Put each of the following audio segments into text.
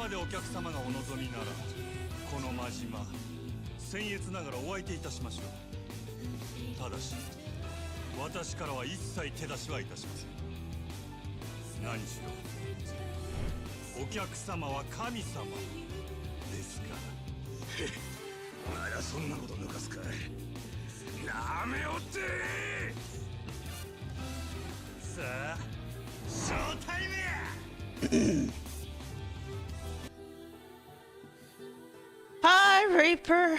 までお客様がお望みなら、この真島、僭越ながらお相手いたしましょう。ただし、私からは一切手出しはいたしません。何しろ、お客様は神様ですから。まだそんなこと抜かすかい。なめおって。さあ、ショータイムや。Hi, Reaper.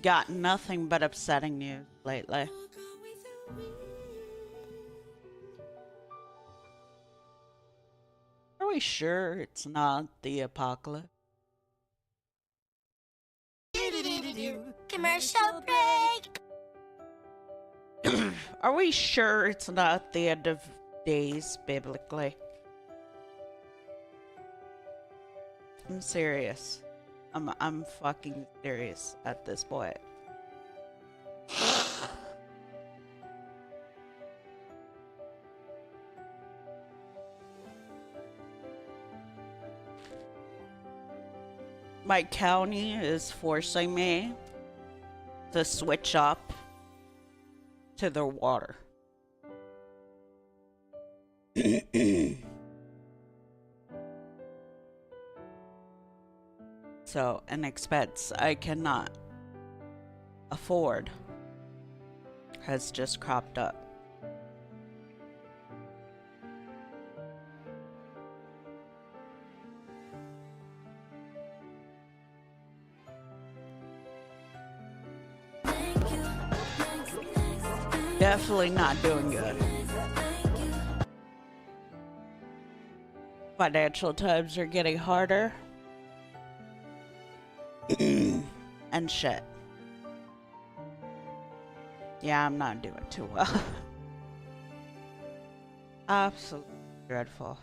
Got nothing but upsetting news lately. Are we sure it's not the apocalypse? Commercial break. Are we sure it's not the end of days biblically? I'm serious. I'm fucking serious at this point. My county is forcing me to switch up to their water. So, an expense I cannot afford has just cropped up. Definitely not doing good. Financial times are getting harder. And shit. Yeah, I'm not doing too well. Absolutely dreadful.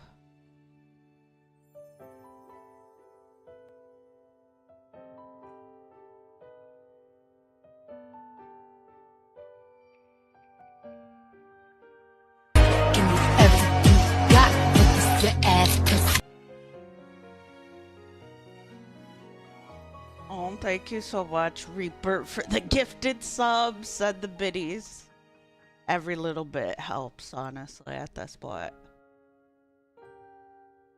Give me everything you got, put this your ass pussy. Oh, thank you so much, Reaper, for the gifted subs and the biddies. Every little bit helps, honestly, at this point.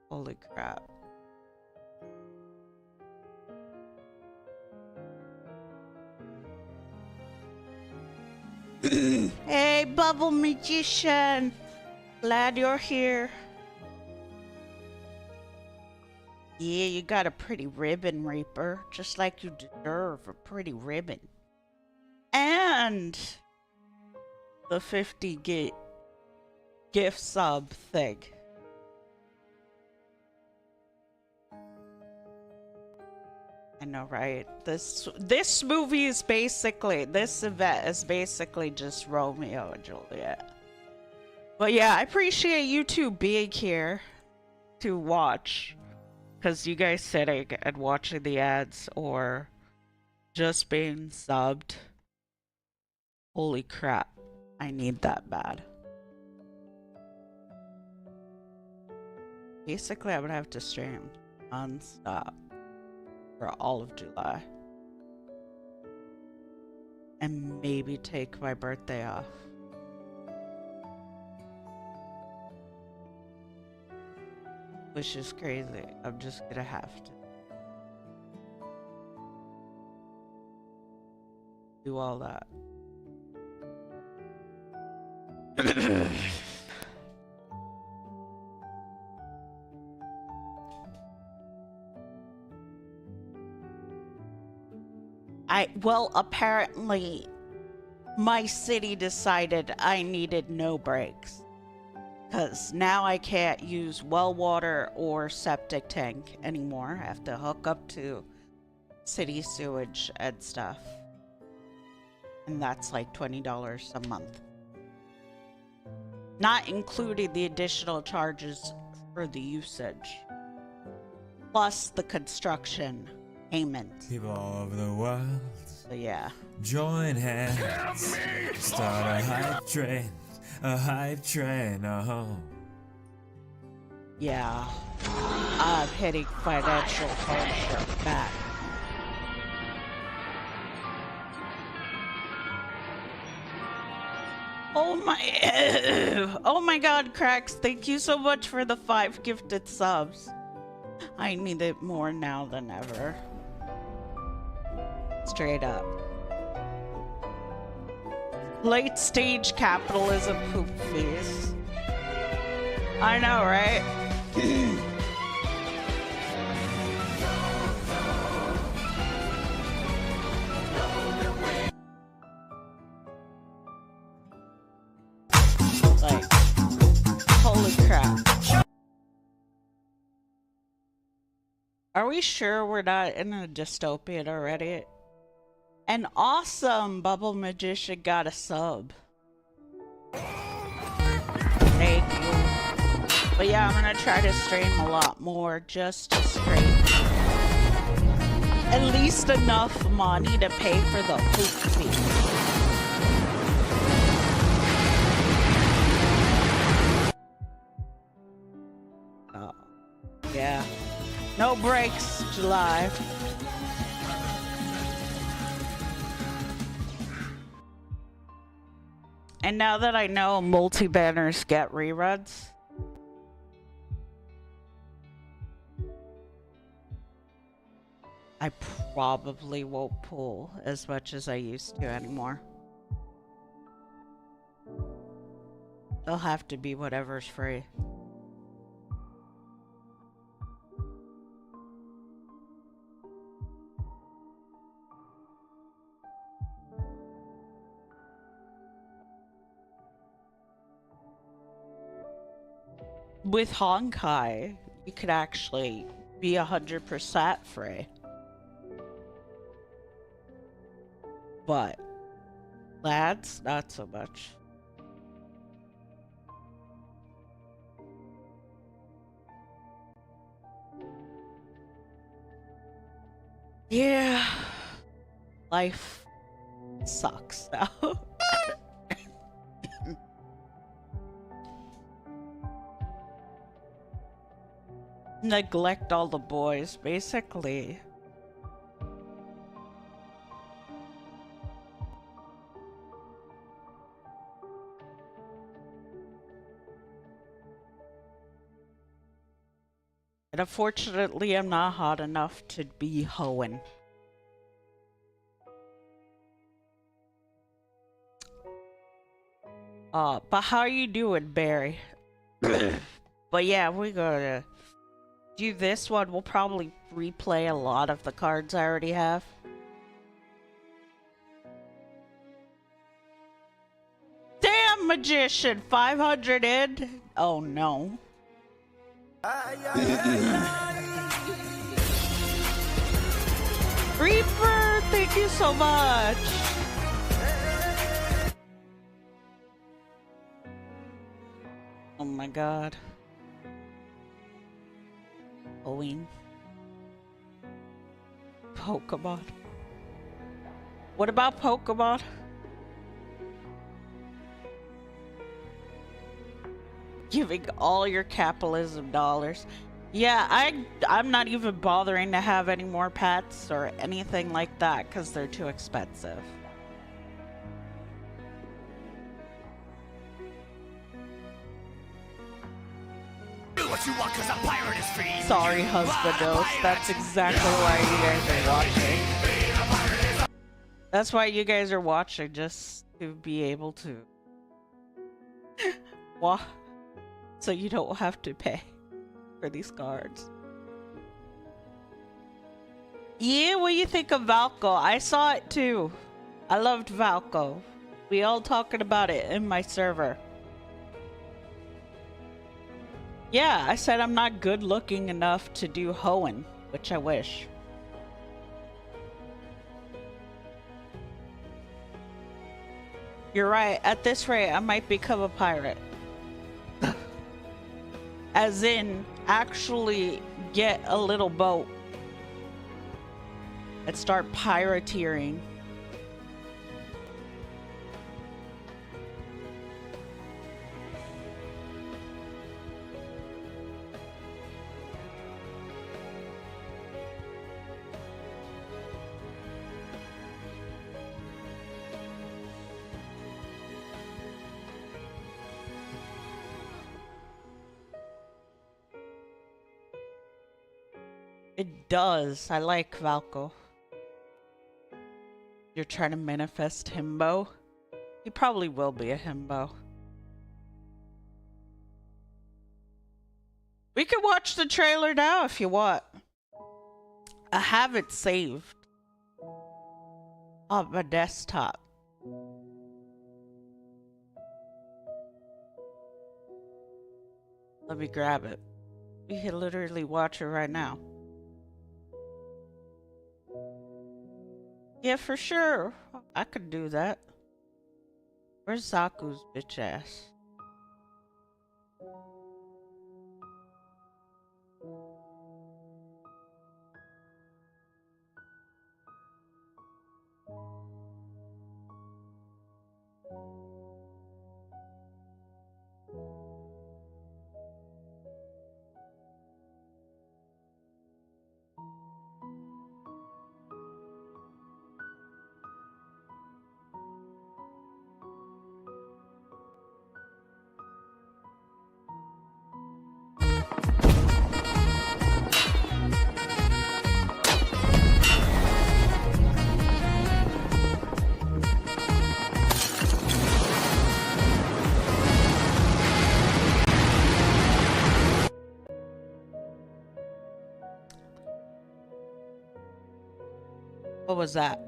Holy crap. Hey, Bubble Magician! Glad you're here. Yeah, you got a pretty ribbon, Reaper. Just like you deserve a pretty ribbon. And the 50 gift sub thing. I know, right? This movie is basically, this event is basically just Romeo and Juliet. But yeah, I appreciate you two being here to watch. Because you guys sitting and watching the ads or just being subbed. Holy crap. I need that bad. Basically, I would have to stream non-stop for all of July. And maybe take my birthday off. Which is crazy. I'm just gonna have to do all that. Well, apparently my city decided I needed no breaks. Because now I can't use well water or septic tank anymore. I have to hook up to city sewage and stuff. And that's like $20 a month. Not including the additional charges for the usage. Plus the construction payment. People all over the world. So yeah. Join hands. Start a hype train. A hype train, Yeah. I'm hitting financial hardship back. Oh my, oh my god, Cracks, thank you so much for the 5 gifted subs. I need it more now than ever. Straight up. Late stage capitalism poop face. I know, right? Like, holy crap. Are we sure we're not in a dystopian already? An awesome Bubble Magician got a sub. Thank you. But yeah, I'm gonna try to stream a lot more just to scrape at least enough money to pay for the poop fee. Yeah. No breaks, July. And now that I know multi-banners get reruns, I probably won't pull as much as I used to anymore. They'll have to be whatever's free. With Honkai, you could actually be 100% free. But lads, not so much. Yeah. Life sucks now. Neglect all the boys, basically. And unfortunately, I'm not hot enough to be hoeing. But how you doing, Barry? But yeah, we're gonna do this one. We'll probably replay a lot of the cards I already have. Damn, Magician! 500 in? Oh no. Reaper, thank you so much. Oh my god. Halloween. Pokemon. What about Pokemon? Giving all your capitalism dollars. Yeah, I'm not even bothering to have any more pets or anything like that because they're too expensive. Do what you want because a pirate is free. Sorry, husbandos. That's exactly why you guys are watching. That's why you guys are watching, just to be able to. What? So you don't have to pay for these cards. Yeah, what do you think of Valko? I saw it too. I loved Valko. We all talking about it in my server. Yeah, I said I'm not good looking enough to do hoeing, which I wish. You're right, at this rate I might become a pirate. As in, actually get a little boat and start pirateering. It does. I like Valko. You're trying to manifest himbo? He probably will be a himbo. We can watch the trailer now if you want. I have it saved on my desktop. Let me grab it. We can literally watch it right now. Yeah, for sure. I could do that. Where's Zaku's bitch ass? What was that?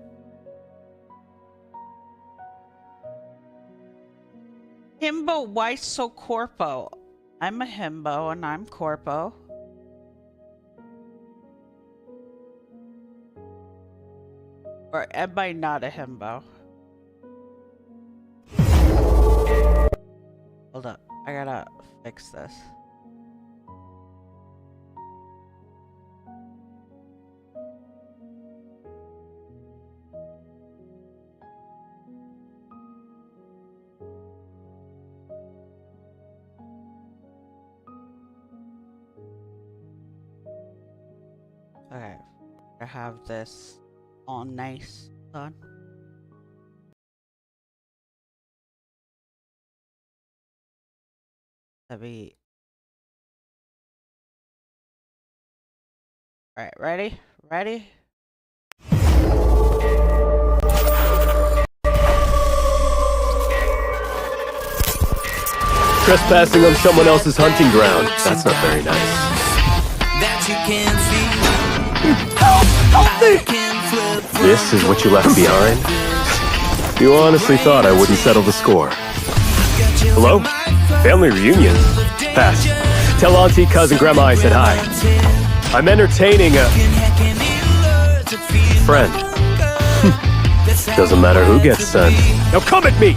Himbo, why so corpo? I'm a himbo and I'm corpo. Or am I not a himbo? Hold up, I gotta fix this. Okay, I have this all nice done. Let me. All right, ready? Ready? Trespassing on someone else's hunting ground. That's not very nice. That you can see. This is what you left behind? You honestly thought I wouldn't settle the score. Hello? Family reunion? Pass. Tell Auntie, Cousin, Grandma I said hi. I'm entertaining a friend. Doesn't matter who gets sent. Now come at me!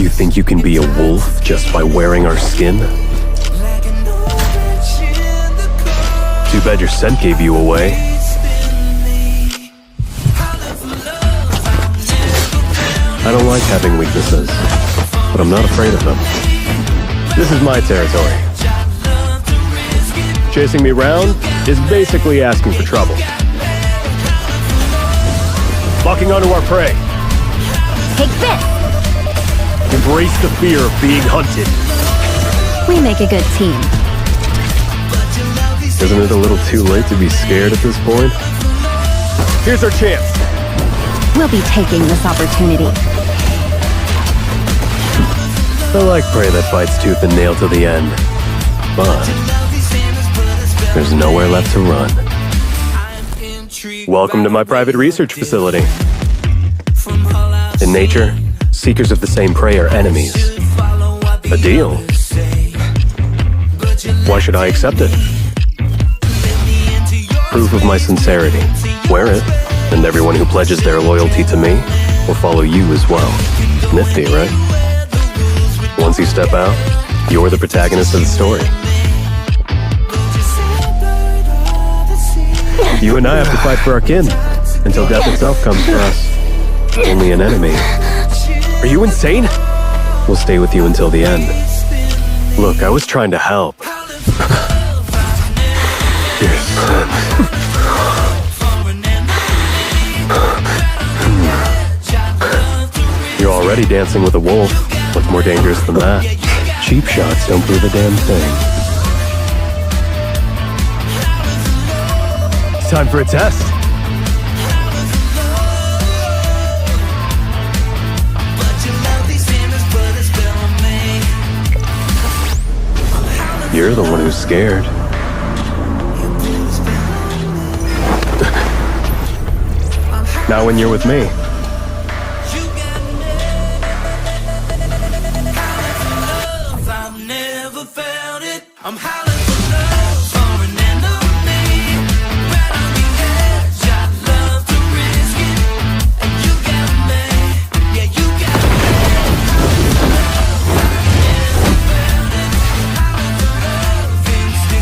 You think you can be a wolf just by wearing our skin? Too bad your scent gave you away. I don't like having weaknesses, but I'm not afraid of them. This is my territory. Chasing me around is basically asking for trouble. Locking onto our prey. Take this! Embrace the fear of being hunted. We make a good team. Isn't it a little too late to be scared at this point? Here's our chance. We'll be taking this opportunity. I like prey that fights tooth and nail to the end. But there's nowhere left to run. Welcome to my private research facility. In nature, seekers of the same prey are enemies. A deal? Why should I accept it? Proof of my sincerity. Wear it, and everyone who pledges their loyalty to me will follow you as well. Nifty, right? Once you step out, you're the protagonist of the story. You and I have to fight for our kin, until death itself comes for us. Only an enemy. Are you insane? We'll stay with you until the end. Look, I was trying to help. Your son. You're already dancing with a wolf. What's more dangerous than that? Cheap shots don't prove a damn thing. time for a test. You're the one who's scared. Not when you're with me. I'm howling for love, for an enemy. Right on the edge, I'd love to risk it. And you got me, yeah, you got me.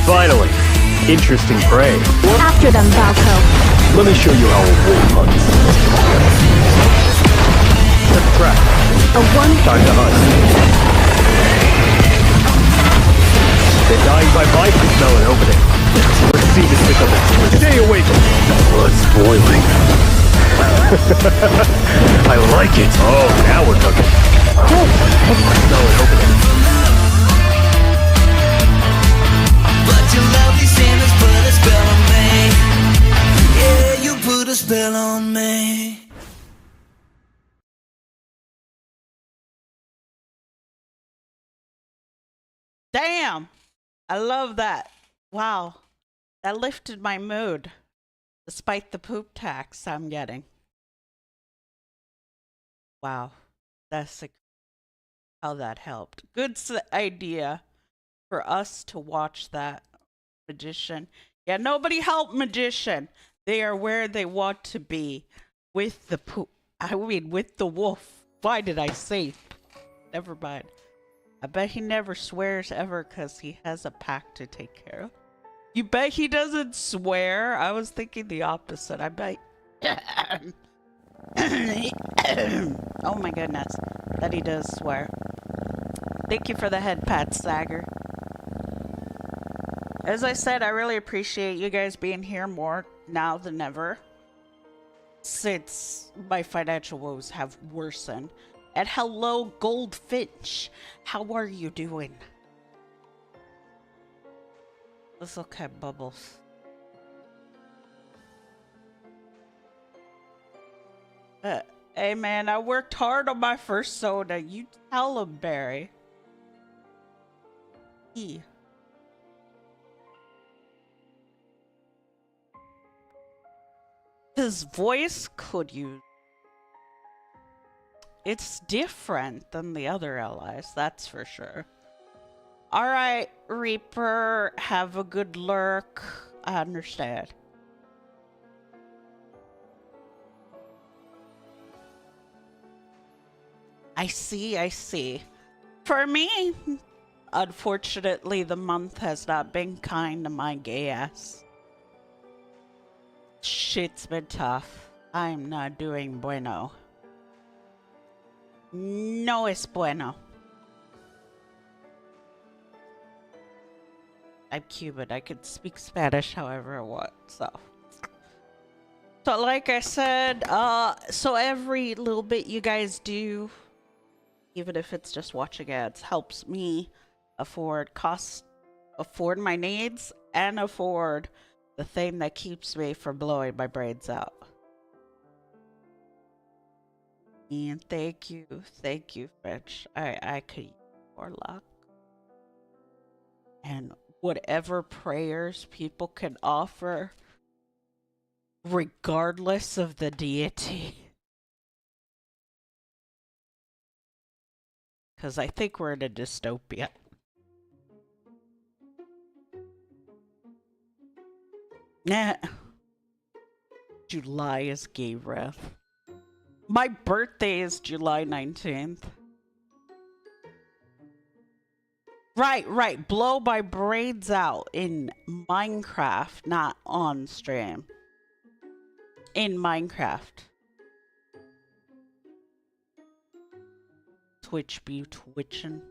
Finally, interesting prey. After them, Valko. Let me show you how a wolf hunts. Set the trap. A one. Time to hunt. They're dying by bite and smell an opening. Let's see this pick up. Stay awake. Blood's boiling. I like it. Oh, now we're cooking. Smell an opening. But your lovely Santa's put a spell on me. Yeah, you put a spell on me. Damn! I love that. Wow. That lifted my mood. Despite the poop tax I'm getting. Wow. That's how that helped. Good idea for us to watch that. Magician. Yeah, nobody help Magician. They are where they want to be. With the poop. I mean, with the wolf. Why did I say? Never mind. I bet he never swears ever because he has a pack to take care of. You bet he doesn't swear? I was thinking the opposite. I bet. Oh my goodness. That he does swear. Thank you for the head pat, Sagger. As I said, I really appreciate you guys being here more now than ever. Since my financial woes have worsened. And hello, Goldfinch. How are you doing? Let's look at Bubbles. Hey man, I worked hard on my first soda. You tell him, Barry. His voice could use. It's different than the other allies, that's for sure. Alright, Reaper, have a good lurk. I understand. I see. For me, unfortunately, the month has not been kind to my gay ass. Shit's been tough. I'm not doing bueno. No es bueno. I'm Cuban. I can speak Spanish however I want, so like I said, so every little bit you guys do, even if it's just watching ads, helps me afford my needs and afford the thing that keeps me from blowing my brains out. And thank you, French. I could use more luck. And whatever prayers people can offer, regardless of the deity. Because I think we're in a dystopia. Nah. July is gay wrath. My birthday is July 19th. Right. Blow my brains out in Minecraft, not on stream. In Minecraft. Twitch be twitching.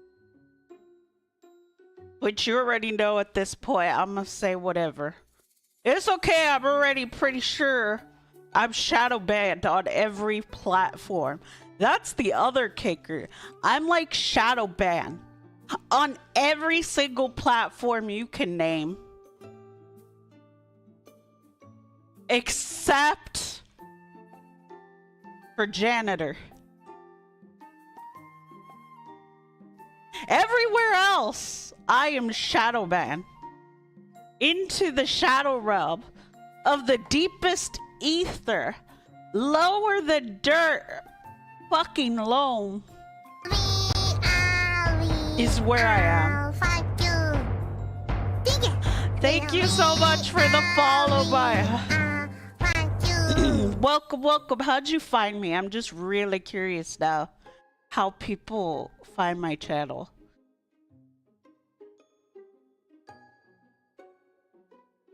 Which you already know at this point. I'm gonna say whatever. It's okay, I'm already pretty sure I'm shadow banned on every platform. That's the other kicker. I'm like shadow banned on every single platform you can name. Except for janitor. Everywhere else, I am shadow banned into the shadow realm of the deepest ether, lower than dirt, fucking loam, is where I am. Thank you so much for the follow, bye. Welcome, welcome. How'd you find me? I'm just really curious now how people find my channel.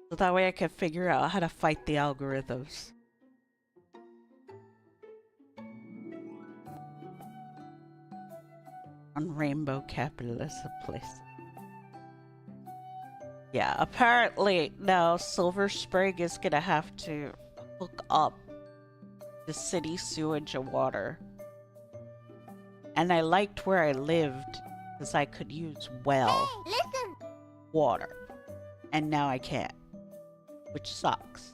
So that way I can figure out how to fight the algorithms. On Rainbow Capitalism Place. Yeah, apparently now Silver Spring is gonna have to hook up the city sewage and water. And I liked where I lived because I could use well water. And now I can't, which sucks.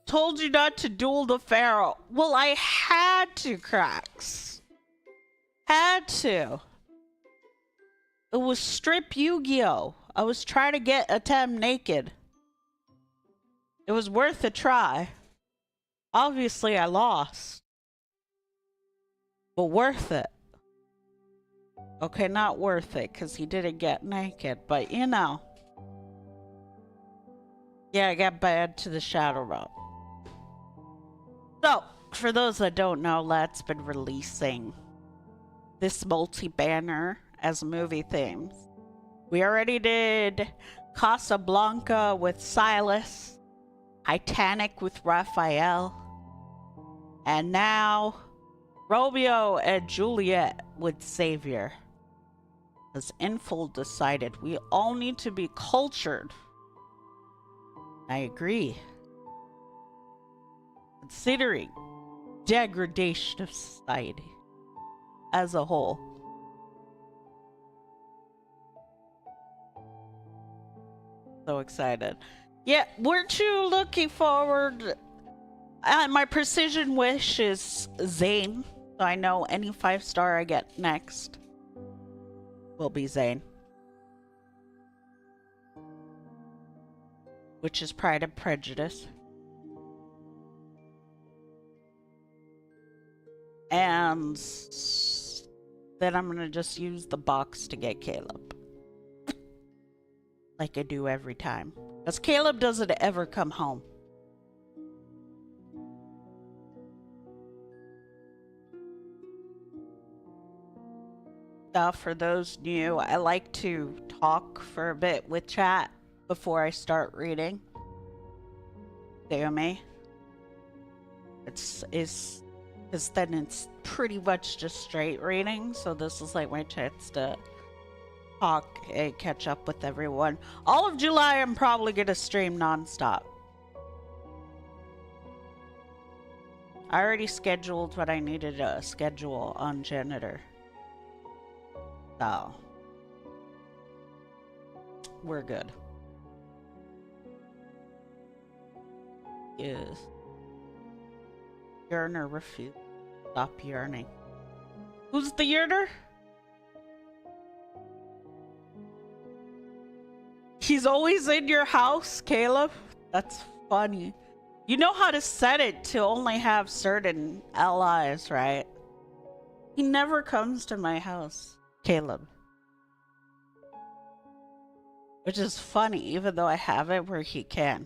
Told you not to duel the Pharaoh. Well, I had to, Cracks. Had to. It was strip Yu-Gi-Oh! I was trying to get Atem naked. It was worth a try. Obviously, I lost. But worth it. Okay, not worth it, because he didn't get naked, but you know. Yeah, I got banned to the Shadow Realm. So, for those that don't know, Let's been releasing this multi-banner as movie themes. We already did Casablanca with Silas, Titanic with Raphael, and now Romeo and Juliet with Xavier. As Inful decided, we all need to be cultured. I agree. Considering degradation of society as a whole. So excited. Yeah, weren't you looking forward? My precision wish is Zane. So I know any 5-star I get next will be Zane. Which is Pride and Prejudice. And then I'm gonna just use the box to get Caleb. Like I do every time. Because Caleb doesn't ever come home. Now, for those new, I like to talk for a bit with chat before I start reading. Damn me. It's because then it's pretty much just straight reading, so this is like my chance to talk and catch up with everyone. All of July I'm probably gonna stream non-stop. I already scheduled what I needed to schedule on Janitor. So we're good. Yes. Yearner refuse. Stop yearning. Who's the yearner? He's always in your house, Caleb? That's funny. You know how to set it to only have certain allies, right? He never comes to my house, Caleb. Which is funny, even though I have it where he can.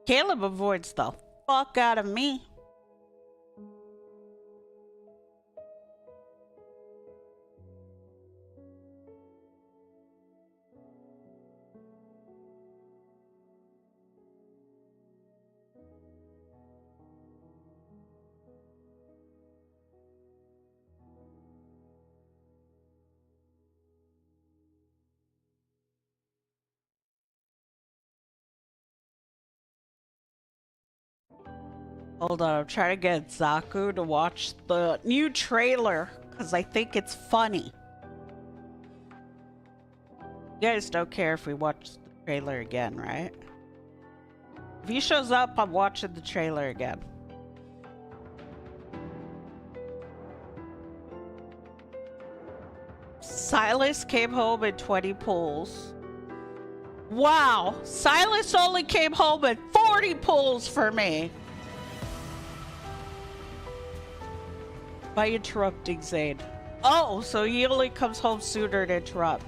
Caleb avoids the fuck out of me. Hold on, I'm trying to get Zaku to watch the new trailer because I think it's funny. You guys don't care if we watch the trailer again, right? If he shows up, I'm watching the trailer again. Silas came home in 20 pulls. Wow, Silas only came home at 40 pulls for me. By interrupting Zane. Oh, so he only comes home sooner to interrupt.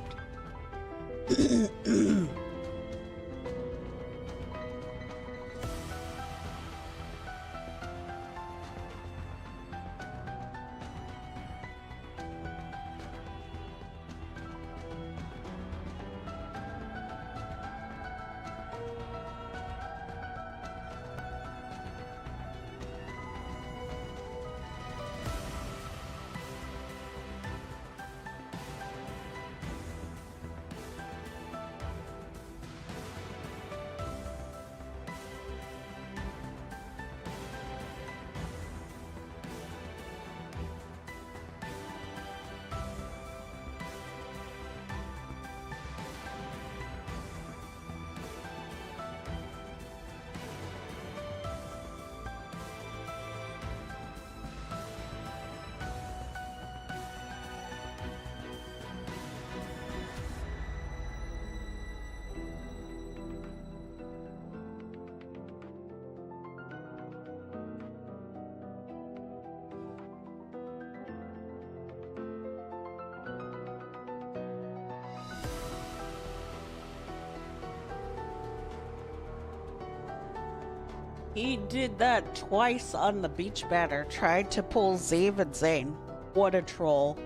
He did that twice on the beach banner, tried to pull Zave and Zane. What a troll.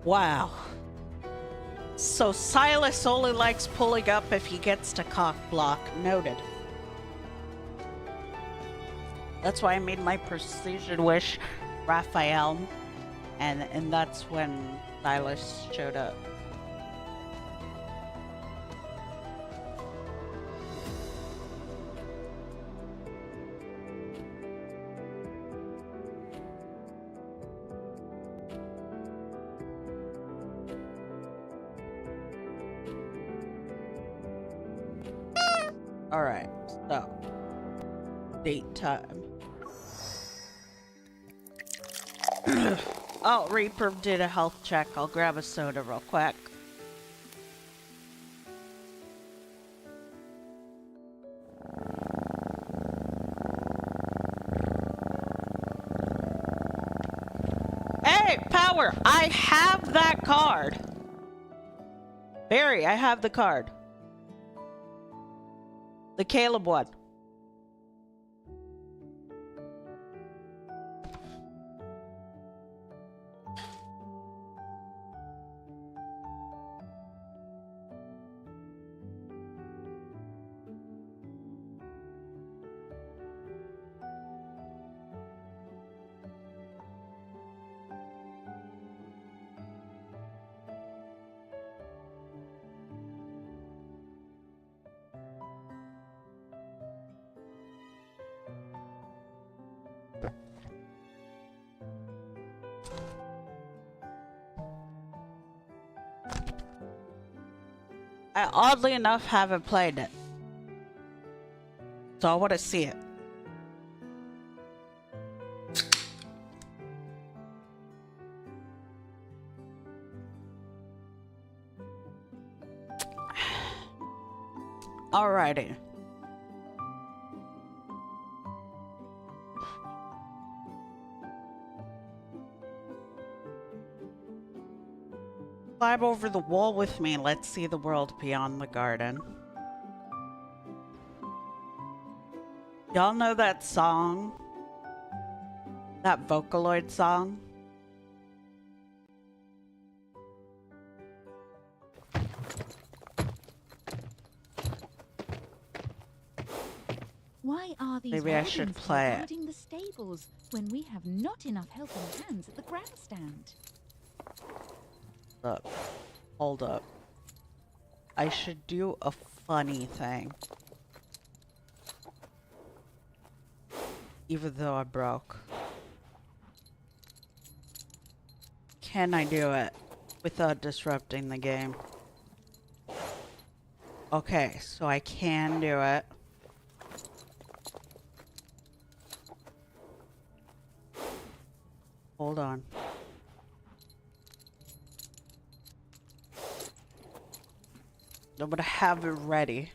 Wow. So Silas only likes pulling up if he gets to cock block. Noted. That's why I made my precision wish Raphael, and that's when Silas showed up. Alright, so date time. Oh, Reaper did a health check. I'll grab a soda real quick. Hey, Power! I have that card! Barry, I have the card. The Caleb one. I oddly enough haven't played it, so I want to see it. Alrighty. Climb over the wall with me. Let's see the world beyond the garden. Y'all know that song? That Vocaloid song? Why are these Maybe I should wardens play it. guarding the stables when we have not enough helping hands at the grandstand? Look. Hold up. I should do a funny thing. Even though I broke. can I do it without disrupting the game? Okay, so I can do it. Hold on. I'm gonna have it ready.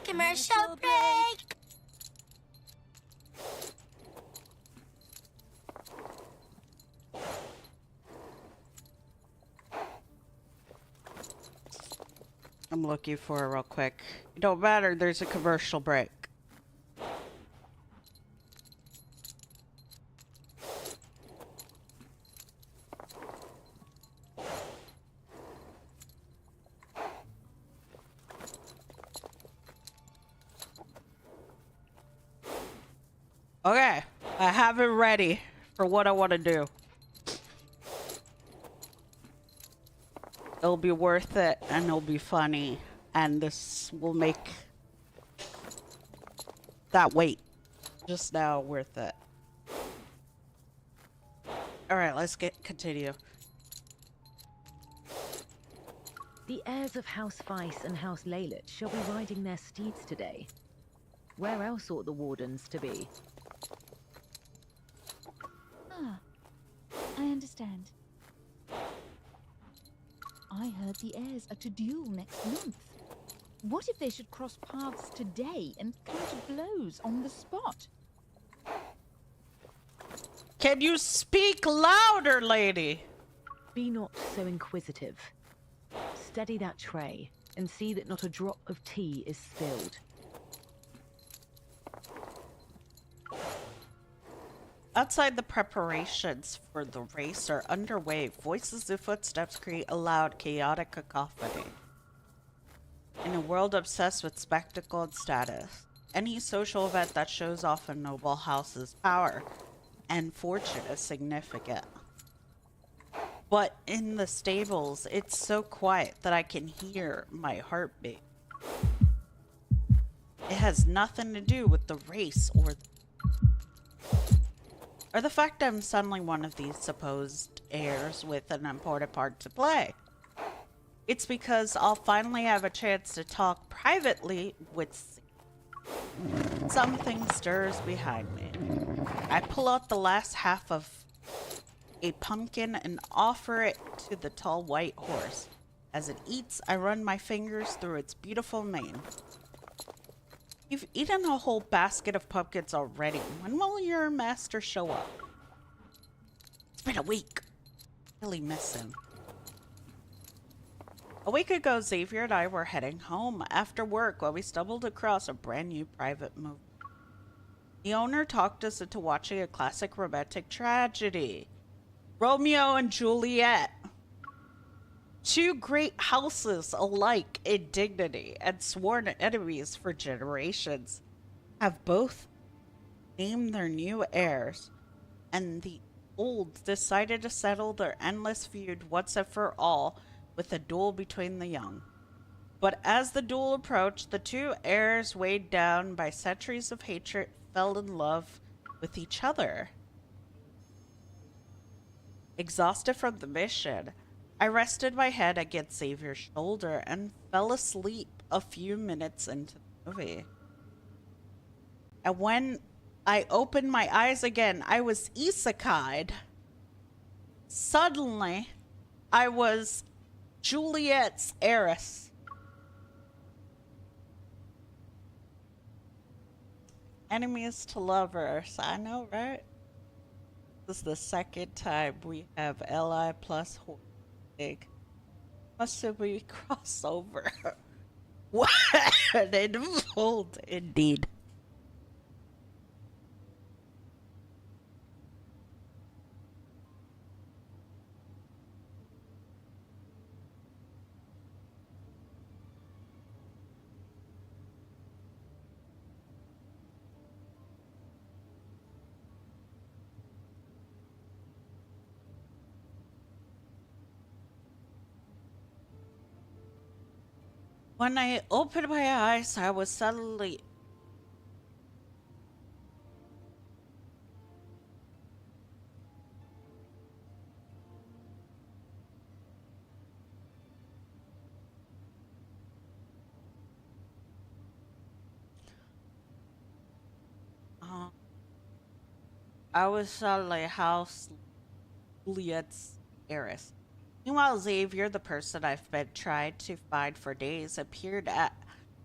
Commercial break. I'm looking for it real quick. It don't matter, there's a commercial break. Okay, I have it ready for what I want to do. It'll be worth it and it'll be funny, and this will make that wait just now worth it. All right, let's continue. The heirs of House Weiss and House Leylet shall be riding their steeds today. Where else ought the wardens to be? Ah, I understand. I heard the heirs are to duel next month. What if they should cross paths today and come to blows on the spot? Can you speak louder, lady? Be not so inquisitive. Steady that tray and see that not a drop of tea is spilled. Outside, the preparations for the race are underway. Voices and footsteps create a loud, chaotic cacophony. In a world obsessed with spectacle and status, any social event that shows off a noble house's power and fortune is significant. But in the stables, it's so quiet that I can hear my heartbeat. It has nothing to do with the race or the fact I'm suddenly one of these supposed heirs with an important part to play. It's because I'll finally have a chance to talk privately with something stirs behind me. I pull out the last half of a pumpkin and offer it to the tall white horse. As it eats, I run my fingers through its beautiful mane. You've eaten a whole basket of pumpkins already. When will your master show up? It's been a week. Really miss him. A week ago, Xavier and I were heading home after work when we stumbled across a brand new private movie. The owner talked us into watching a classic romantic tragedy, Romeo and Juliet. Two great houses alike in dignity and sworn enemies for generations have both named their new heirs, and the old decided to settle their endless feud once and for all with a duel between the young. But as the duel approached, the two heirs, weighed down by centuries of hatred, fell in love with each other. Exhausted from the mission, I rested my head against Xavier's shoulder and fell asleep a few minutes into the movie. And when I opened my eyes again, I was isekai'd. Suddenly, I was Juliet's heiress. Enemies to lovers, I know, right? This is the second time we have Li plus horse. Must we cross over? What an insult, indeed. When I opened my eyes, I was suddenly... House Juliet's heiress. Meanwhile, Xavier, the person I've been trying to find for days, appeared at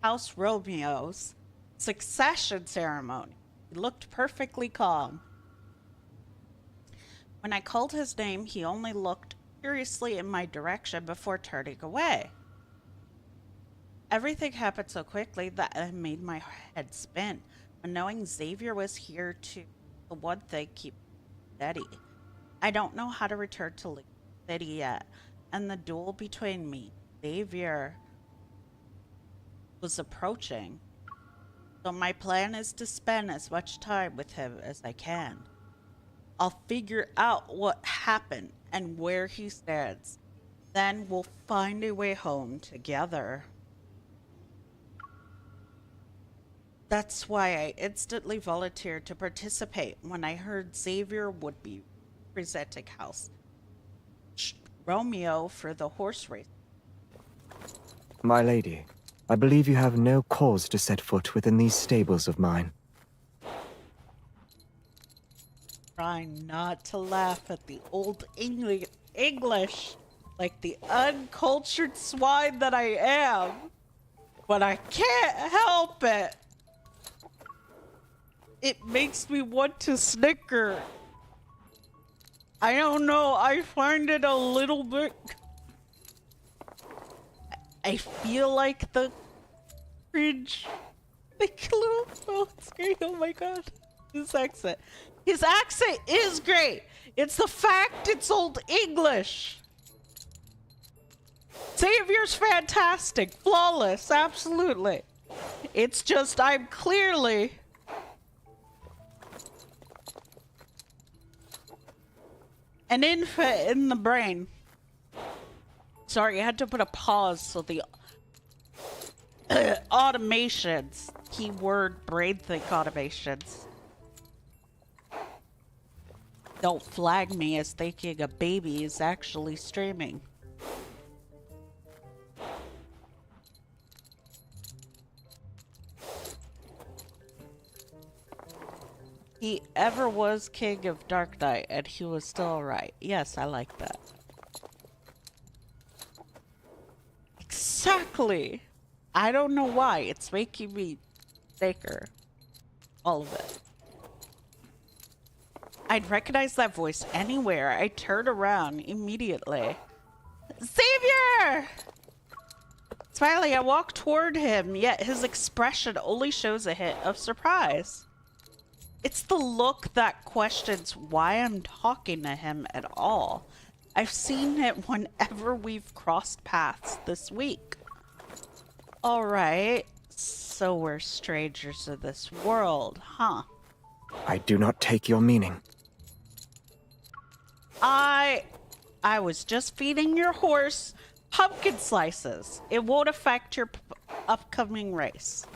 House Romeo's succession ceremony. He looked perfectly calm. When I called his name, he only looked curiously in my direction before turning away. Everything happened so quickly that it made my head spin. But knowing Xavier was here to the one thing keep steady. I don't know how to return to Lake City yet, and the duel between me, Xavier, was approaching. So my plan is to spend as much time with him as I can. I'll figure out what happened and where he stands. Then we'll find a way home together. That's why I instantly volunteered to participate when I heard Xavier would be presenting House Romeo for the horse race. My lady, I believe you have no cause to set foot within these stables of mine. Trying not to laugh at the old English like the uncultured swine that I am, but I can't help it. It makes me want to snicker. I don't know, I find it a little bit... I feel like the cringe. Like a little... Oh, it's great. Oh my god. His accent. His accent is great. It's the fact it's old English. Xavier's fantastic. Flawless. Absolutely. It's just I'm clearly... an infant in the brain. Sorry, I had to put a pause so the automations, keyword brain think automations, don't flag me as thinking a baby is actually streaming. He ever was king of Dark Knight, and he was still alright. Yes, I like that. Exactly! I don't know why. It's making me thicker. All of it. I'd recognize that voice anywhere. I turned around immediately. Xavier! Finally, I walked toward him, yet his expression only shows a hint of surprise. It's the look that questions why I'm talking to him at all. I've seen it whenever we've crossed paths this week. Alright, so we're strangers of this world, huh? I do not take your meaning. I was just feeding your horse pumpkin slices. It won't affect your upcoming race.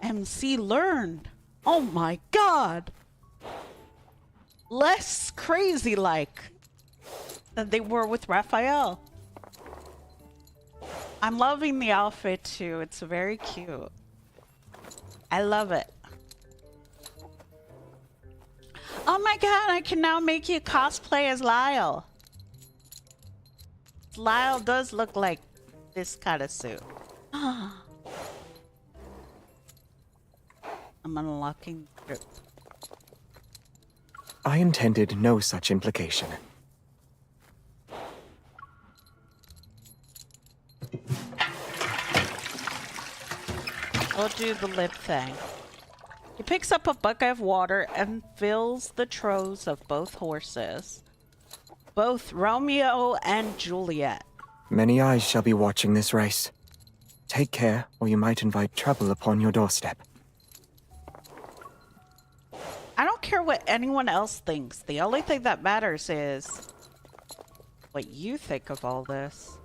MC learned. Oh my god. Less crazy like than they were with Raphael. I'm loving the outfit too. It's very cute. I love it. Oh my god, I can now make you cosplay as Lyle. Lyle does look like this kind of suit. I'm unlocking the group. I intended no such implication. I'll do the lip thing. He picks up a bucket of water and fills the troughs of both horses. Both Romeo and Juliet. Many eyes shall be watching this race. Take care, or you might invite trouble upon your doorstep. I don't care what anyone else thinks. The only thing that matters is what you think of all this.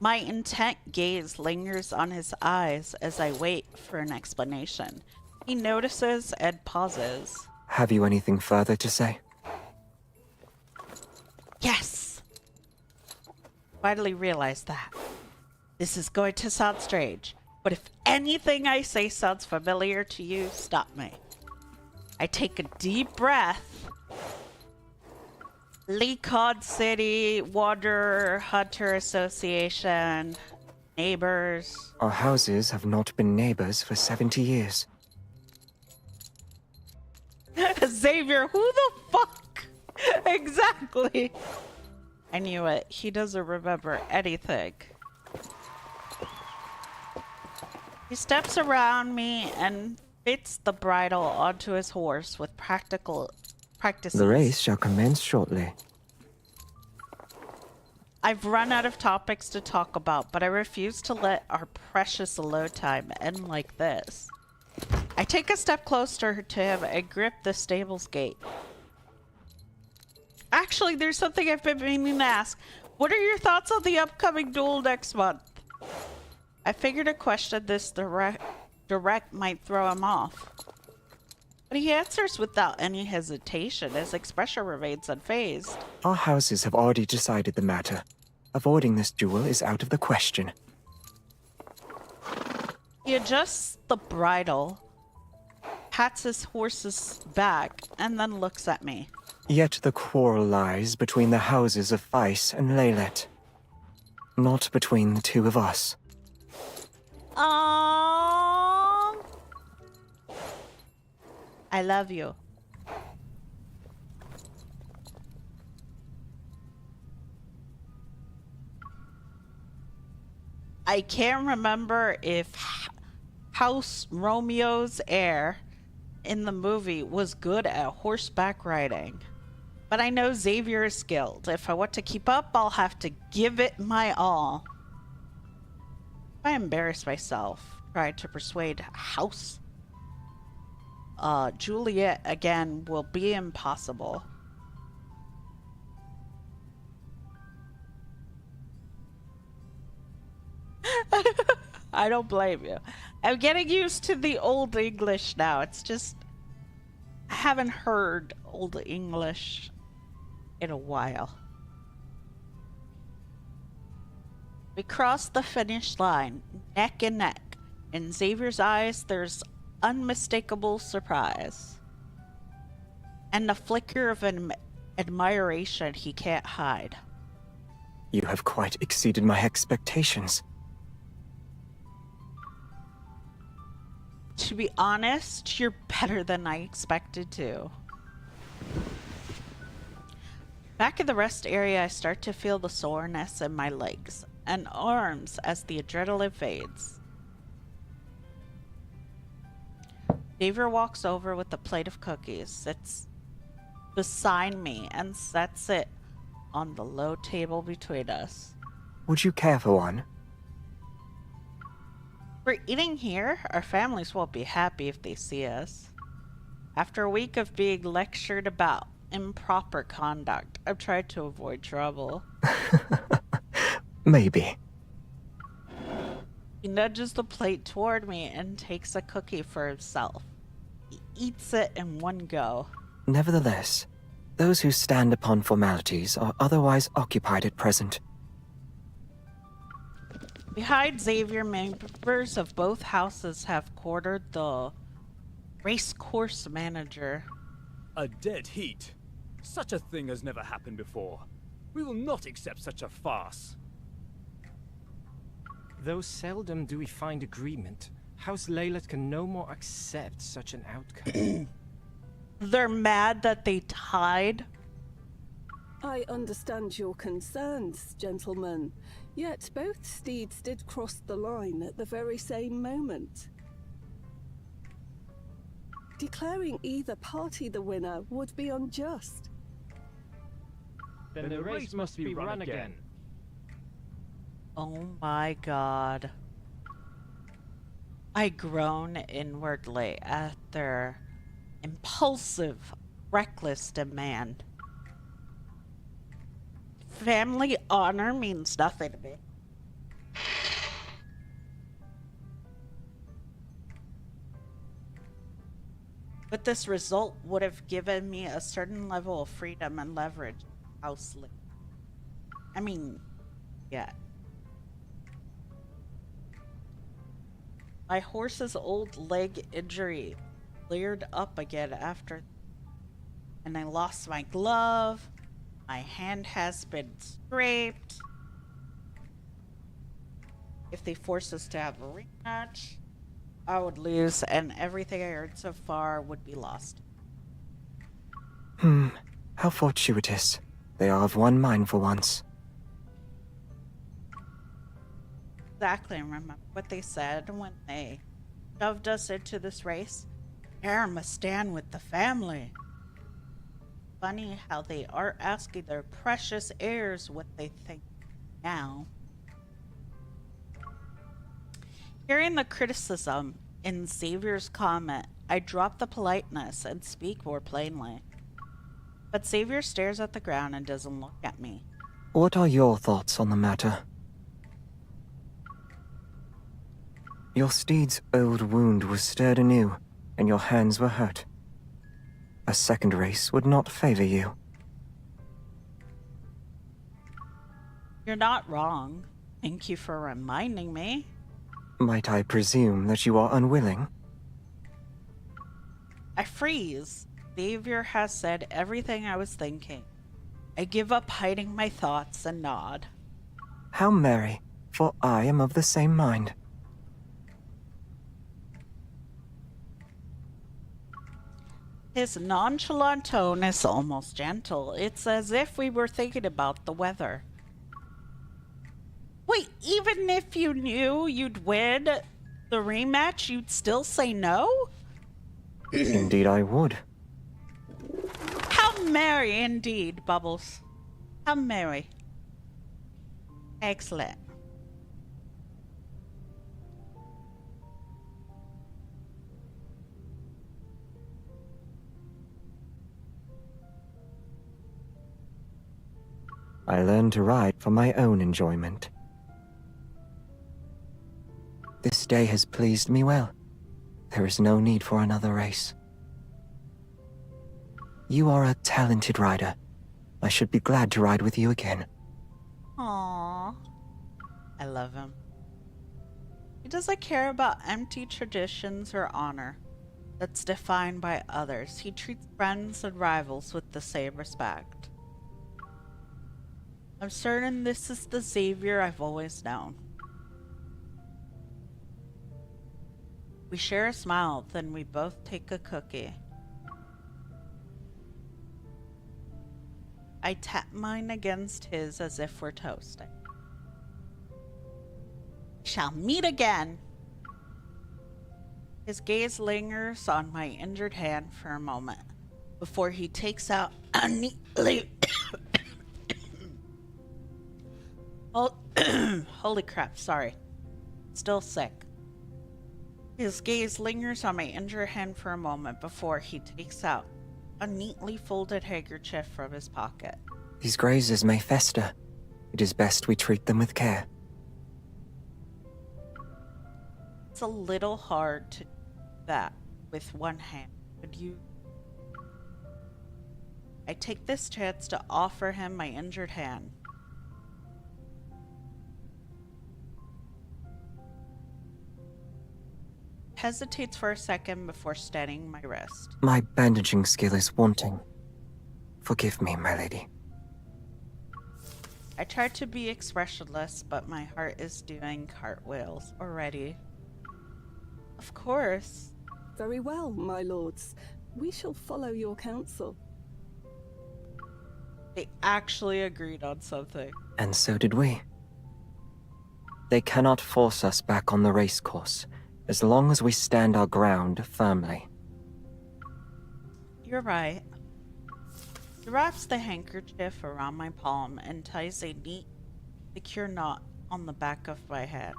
My intent gaze lingers on his eyes as I wait for an explanation. He notices and pauses. Have you anything further to say? Yes! Finally realized that. This is going to sound strange, but if anything I say sounds familiar to you, stop me. I take a deep breath. Leacon City Wanderer Hunter Association. Neighbors. Our houses have not been neighbors for 70 years. Xavier, who the fuck? Exactly. I knew it. He doesn't remember anything. He steps around me and fits the bridle onto his horse with practices. The race shall commence shortly. I've run out of topics to talk about, but I refuse to let our precious alone time end like this. I take a step closer to him and grip the stable's gate. Actually, there's something I've been meaning to ask. What are your thoughts on the upcoming duel next month? I figured a question this direct might throw him off. But he answers without any hesitation. His expression remains unfazed. Our houses have already decided the matter. Avoiding this duel is out of the question. He adjusts the bridle, pats his horse's back, and then looks at me. Yet the quarrel lies between the houses of Vice and Leylet. Not between the two of us. I love you. I can't remember if House Romeo's heir in the movie was good at horseback riding. But I know Xavier is skilled. If I want to keep up, I'll have to give it my all. I embarrass myself trying to persuade House Juliet again will be impossible. I don't blame you. I'm getting used to the Old English now. It's just I haven't heard Old English in a while. We cross the finish line, neck and neck. In Xavier's eyes, there's unmistakable surprise. And a flicker of admiration he can't hide. You have quite exceeded my expectations. To be honest, you're better than I expected to. Back in the rest area, I start to feel the soreness in my legs and arms as the adrenaline fades. Xavier walks over with a plate of cookies, sits beside me, and sets it on the low table between us. Would you care for one? We're eating here. Our families won't be happy if they see us. After a week of being lectured about improper conduct, I've tried to avoid trouble. Maybe. He nudges the plate toward me and takes a cookie for himself. He eats it in one go. Nevertheless, those who stand upon formalities are otherwise occupied at present. Behind Xavier, members of both houses have quartered the racecourse manager. A dead heat? Such a thing has never happened before. We will not accept such a farce. Though seldom do we find agreement, House Leylet can no more accept such an outcome. They're mad that they tied? I understand your concerns, gentlemen. Yet both steeds did cross the line at the very same moment. Declaring either party the winner would be unjust. Then the race must be run again. Oh my god. I groan inwardly at their impulsive, reckless demand. Family honor means nothing to me. But this result would have given me a certain level of freedom and leverage. I mean, yeah. My horse's old leg injury cleared up again after, and I lost my glove. My hand has been scraped. If they force us to have a rematch, I would lose, and everything I earned so far would be lost. How fortuitous. They are of one mind for once. Exactly, remember what they said when they shoved us into this race? Heir must stand with the family. Funny how they are asking their precious heirs what they think now. Hearing the criticism in Xavier's comment, I drop the politeness and speak more plainly. But Xavier stares at the ground and doesn't look at me. What are your thoughts on the matter? Your steed's old wound was stirred anew, and your hands were hurt. A second race would not favor you. You're not wrong. Thank you for reminding me. Might I presume that you are unwilling? I freeze. Xavier has said everything I was thinking. I give up hiding my thoughts and nod. How merry, for I am of the same mind. His nonchalant tone is almost gentle. It's as if we were thinking about the weather. Wait, even if you knew you'd win the rematch, you'd still say no? Indeed I would. How merry indeed, Bubbles. How merry. Excellent. I learned to ride for my own enjoyment. This day has pleased me well. There is no need for another race. You are a talented rider. I should be glad to ride with you again. Aww. I love him. He doesn't care about empty traditions or honor that's defined by others. He treats friends and rivals with the same respect. I'm certain this is the Xavier I've always known. We share a smile, then we both take a cookie. I tap mine against his as if we're toasting. Shall meet again. His gaze lingers on my injured hand for a moment before he takes out a neatly... Holy crap, sorry. Still sick. His gaze lingers on my injured hand for a moment before he takes out a neatly folded handkerchief from his pocket. These grazes may fester. It is best we treat them with care. It's a little hard to do that with one hand. Could you? I take this chance to offer him my injured hand. Hesitates for a second before steadying my wrist. My bandaging skill is wanting. Forgive me, my lady. I try to be expressionless, but my heart is doing cartwheels already. Of course. Very well, my lords. We shall follow your counsel. They actually agreed on something. And so did we. They cannot force us back on the race course, as long as we stand our ground firmly. You're right. He wraps the handkerchief around my palm and ties a neat, secure knot on the back of my head.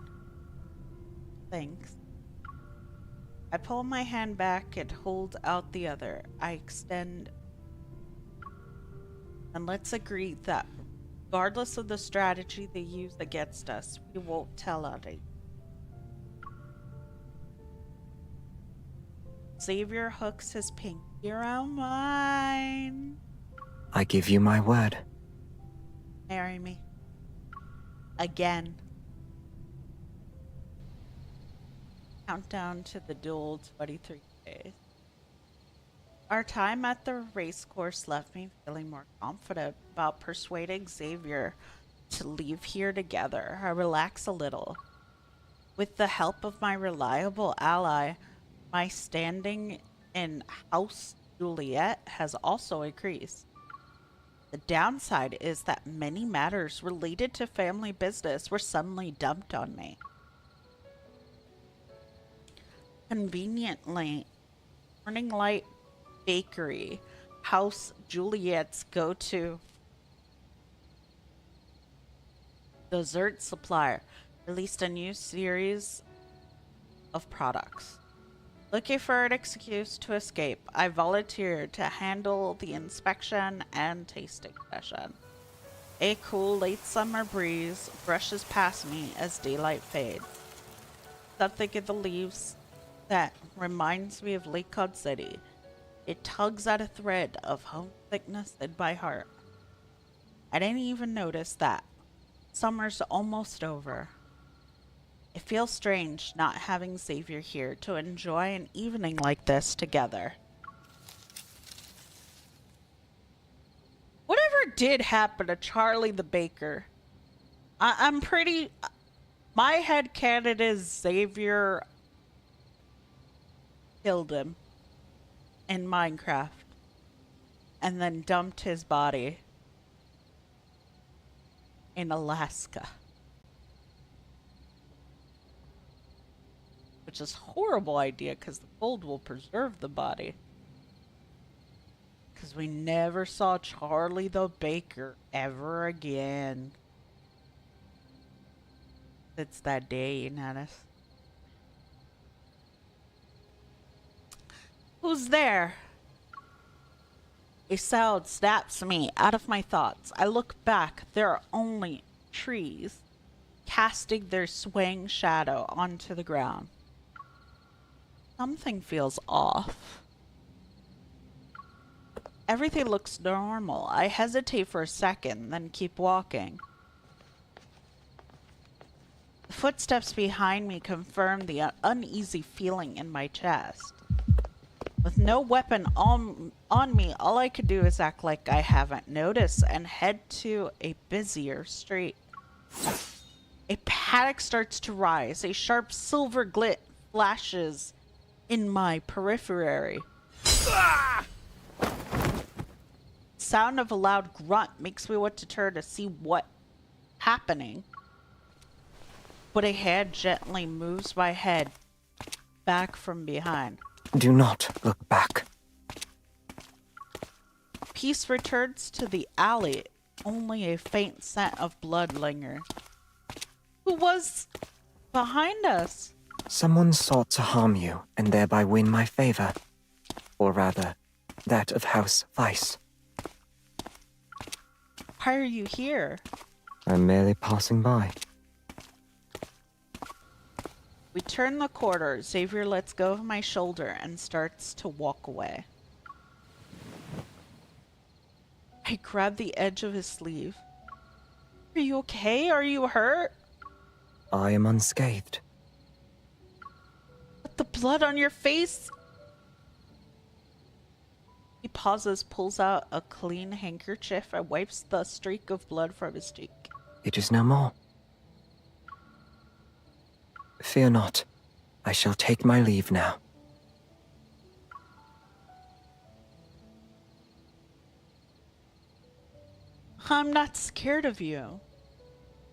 Thanks. I pull my hand back and hold out the other. I extend. And let's agree that, regardless of the strategy they use against us, we won't tell on it. Xavier hooks his pinky around mine. I give you my word. Marry me. Again. Countdown to the duel, 23 days. Our time at the race course left me feeling more confident about persuading Xavier to leave here together. I relax a little. With the help of my reliable ally, my standing in House Juliet has also increased. The downside is that many matters related to family business were suddenly dumped on me. Conveniently, Morning Light Bakery, House Juliet's go-to dessert supplier, released a new series of products. Looking for an excuse to escape, I volunteered to handle the inspection and tasting session. A cool late summer breeze brushes past me as daylight fades. Something in the leaves that reminds me of Lake Cod City. It tugs at a thread of homesickness in my heart. I didn't even notice that. Summer's almost over. It feels strange not having Xavier here to enjoy an evening like this together. Whatever did happen to Charlie the Baker? I'm pretty... My headcanon is Xavier killed him in Minecraft and then dumped his body in Alaska. Which is a horrible idea because the cold will preserve the body. Because we never saw Charlie the Baker ever again. It's that day, you notice. Who's there? A sound snaps me out of my thoughts. I look back. There are only trees casting their swaying shadow onto the ground. Something feels off. Everything looks normal. I hesitate for a second, then keep walking. The footsteps behind me confirm the uneasy feeling in my chest. With no weapon on me, all I could do is act like I haven't noticed and head to a busier street. A panic starts to rise. A sharp silver glint flashes in my periphery. Sound of a loud grunt makes me want to turn to see what's happening. But a hand gently moves my head back from behind. Do not look back. Peace returns to the alley. Only a faint scent of blood lingers. Who was behind us? Someone sought to harm you and thereby win my favor. Or rather, that of House Weiss. Why are you here? I'm merely passing by. We turn the corner. Xavier lets go of my shoulder and starts to walk away. I grab the edge of his sleeve. Are you okay? Are you hurt? I am unscathed. But the blood on your face? He pauses, pulls out a clean handkerchief, and wipes the streak of blood from his cheek. It is no more. Fear not. I shall take my leave now. I'm not scared of you.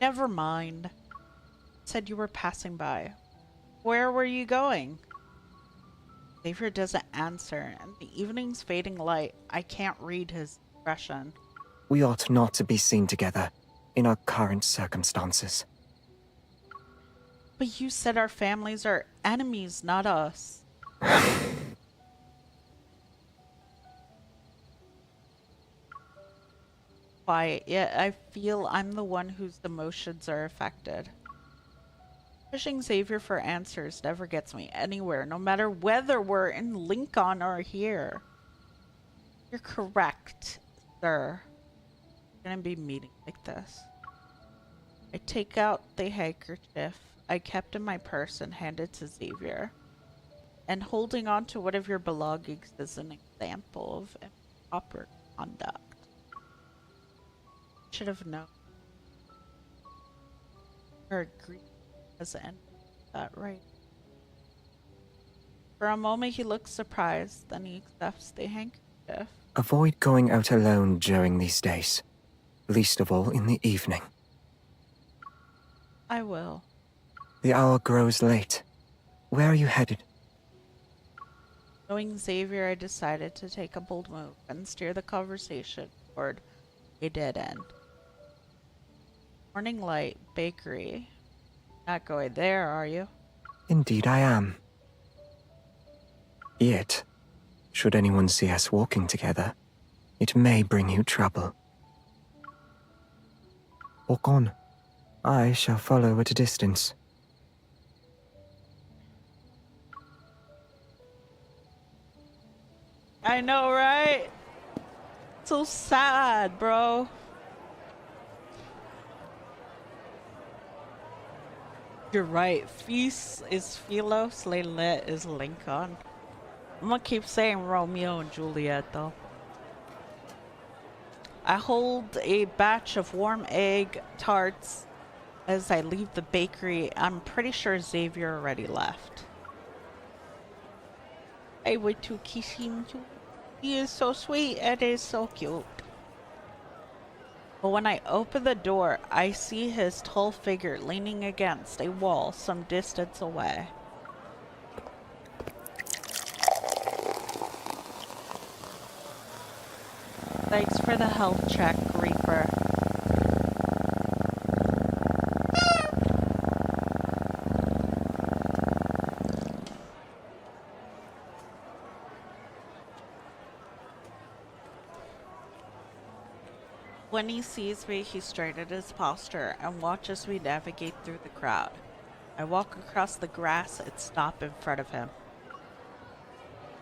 Never mind. Said you were passing by. Where were you going? Xavier doesn't answer. In the evening's fading light, I can't read his expression. We ought not to be seen together in our current circumstances. But you said our families are enemies, not us. Quiet, yet I feel I'm the one whose emotions are affected. Pushing Xavier for answers never gets me anywhere, no matter whether we're in Lincoln or here. You're correct, sir. We're gonna be meeting like this. I take out the handkerchief I kept in my purse and hand it to Xavier. And holding on to one of your belongings is an example of improper conduct. Should have known. Her grief has ended that right. For a moment he looks surprised, then he accepts the handkerchief. Avoid going out alone during these days. Least of all in the evening. I will. The hour grows late. Where are you headed? Knowing Xavier, I decided to take a bold move and steer the conversation toward a dead end. Morning Light Bakery. Not going there, are you? Indeed I am. Yet, should anyone see us walking together, it may bring you trouble. Walk on. I shall follow at a distance. I know, right? So sad, bro. You're right. Feast is Philos, Leylet is Lincoln. I'm gonna keep saying Romeo and Juliet, though. I hold a batch of warm egg tarts as I leave the bakery. I'm pretty sure Xavier already left. I went to kiss him too. He is so sweet and is so cute. But when I open the door, I see his tall figure leaning against a wall some distance away. Thanks for the health check, Reaper. When he sees me, he straightens his posture and watches me navigate through the crowd. I walk across the grass and stop in front of him.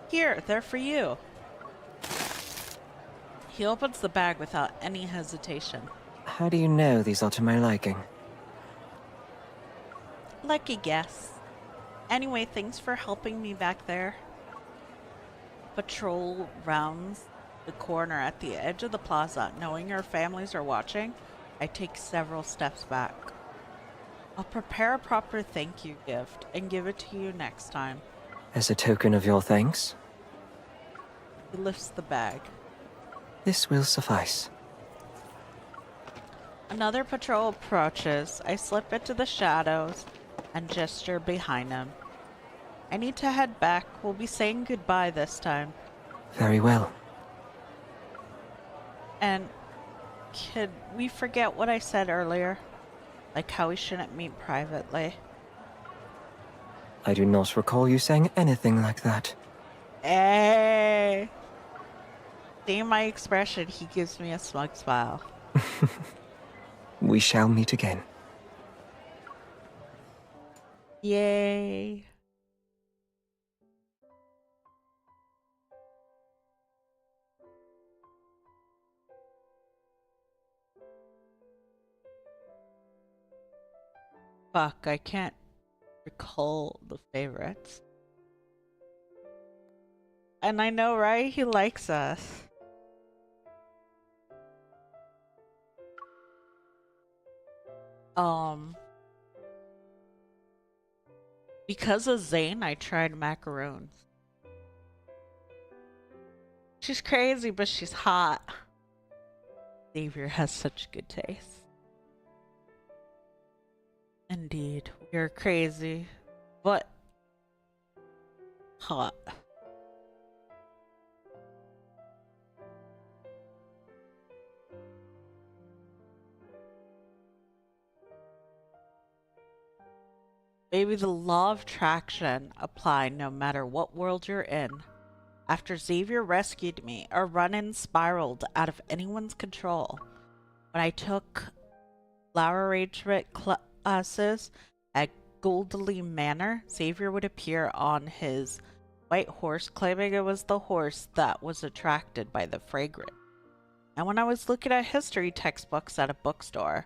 Here, they're for you. He opens the bag without any hesitation. How do you know these are to my liking? Lucky guess. Anyway, thanks for helping me back there. Patrol rounds the corner at the edge of the plaza. Knowing your families are watching, I take several steps back. I'll prepare a proper thank you gift and give it to you next time. As a token of your thanks? He lifts the bag. This will suffice. Another patrol approaches. I slip into the shadows and gesture behind him. I need to head back. We'll be saying goodbye this time. Very well. And could we forget what I said earlier? Like how we shouldn't meet privately? I do not recall you saying anything like that. Hey! Seeing my expression, he gives me a smug smile. We shall meet again. Yay! Fuck, I can't recall the favorites. And I know, right? He likes us. Because of Zane, I tried macaroons. She's crazy, but she's hot. Xavier has such good taste. Indeed, we're crazy, but hot. Maybe the law of attraction apply no matter what world you're in. After Xavier rescued me, our run-in spiraled out of anyone's control. When I took flower arrangement classes at Goldley Manor, Xavier would appear on his white horse, claiming it was the horse that was attracted by the fragrance. And when I was looking at history textbooks at a bookstore,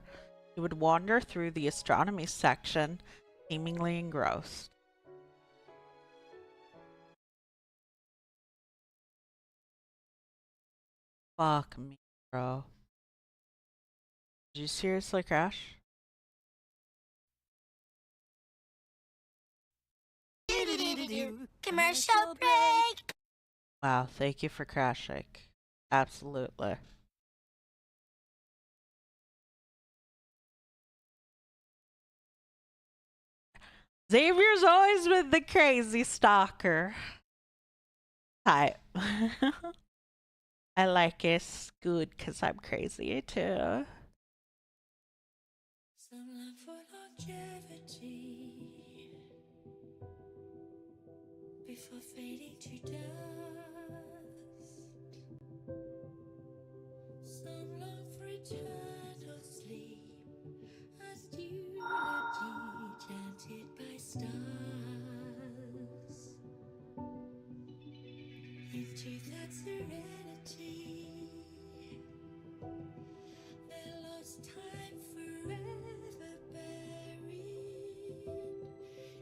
he would wander through the astronomy section, seemingly engrossed. Fuck me, bro. Did you seriously crash? Commercial break. Wow, thank you for crashing. Absolutely. Xavier's always been the crazy stalker. Hi. I like it. It's good because I'm crazy too. Some love for longevity before fading to dust. Some long for eternal sleep as eulogy chanted by stars. Into that serenity, their lost time forever buried.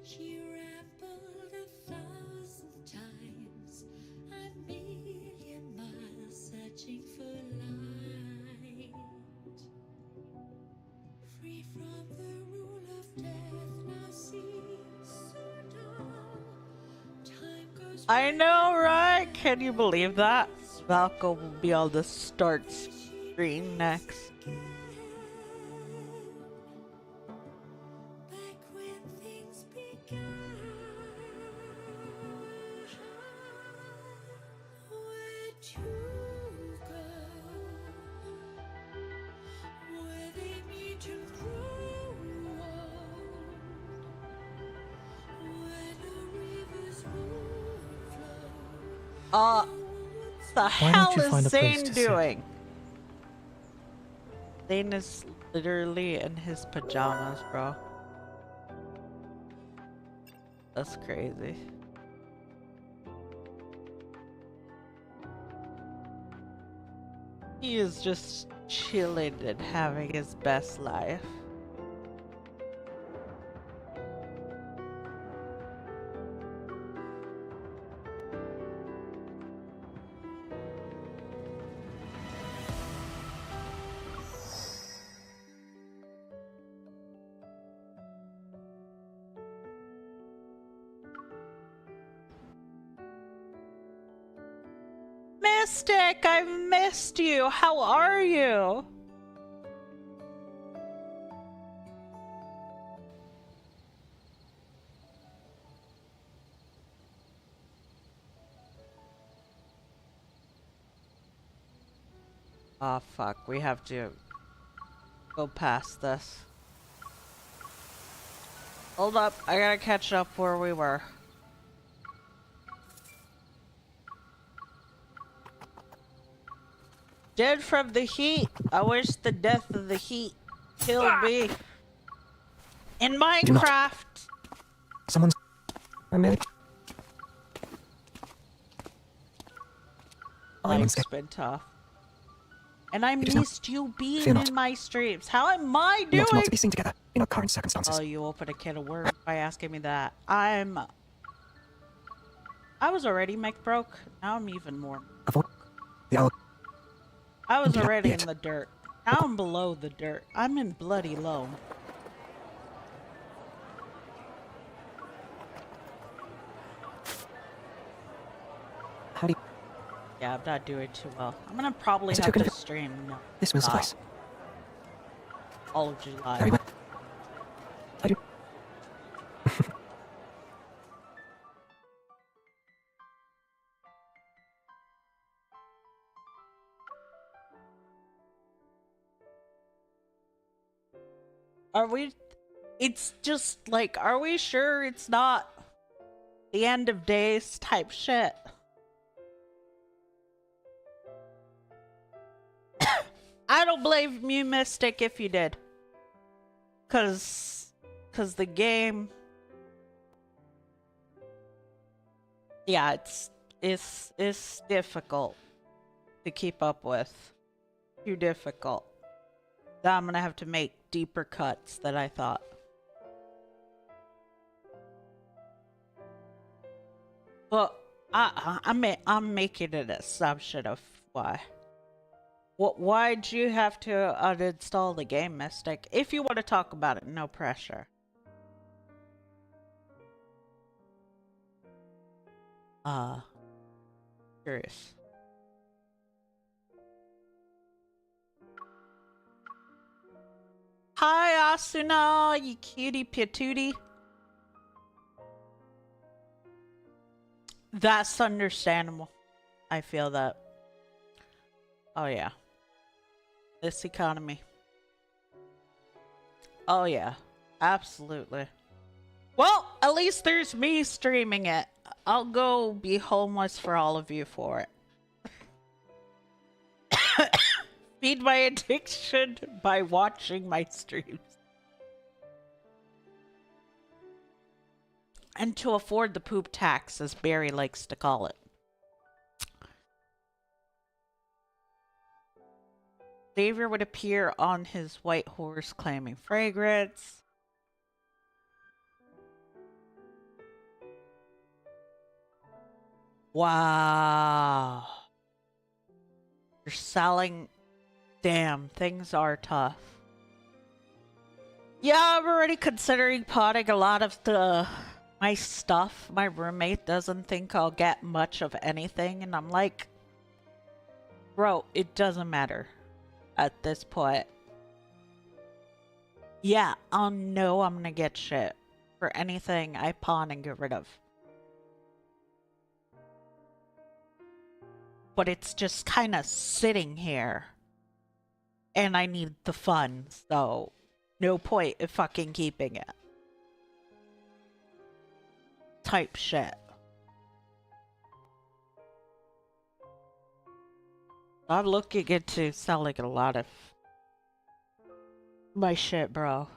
She rambled 1,000 times, 1,000,000 miles, searching for light. Free from the rule of death, now seems so dull. Time goes I know, right? Can you believe that? Valko will be on the start screen next. back when things began. Where to go? Where they meet to grow old. Where the rivers won't flow. What the hell is Zane doing? Zane is literally in his pajamas, bro. That's crazy. He is just chilling and having his best life. Mystic, I've missed you. How are you? Oh fuck, we have to go past this. Hold up, I gotta catch up where we were. Dead from the heat. I wish the death of the heat killed me. In Minecraft. Someone's... I made it. Life's been tough. And I missed you being Fear not. in my streams. How am I We ought doing? not to be seen together in our current circumstances. Oh, you opened a can of worms by asking me that. I was already mech broke. Now I'm even more. Avoid the hour. I was Indeed, already yet. in the dirt. Now I'm below the dirt. I'm in bloody low. How do you... Yeah, I'm not doing too well. I'm gonna probably Is it have too to good? stream. This will suffice. All of July. Very well. I do. Are we? It's just like, are we sure it's not the end of days type shit? I don't blame you, Mystic, if you did. Cause the game Yeah, it's difficult to keep up with. Too difficult. Now I'm gonna have to make deeper cuts than I thought. Well, I'm making an assumption of why. Why'd you have to uninstall the game, Mystic? If you want to talk about it, no pressure. Curious. Hi, Asuna, you cutie patootie. That's understandable. I feel that. Oh, yeah. This economy. Oh, yeah. Absolutely. Well, at least there's me streaming it. I'll go be homeless for all of you for it. Feed my addiction by watching my streams. And to afford the poop tax, as Barry likes to call it. Xavier would appear on his white horse claiming fragrance. Wow. You're selling. Damn, things are tough. Yeah, I'm already considering potting a lot of my stuff. My roommate doesn't think I'll get much of anything, and I'm like, bro, it doesn't matter at this point. Yeah, I'll know I'm gonna get shit for anything I pawn and get rid of. But it's just kind of sitting here. And I need the fun, so no point in fucking keeping it. Type shit. I'm looking into selling a lot of my shit, bro.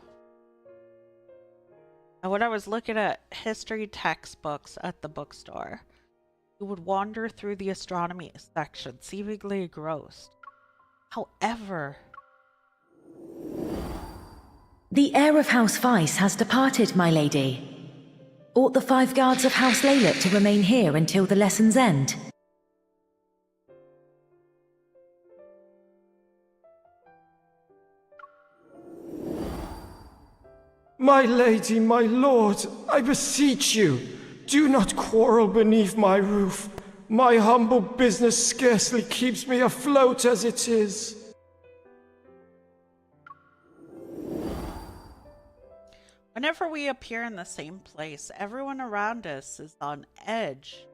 And when I was looking at history textbooks at the bookstore, you would wander through the astronomy section, seemingly engrossed. However, the heir of House Weiss has departed, my lady. Ought the 5 guards of House Laylet to remain here until the lesson's end? My lady, my lord, I beseech you, do not quarrel beneath my roof. My humble business scarcely keeps me afloat as it is. whenever we appear in the same place, everyone around us is on edge.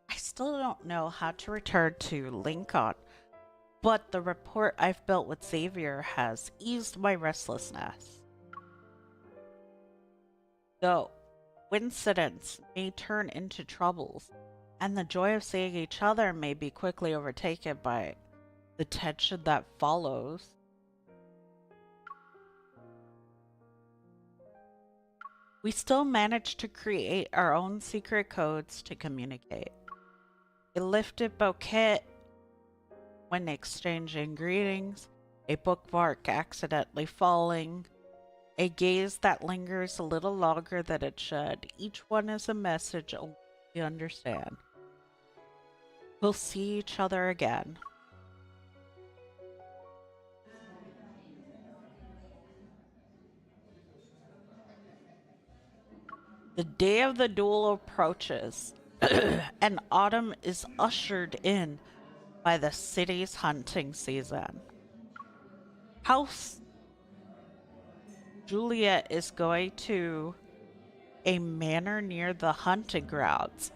I still don't know how to return to Lincoln, but the rapport I've built with Xavier has eased my restlessness. Though coincidence may turn into troubles, and the joy of seeing each other may be quickly overtaken by the tension that follows. We still manage to create our own secret codes to communicate. A lifted bouquet when exchanging greetings, a bookmark accidentally falling, a gaze that lingers a little longer than it should. Each one is a message only we understand. We'll see each other again. The day of the duel approaches, and autumn is ushered in by the city's hunting season. House Juliet is going to a manor near the hunting grounds.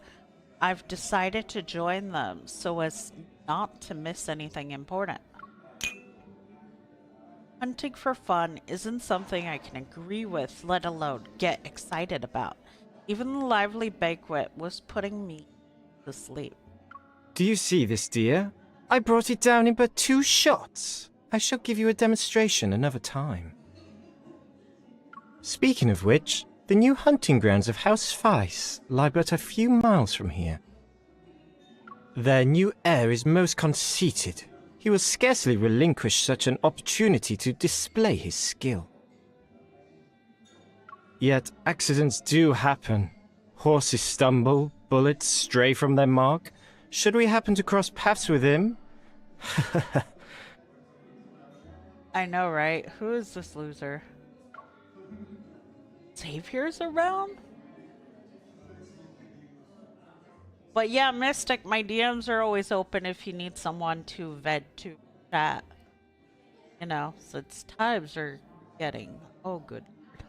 I've decided to join them so as not to miss anything important. Hunting for fun isn't something I can agree with, let alone get excited about. Even the lively banquet was putting me to sleep. Do you see this, dear? I brought it down in but 2 shots. I shall give you a demonstration another time. Speaking of which, The new hunting grounds of House Fice lie but a few miles from here. Their new heir is most conceited. He will scarcely relinquish such an opportunity to display his skill. Yet accidents do happen. Horses stumble, bullets stray from their mark. Should we happen to cross paths with him? I know, right? Who is this loser? Xavier's around? But yeah, Mystic, my DMs are always open if you need someone to vent to chat. You know, since times are getting, oh good lord,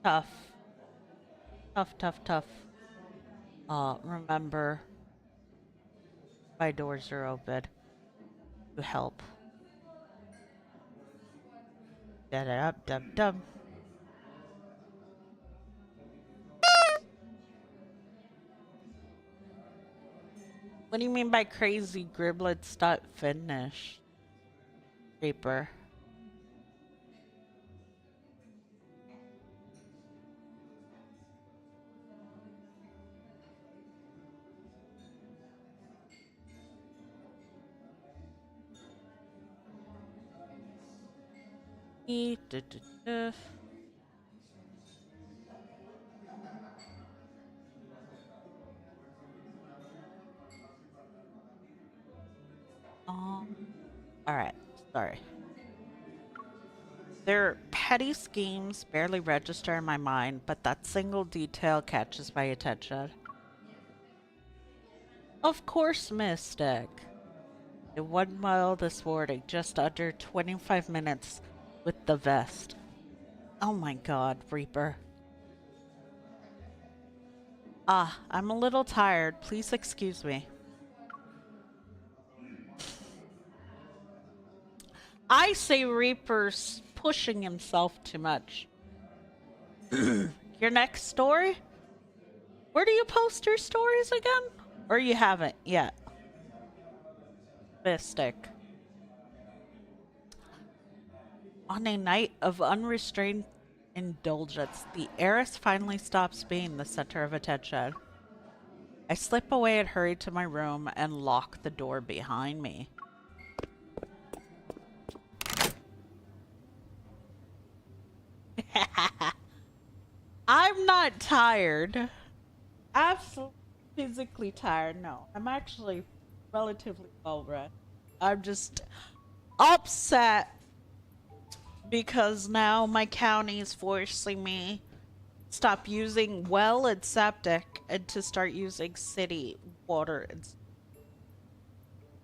tough. Tough. Remember, my doors are open to help. Dum. What do you mean by crazy griblets dot finish? Reaper. Alright, sorry. Their petty schemes barely register in my mind, but that single detail catches my attention. Of course, Mystic. In 1 mile this morning, just under 25 minutes with the vest. Oh my god, Reaper. I'm a little tired. Please excuse me. I say Reaper's pushing himself too much. Your next story? Where do you post your stories again? Or you haven't yet? Mystic. On a night of unrestrained indulgence, the heiress finally stops being the center of attention. I slip away and hurry to my room and lock the door behind me. I'm not tired. Absolutely physically tired. No, I'm actually relatively well rested. I'm just upset because now my county is forcing me to stop using well and septic and to start using city water,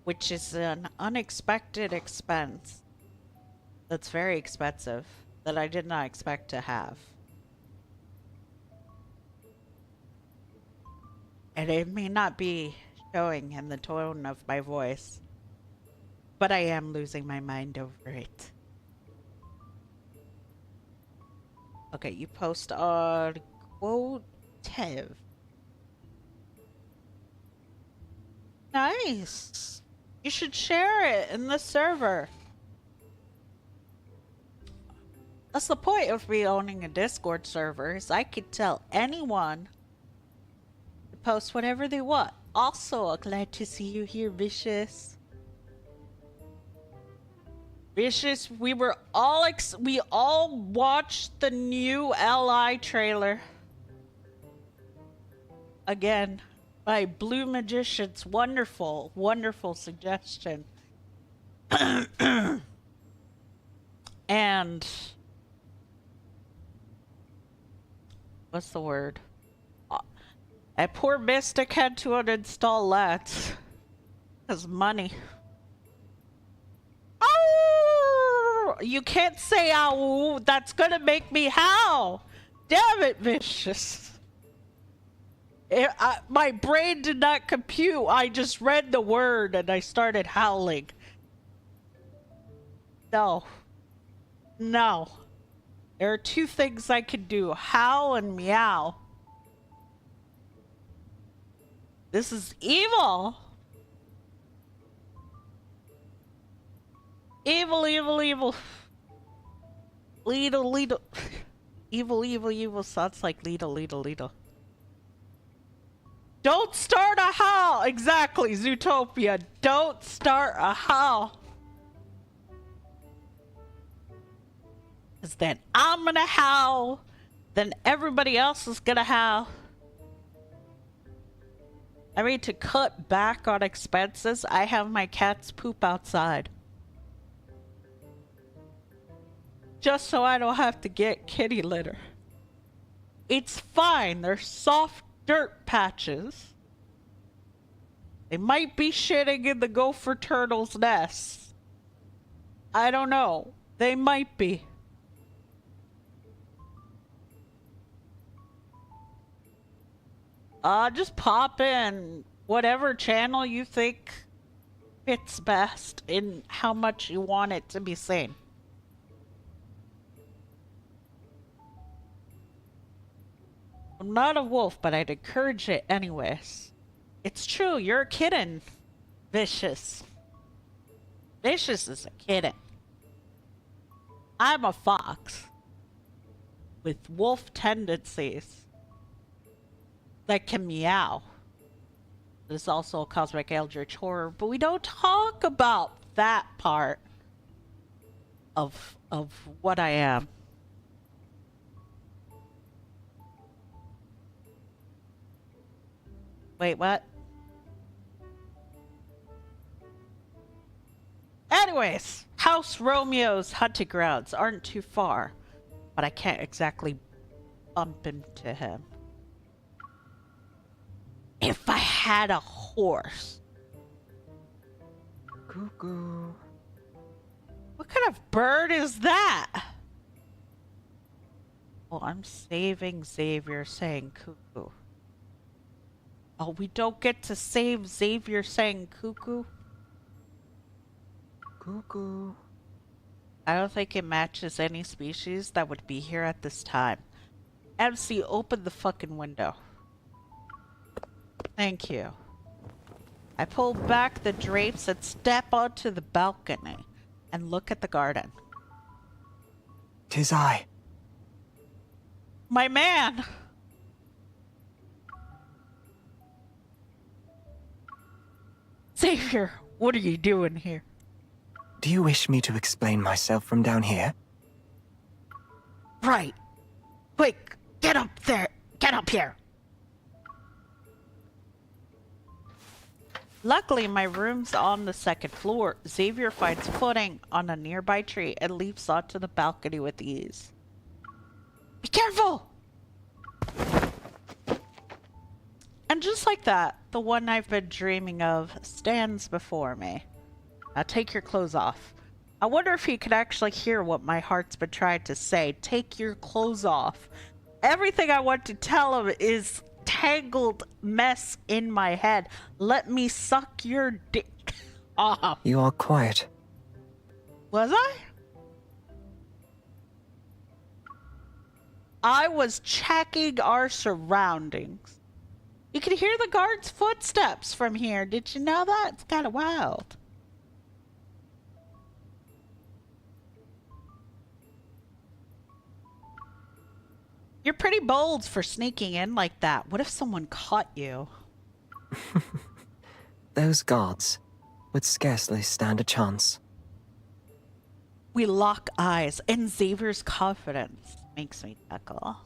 which is an unexpected expense. That's very expensive that I did not expect to have. And it may not be showing in the tone of my voice, but I am losing my mind over it. Okay, you post on Quotev. Nice. You should share it in the server. That's the point of me owning a Discord server, is I could tell anyone to post whatever they want. Also, glad to see you here, Vicious. Vicious, we all watched the new LI trailer. Again, by Blue Magician's wonderful, wonderful suggestion. And what's the word? That poor Mystic had to uninstall that. 'Cause money. Oh! You can't say ow! That's gonna make me howl! Damn it, Vicious! My brain did not compute. I just read the word and I started howling. No. No. There are two things I can do. Howl and meow. This is evil. Evil, evil, evil. Leedle, leedle. Evil, evil, evil sounds like Lidl, Lidl, Lidl. Don't start a howl! Exactly, Zootopia. Don't start a howl. Because then I'm gonna howl. Then everybody else is gonna howl. I mean, to cut back on expenses, I have my cats poop outside. Just so I don't have to get kitty litter. It's fine. They're soft dirt patches. They might be shitting in the gopher turtle's nest. I don't know. They might be. Just pop in whatever channel you think fits best in how much you want it to be seen. I'm not a wolf, but I'd encourage it anyways. It's true, you're a kitten. Vicious. Vicious is a kitten. I'm a fox. With wolf tendencies. That can meow. There's also a cosmic eldritch horror, but we don't talk about that part of what I am. Wait, what? Anyways, House Romeo's hunting grounds aren't too far, but I can't exactly bump into him. If I had a horse. Cuckoo. What kind of bird is that? Oh, I'm saving Xavier saying cuckoo. Oh, we don't get to save Xavier saying cuckoo? Cuckoo. I don't think it matches any species that would be here at this time. MC, open the fucking window. Thank you. I pull back the drapes and step onto the balcony and look at the garden. 'Tis I. My man! Xavier, what are you doing here? Do you wish me to explain myself from down here? Right. Quick, get up there. Get up here. Luckily, my room's on the second floor. Xavier finds footing on a nearby tree and leaps onto the balcony with ease. Be careful! And just like that, the one I've been dreaming of stands before me. Now take your clothes off. I wonder if he could actually hear what my heart's been trying to say. Take your clothes off. Everything I want to tell him is tangled mess in my head. Let me suck your dick off. You are quiet. Was I? I was checking our surroundings. You can hear the guard's footsteps from here. Did you know that? It's kind of wild. You're pretty bold for sneaking in like that. What if someone caught you? Those guards would scarcely stand a chance. We lock eyes, and Xavier's confidence makes me chuckle.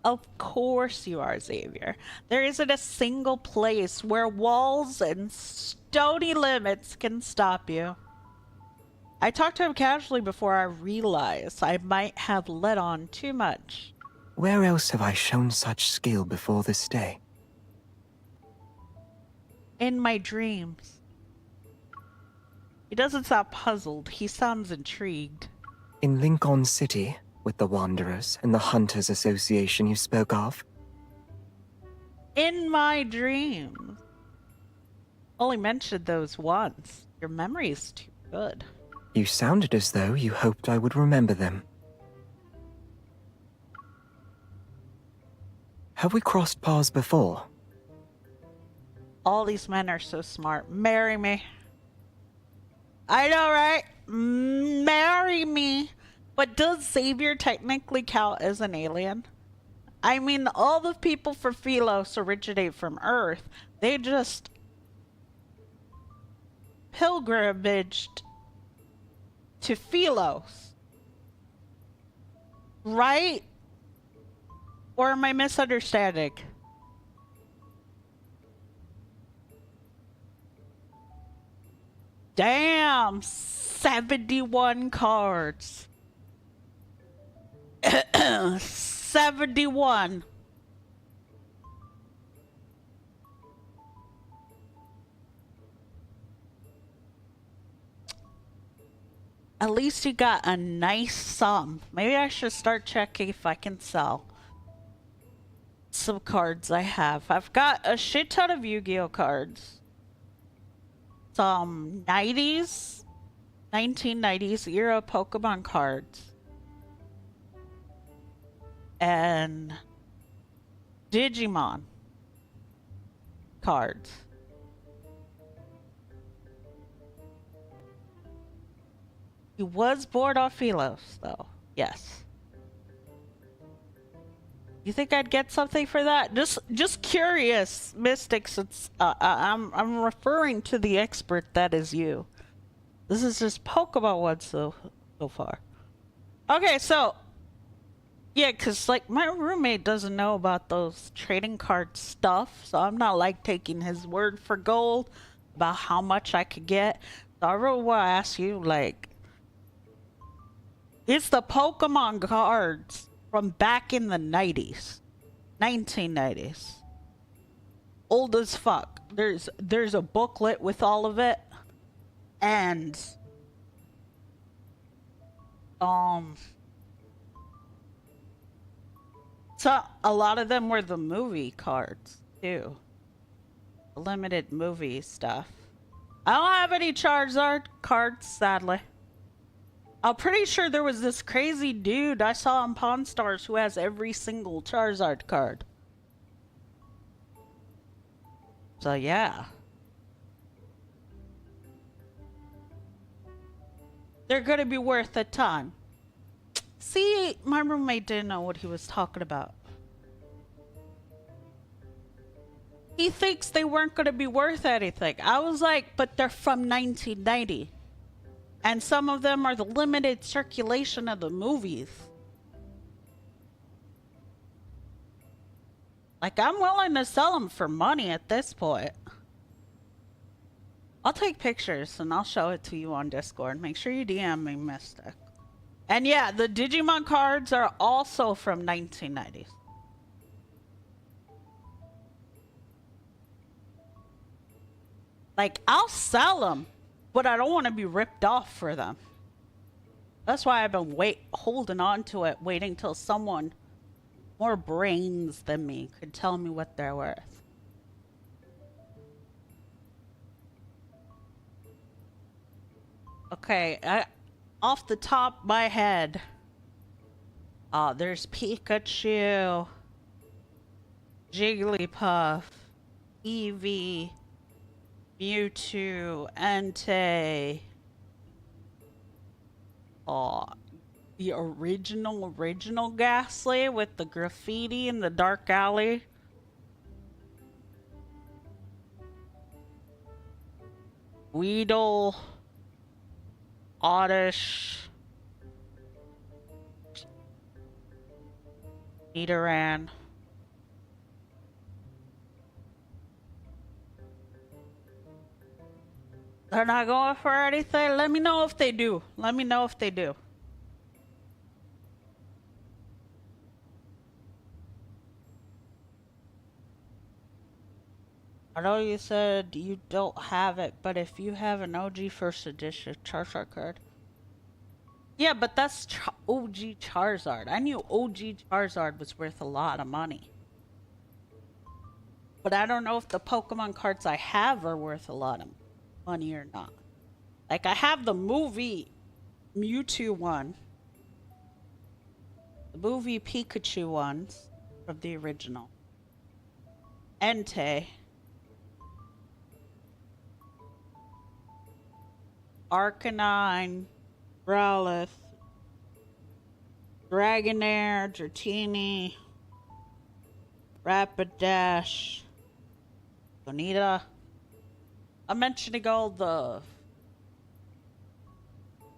Of course you are, Xavier. There isn't a single place where walls and stony limits can stop you. I talked to him casually before I realized I might have let on too much. Where else have I shown such skill before this day? In my dreams. He doesn't sound puzzled. He sounds intrigued. In Lincoln City, with the Wanderers and the Hunters Association you spoke of? In my dreams. Only mentioned those once. Your memory is too good. You sounded as though you hoped I would remember them. Have we crossed paths before? All these men are so smart. Marry me. I know, right? Marry me. But does Xavier technically count as an alien? I mean, all the people for Philos originate from Earth. They just pilgrimaged to Philos. Right? Or am I misunderstanding? Damn, 71 cards. 71. At least you got a nice sum. Maybe I should start checking if I can sell some cards I have. I've got a shit ton of Yu-Gi-Oh cards. Some 1990s era Pokemon cards. And Digimon cards. He was born on Philos, though. Yes. You think I'd get something for that? Just curious, Mystic. Since I'm referring to the expert that is you. This is just Pokemon one so far. Okay, so yeah, cause like my roommate doesn't know about those trading card stuff, so I'm not like taking his word for gold about how much I could get. So I really want to ask you, like, it's the Pokemon cards from back in the 90s. 1990s. Old as fuck. There's a booklet with all of it. And so a lot of them were the movie cards too. Limited movie stuff. I don't have any Charizard cards, sadly. I'm pretty sure there was this crazy dude I saw on Pawn Stars who has every single Charizard card. So yeah. They're gonna be worth a ton. See, my roommate didn't know what he was talking about. He thinks they weren't gonna be worth anything. I was like, but they're from 1990. And some of them are the limited circulation of the movies. Like, I'm willing to sell them for money at this point. I'll take pictures and I'll show it to you on Discord. Make sure you DM me, Mystic. And yeah, the Digimon cards are also from 1990s. Like, I'll sell them, but I don't want to be ripped off for them. That's why I've been holding on to it, waiting till someone more brains than me could tell me what they're worth. Okay, off the top of my head, there's Pikachu, Jigglypuff, Eevee, Mewtwo, Entei. The original Ghastly with the graffiti in the dark alley. Weedle, Oddish, Nidoran. They're not going for anything? Let me know if they do. Let me know if they do. I know you said you don't have it, but if you have an OG first edition Charizard card. Yeah, but that's OG Charizard. I knew OG Charizard was worth a lot of money. But I don't know if the Pokemon cards I have are worth a lot of money or not. Like, I have the movie Mewtwo one. The movie Pikachu ones from the original. Entei. Arcanine, Growlithe, Dragonair, Dratini, Rapidash, Bonita. I'm mentioning all the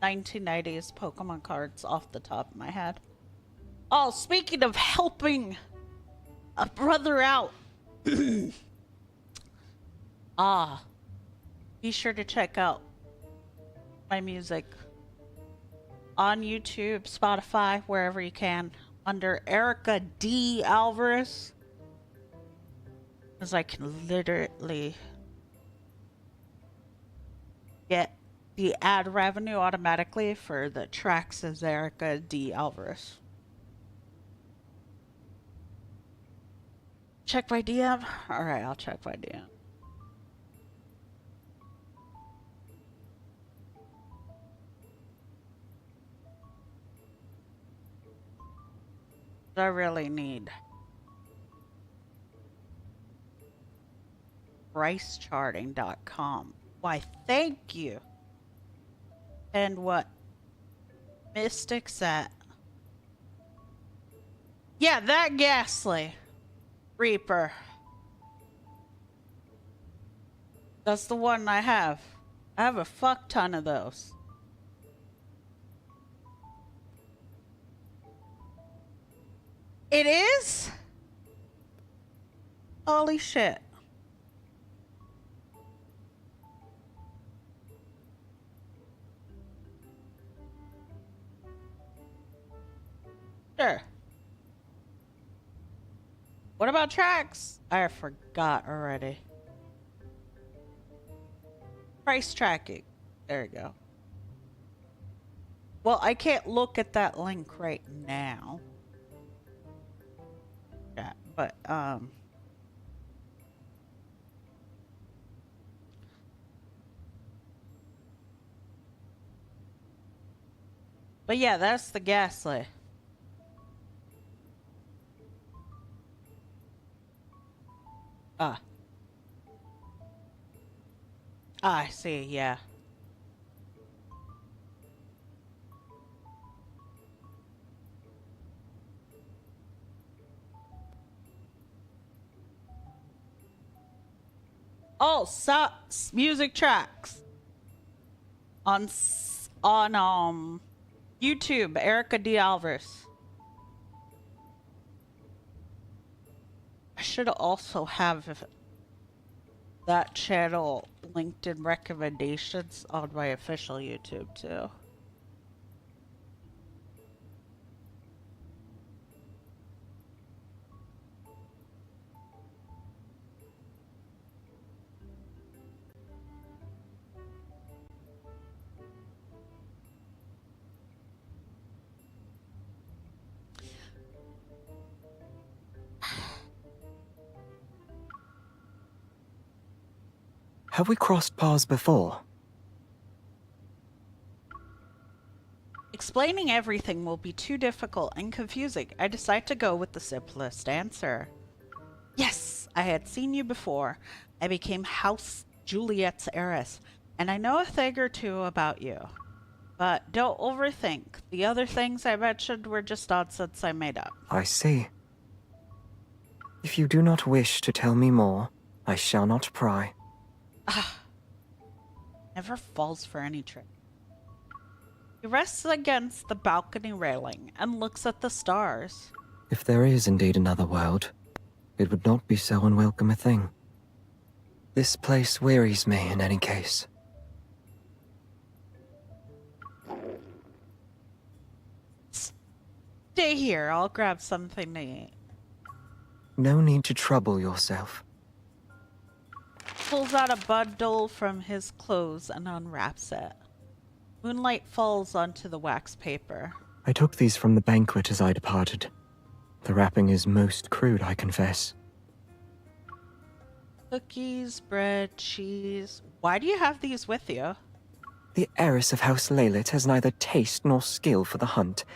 1990s Pokemon cards off the top of my head. Oh, speaking of helping a brother out. Be sure to check out my music on YouTube, Spotify, wherever you can, under Erica D. Alvarez. Because I can literally get the ad revenue automatically for the tracks as Erica D. Alvarez. Check my DM? Alright, I'll check my DM. I really need pricecharting.com. Why, thank you. And what? Mystics at? Yeah, that Ghastly Reaper. That's the one I have. I have a fuck ton of those. It is? Holy shit. Sure. What about tracks? I forgot already. Price tracking. There you go. Well, I can't look at that link right now. Yeah, but yeah, that's the Ghastly. I see, yeah. Oh, music tracks on YouTube, Erica D. Alvarez. I should also have that channel linked in recommendations on my official YouTube too. Have we crossed paths before? Explaining everything will be too difficult and confusing. I decide to go with the simplest answer. Yes, I had seen you before. I became House Juliet's heiress, and I know a thing or two about you. But don't overthink. The other things I mentioned were just nonsense I made up. I see. If you do not wish to tell me more, I shall not pry. Never falls for any trick. He rests against the balcony railing and looks at the stars. If there is indeed another world, it would not be so unwelcome a thing. This place wearies me in any case. Stay here, I'll grab something to eat. No need to trouble yourself. Pulls out a bundle from his clothes and unwraps it. Moonlight falls onto the wax paper. I took these from the banquet as I departed. The wrapping is most crude, I confess. Cookies, bread, cheese. Why do you have these with you? The heiress of House Leylet has neither taste nor skill for the hunt.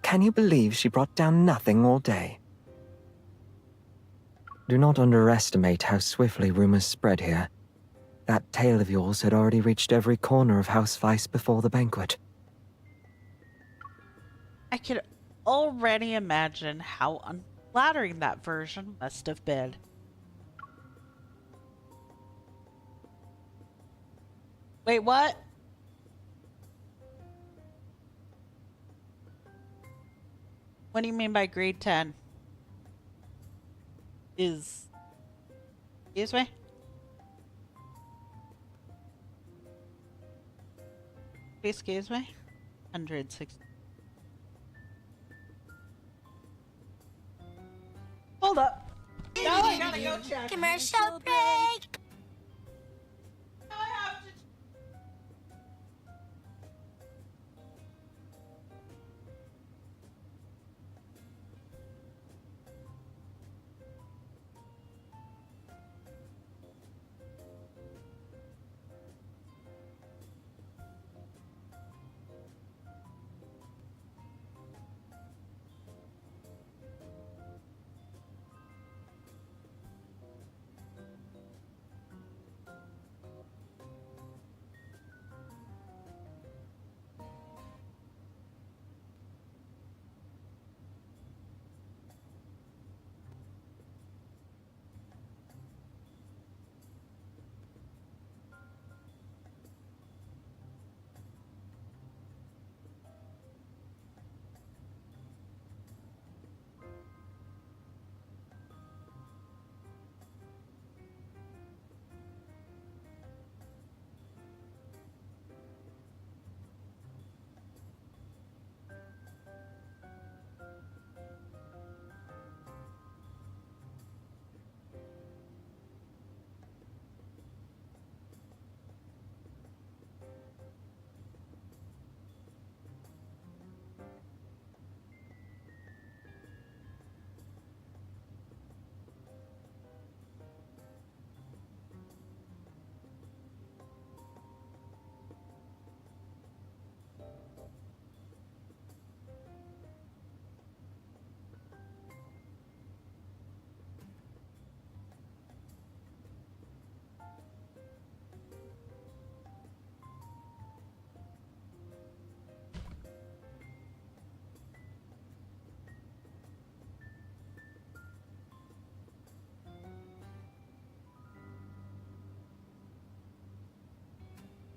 Can you believe she brought down nothing all day? Do not underestimate how swiftly rumors spread here. That tale of yours had already reached every corner of House Vice before the banquet. I could already imagine how unflattering that version must have been. Wait, what? What do you mean by grade 10? Excuse me? Excuse me? 160. Hold up. Now I gotta go check. Commercial break.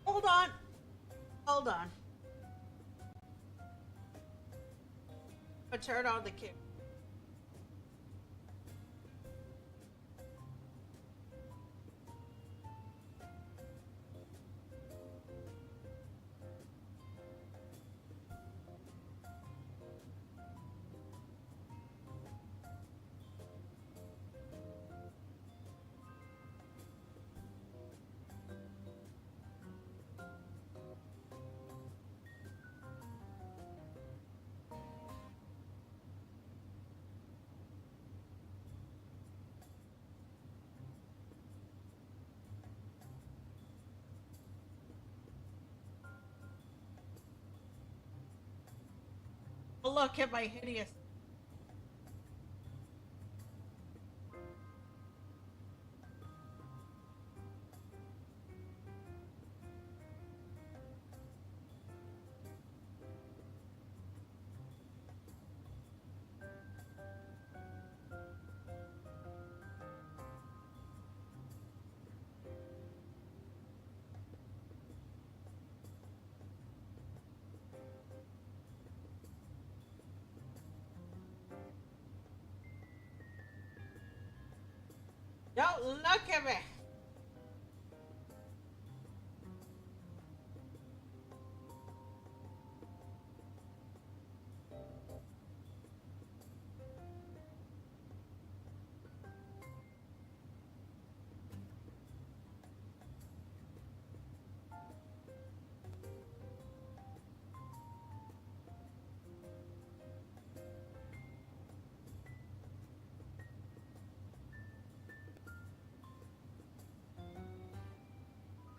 Hold on. Hold on. I turn on the camera. Oh, look at my hideous. Don't look at me.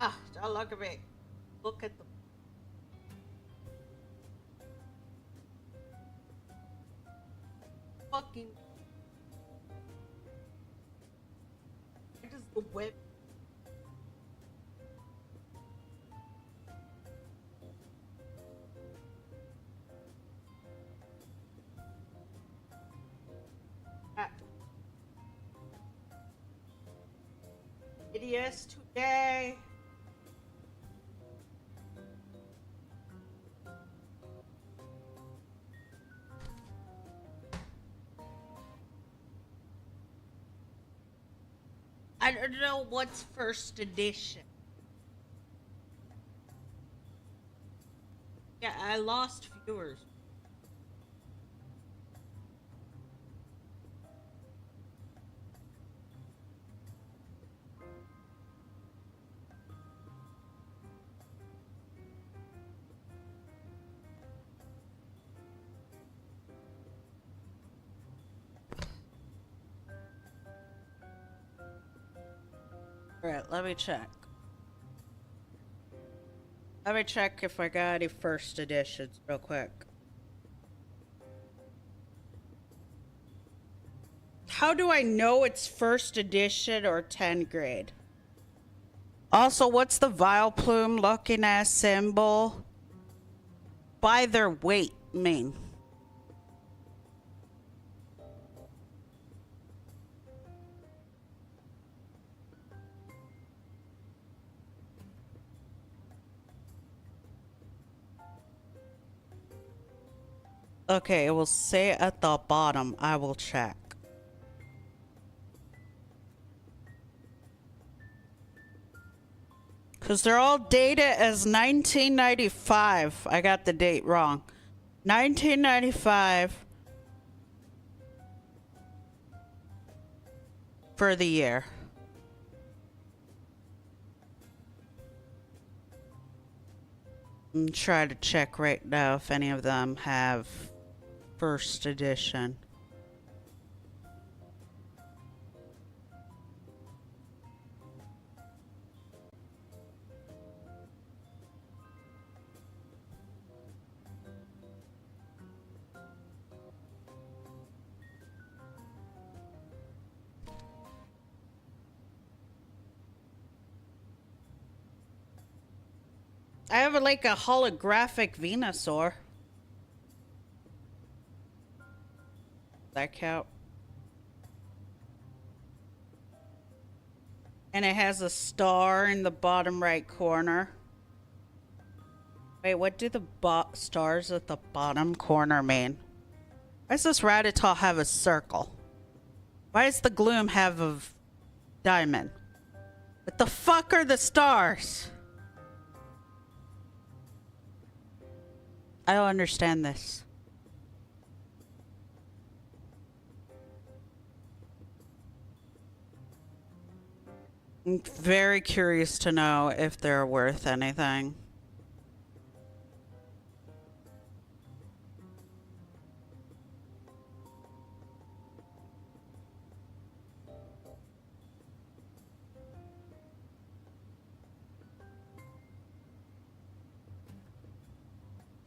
Ah, don't look at me. Look at the fucking. Where does the whip? Yes, today. I don't know what's first edition. Yeah, I lost viewers. Alright, let me check. Let me check if I got any first editions real quick. How do I know it's first edition or 10th grade? Also, what's the Vileplume looking ass symbol? By their weight mean? Okay, it will say at the bottom. I will check. Because they're all dated as 1995. I got the date wrong. 1995 for the year. I'm trying to check right now if any of them have first edition. I have like a holographic Venusaur. That count? And it has a star in the bottom right corner. Wait, what do the stars at the bottom corner mean? Why does this Rattata have a circle? Why does the Gloom have a diamond? What the fuck are the stars? I don't understand this. I'm very curious to know if they're worth anything.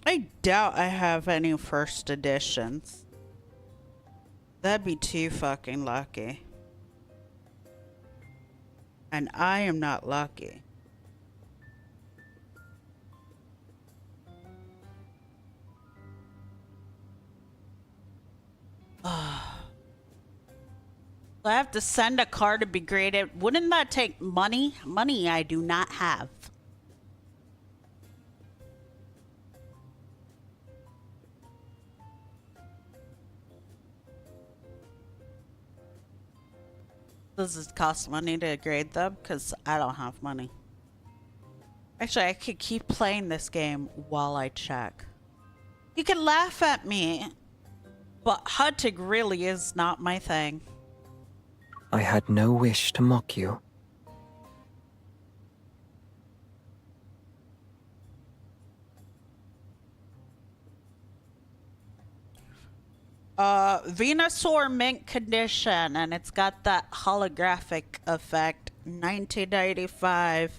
I doubt I have any first editions. That'd be too fucking lucky. And I am not lucky. I have to send a card to be graded. Wouldn't that take money? Money I do not have. Does it cost money to grade them? Because I don't have money. Actually, I could keep playing this game while I check. You can laugh at me, but hunting really is not my thing. I had no wish to mock you. Venusaur mint condition, and it's got that holographic effect. 1995.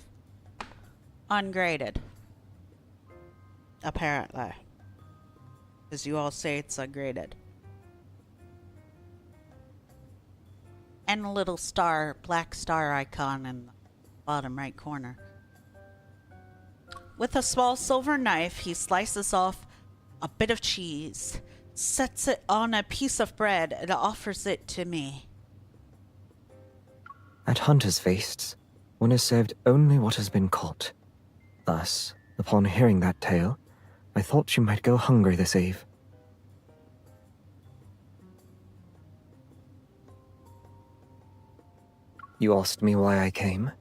Ungraded. Apparently. Because you all say it's ungraded. And a little star, black star icon in the bottom right corner. With a small silver knife, he slices off a bit of cheese, sets it on a piece of bread, and offers it to me. At Hunter's Feasts, one is served only what has been caught. Thus, upon hearing that tale, I thought you might go hungry this eve. You asked me why I came.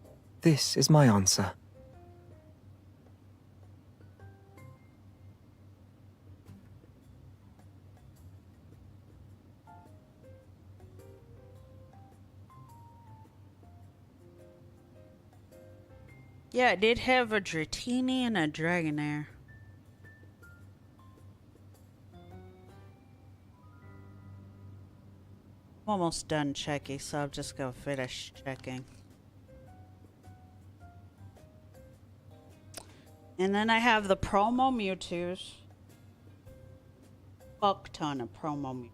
This is my answer. Yeah, I did have a Dratini and a Dragonair. I'm almost done checking, so I'm just gonna finish checking. And then I have the promo Mewtwo's. Fuck ton of promo Mewtwo.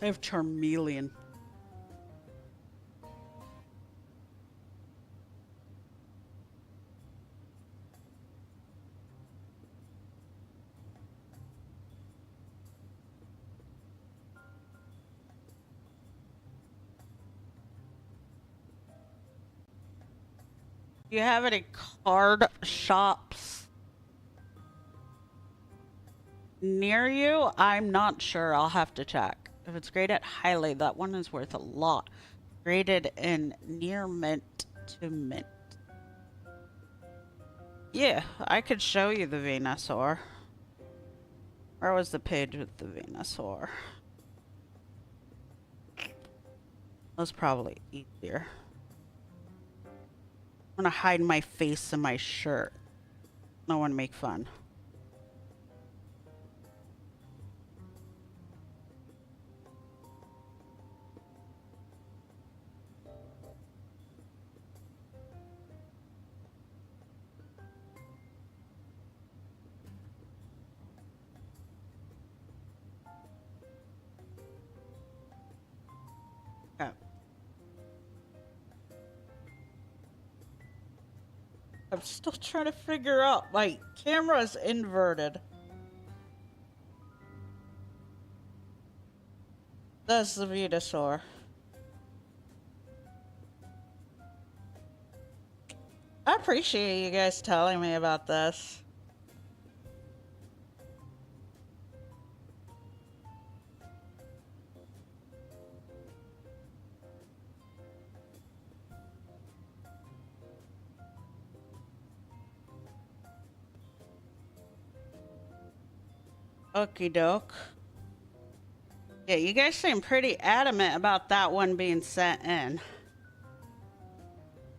I have Charmeleon. Do you have any card shops near you? I'm not sure. I'll have to check. If it's graded highly, that one is worth a lot. Graded in near mint to mint. Yeah, I could show you the Venusaur. Where was the page with the Venusaur? That was probably easier. I'm gonna hide my face in my shirt. I want to make fun. I'm still trying to figure out, my camera's inverted. That's the Venusaur. I appreciate you guys telling me about this. Okie doke. Yeah, you guys seem pretty adamant about that one being sent in.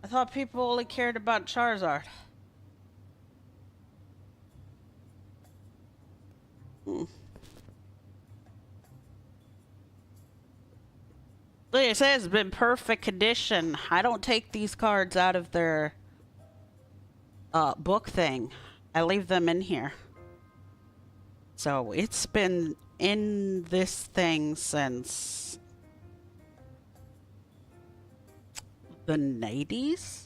I thought people only cared about Charizard. Like I said, it's been perfect condition. I don't take these cards out of their book thing. I leave them in here. So it's been in this thing since the 90s.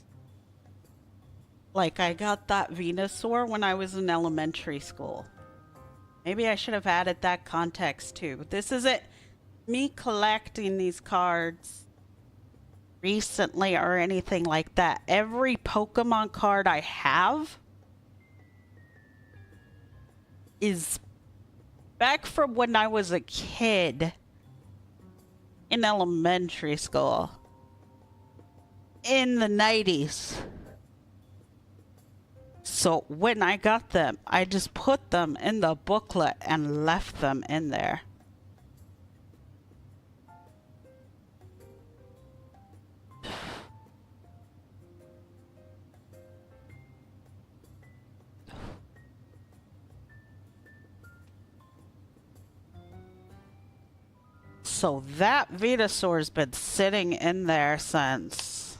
Like, I got that Venusaur when I was in elementary school. Maybe I should have added that context too. But this isn't me collecting these cards recently or anything like that. Every Pokemon card I have is back from when I was a kid in elementary school in the 90s. So when I got them, I just put them in the booklet and left them in there. So that Venusaur's been sitting in there since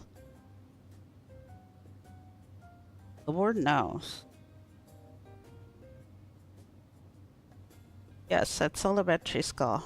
the Lord knows. Yes, it's elementary school.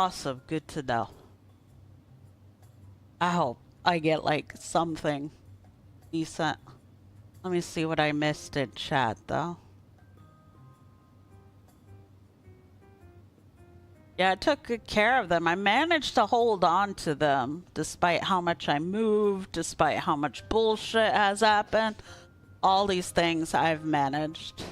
Awesome. Good to know. I hope I get like something decent. Let me see what I missed in chat though. Yeah, I took good care of them. I managed to hold on to them despite how much I moved, despite how much bullshit has happened. All these things I've managed.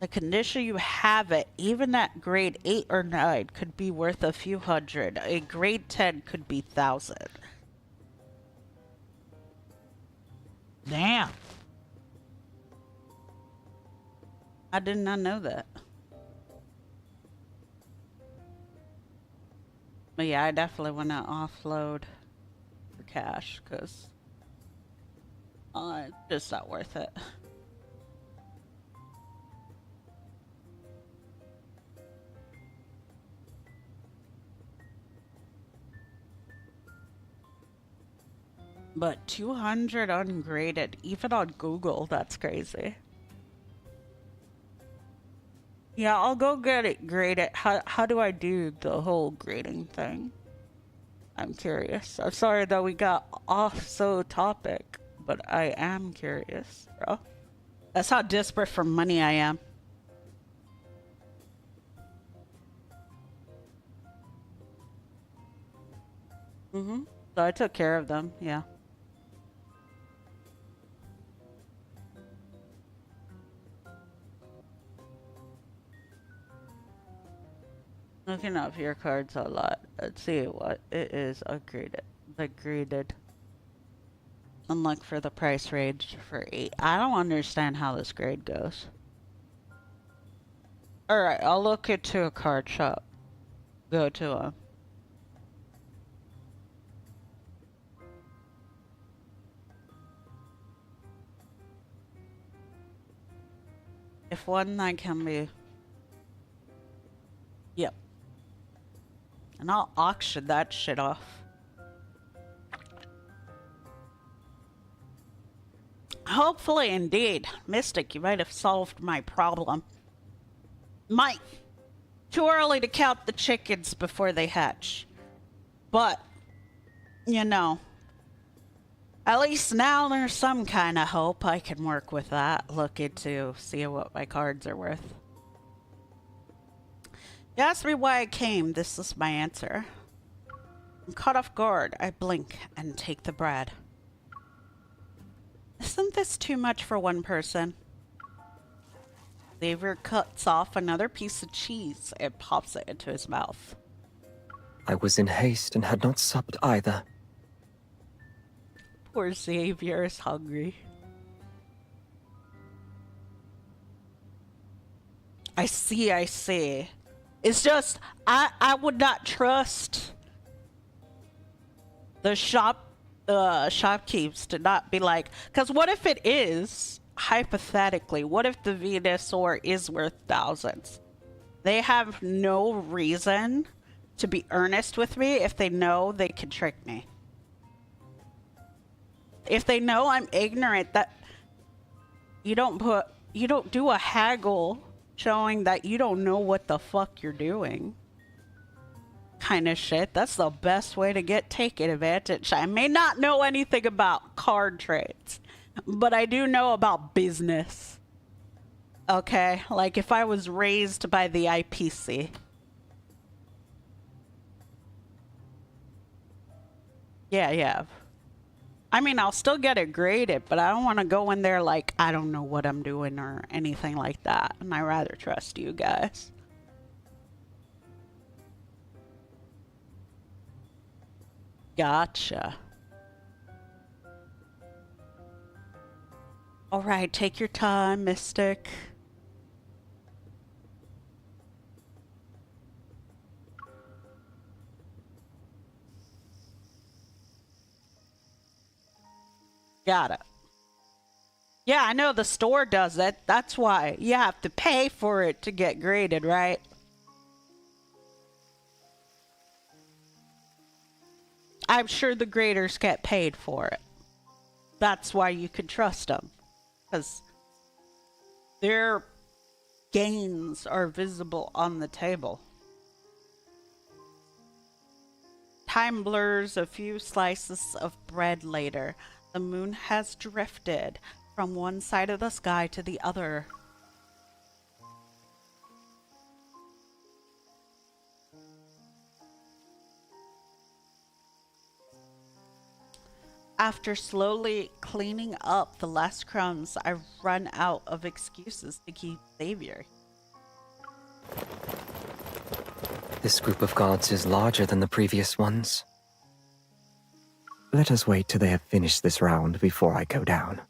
The condition you have it, even at grade 8 or 9, could be worth a few hundred. A grade 10 could be 1,000. Damn. I did not know that. But yeah, I definitely want to offload for cash because it's just not worth it. But 200 ungraded, even on Google, that's crazy. Yeah, I'll go get it graded. How do I do the whole grading thing? I'm curious. I'm sorry that we got off so topic, but I am curious, bro. That's how desperate for money I am. So I took care of them, yeah. Looking up your cards a lot. Let's see what it is upgraded. And look for the price range for 8. I don't understand how this grade goes. Alright, I'll look into a card shop. Go to them. If one that can be... Yep. And I'll auction that shit off. Hopefully, indeed. Mystic, you might have solved my problem. Might. Too early to count the chickens before they hatch. But, you know, at least now there's some kind of hope. I can work with that. Look into, see what my cards are worth. You asked me why I came. This is my answer. I'm caught off guard. I blink and take the bread. Isn't this too much for one person? Xavier cuts off another piece of cheese and pops it into his mouth. I was in haste and had not supped either. Poor Xavier is hungry. I see. It's just, I would not trust the shopkeepers to not be like, because what if it is, hypothetically, what if the Venusaur is worth thousands? They have no reason to be earnest with me if they know they can trick me. If they know I'm ignorant, that you don't do a haggle showing that you don't know what the fuck you're doing kind of shit. That's the best way to get taken advantage. I may not know anything about card trades, but I do know about business. Okay, like if I was raised by the IPC. Yeah. I mean, I'll still get it graded, but I don't want to go in there like I don't know what I'm doing or anything like that. And I rather trust you guys. Gotcha. All right, take your time, Mystic. Got it. Yeah, I know the store does it. That's why you have to pay for it to get graded, right? I'm sure the graders get paid for it. That's why you can trust them. Because Their gains are visible on the table. Time blurs a few slices of bread later. The moon has drifted from one side of the sky to the other. After slowly cleaning up the last crumbs, I run out of excuses to keep Xavier. This group of guards is larger than the previous ones. Let us wait till they have finished this round before I go down.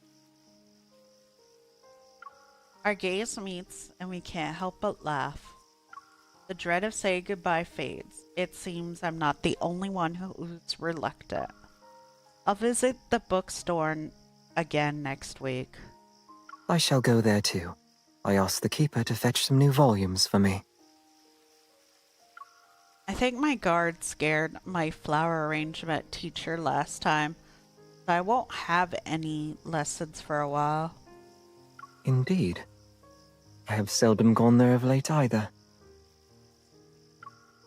Our gaze meets, and we can't help but laugh. The dread of saying goodbye fades. It seems I'm not the only one who's reluctant. I'll visit the bookstore again next week. I shall go there too. I asked the keeper to fetch some new volumes for me. I think my guard scared my flower arrangement teacher last time, so I won't have any lessons for a while. Indeed. I have seldom gone there of late either.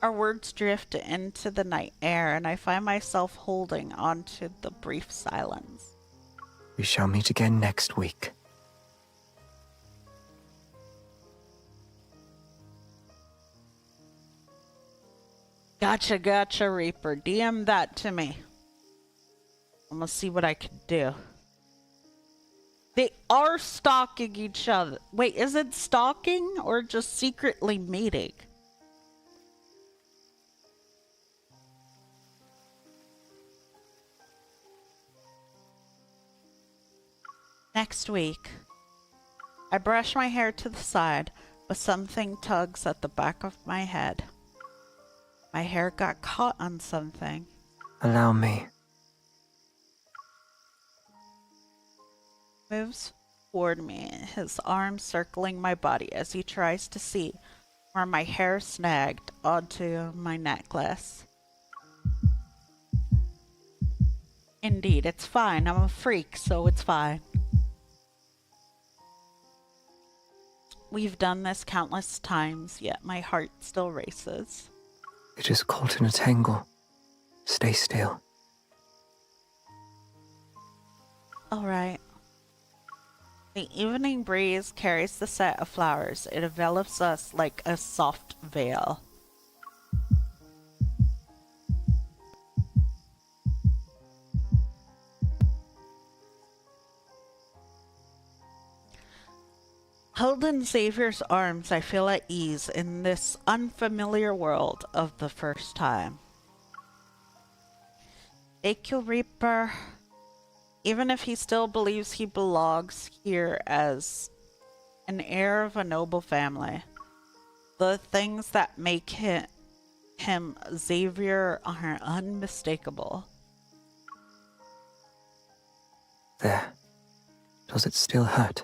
Our words drift into the night air, and I find myself holding onto the brief silence. We shall meet again next week. Gotcha, gotcha, Reaper. DM that to me. I'm gonna see what I can do. They are stalking each other. Wait, is it stalking or just secretly meeting? Next week. I brush my hair to the side, but something tugs at the back of my head. My hair got caught on something. Allow me. Moves toward me, his arm circling my body as he tries to see where my hair snagged onto my necklace. Indeed, it's fine. I'm a freak, so it's fine. We've done this countless times, yet my heart still races. It is caught in a tangle. Stay still. All right. The evening breeze carries the set of flowers. It envelops us like a soft veil. Held in Xavier's arms, I feel at ease in this unfamiliar world of the first time. Thank you, Reaper. Even if he still believes he belongs here as an heir of a noble family, the things that make him Xavier are unmistakable. There. Does it still hurt?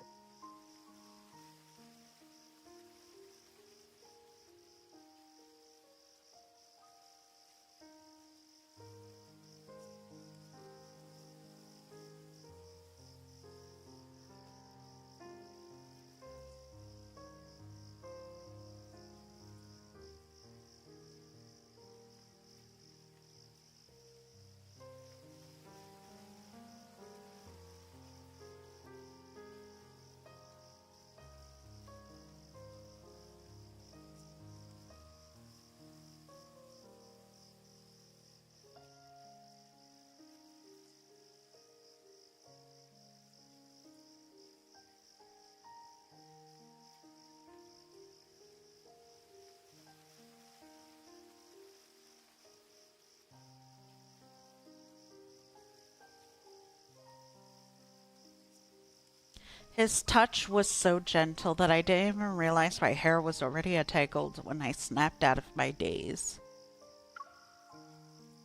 His touch was so gentle that I didn't even realize my hair was already tangled when I snapped out of my daze.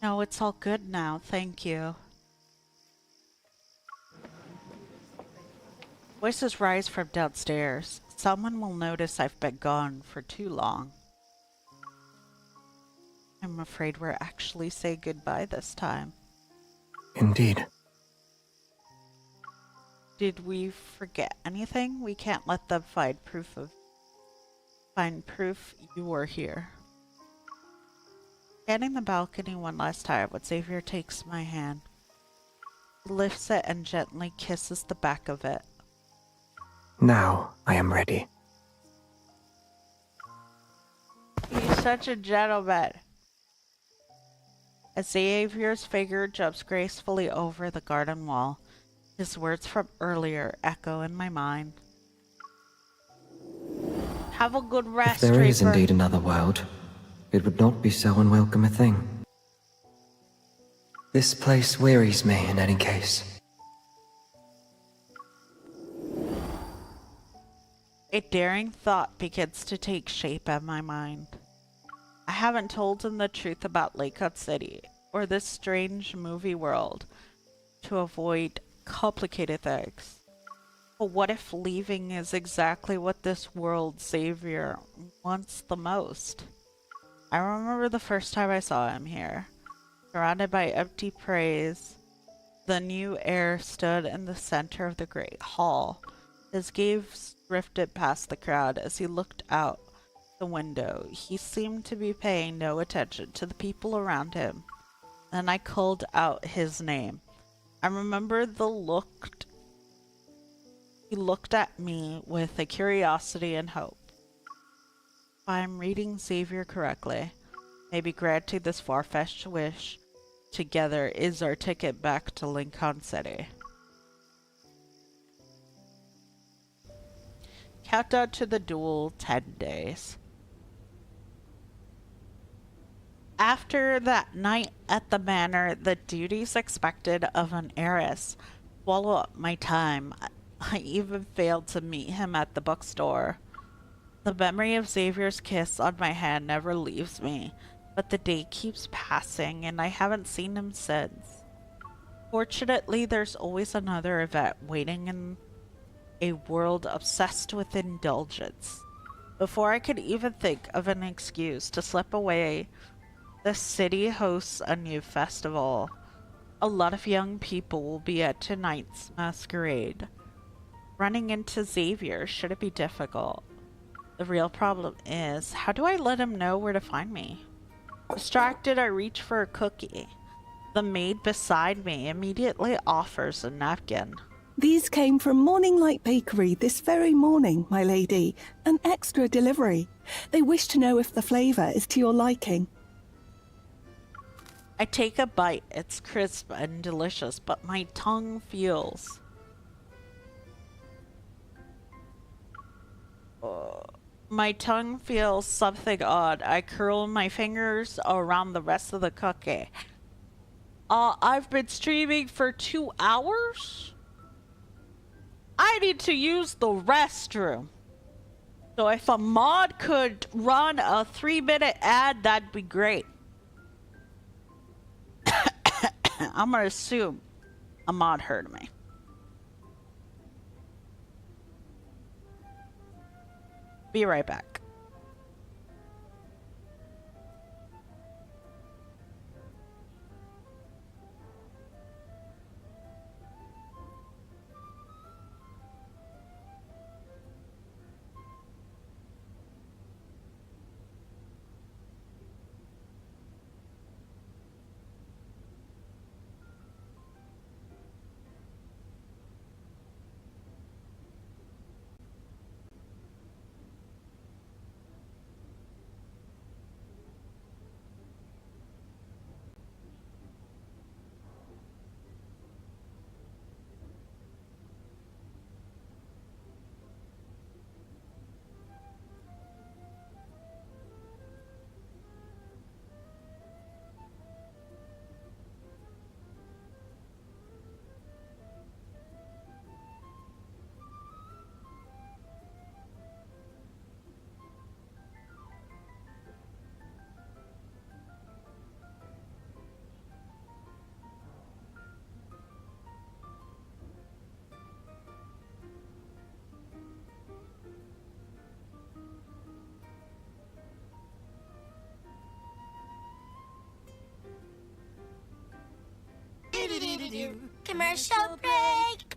No, it's all good now, thank you. Voices rise from downstairs. Someone will notice I've been gone for too long. I'm afraid we're actually saying goodbye this time. Indeed. Did we forget anything? We can't let them find proof you were here. Scanning the balcony one last time, when Xavier takes my hand, he lifts it and gently kisses the back of it. Now I am ready. He's such a gentleman. As Xavier's figure jumps gracefully over the garden wall, his words from earlier echo in my mind. Have a good rest, If there is Reaper. indeed another world, it would not be so unwelcome a thing. This place wearies me in any case. A daring thought begins to take shape in my mind. I haven't told him the truth about Lakewood City, or this strange movie world, to avoid complicated things. But what if leaving is exactly what this world Xavier wants the most? I remember the first time I saw him here. Surrounded by empty praise, the new heir stood in the center of the great hall. His gaze drifted past the crowd as he looked out the window. He seemed to be paying no attention to the people around him. Then I called out his name. I remember he looked at me with a curiosity and hope. If I'm reading Xavier correctly, maybe granting this far-fetched wish together is our ticket back to Lincoln City. Countdown to the duel, 10 days. After that night at the manor, the duties expected of an heiress swallow up my time. I even failed to meet him at the bookstore. The memory of Xavier's kiss on my hand never leaves me, but the day keeps passing and I haven't seen him since. Fortunately, there's always another event waiting in a world obsessed with indulgence. Before I could even think of an excuse to slip away, the city hosts a new festival. A lot of young people will be at tonight's masquerade. Running into Xavier shouldn't be difficult. The real problem is, how do I let him know where to find me? Distracted, I reach for a cookie. The maid beside me immediately offers a napkin. These came from Morning Light Bakery this very morning, my lady. An extra delivery. They wish to know if the flavour is to your liking. I take a bite. It's crisp and delicious, but my tongue feels... my tongue feels something odd. I curl my fingers around the rest of the cookie. I've been streaming for 2 hours? I need to use the restroom. So if a mod could run a 3-minute ad, that'd be great. I'm gonna assume a mod heard me. Be right back. Commercial break.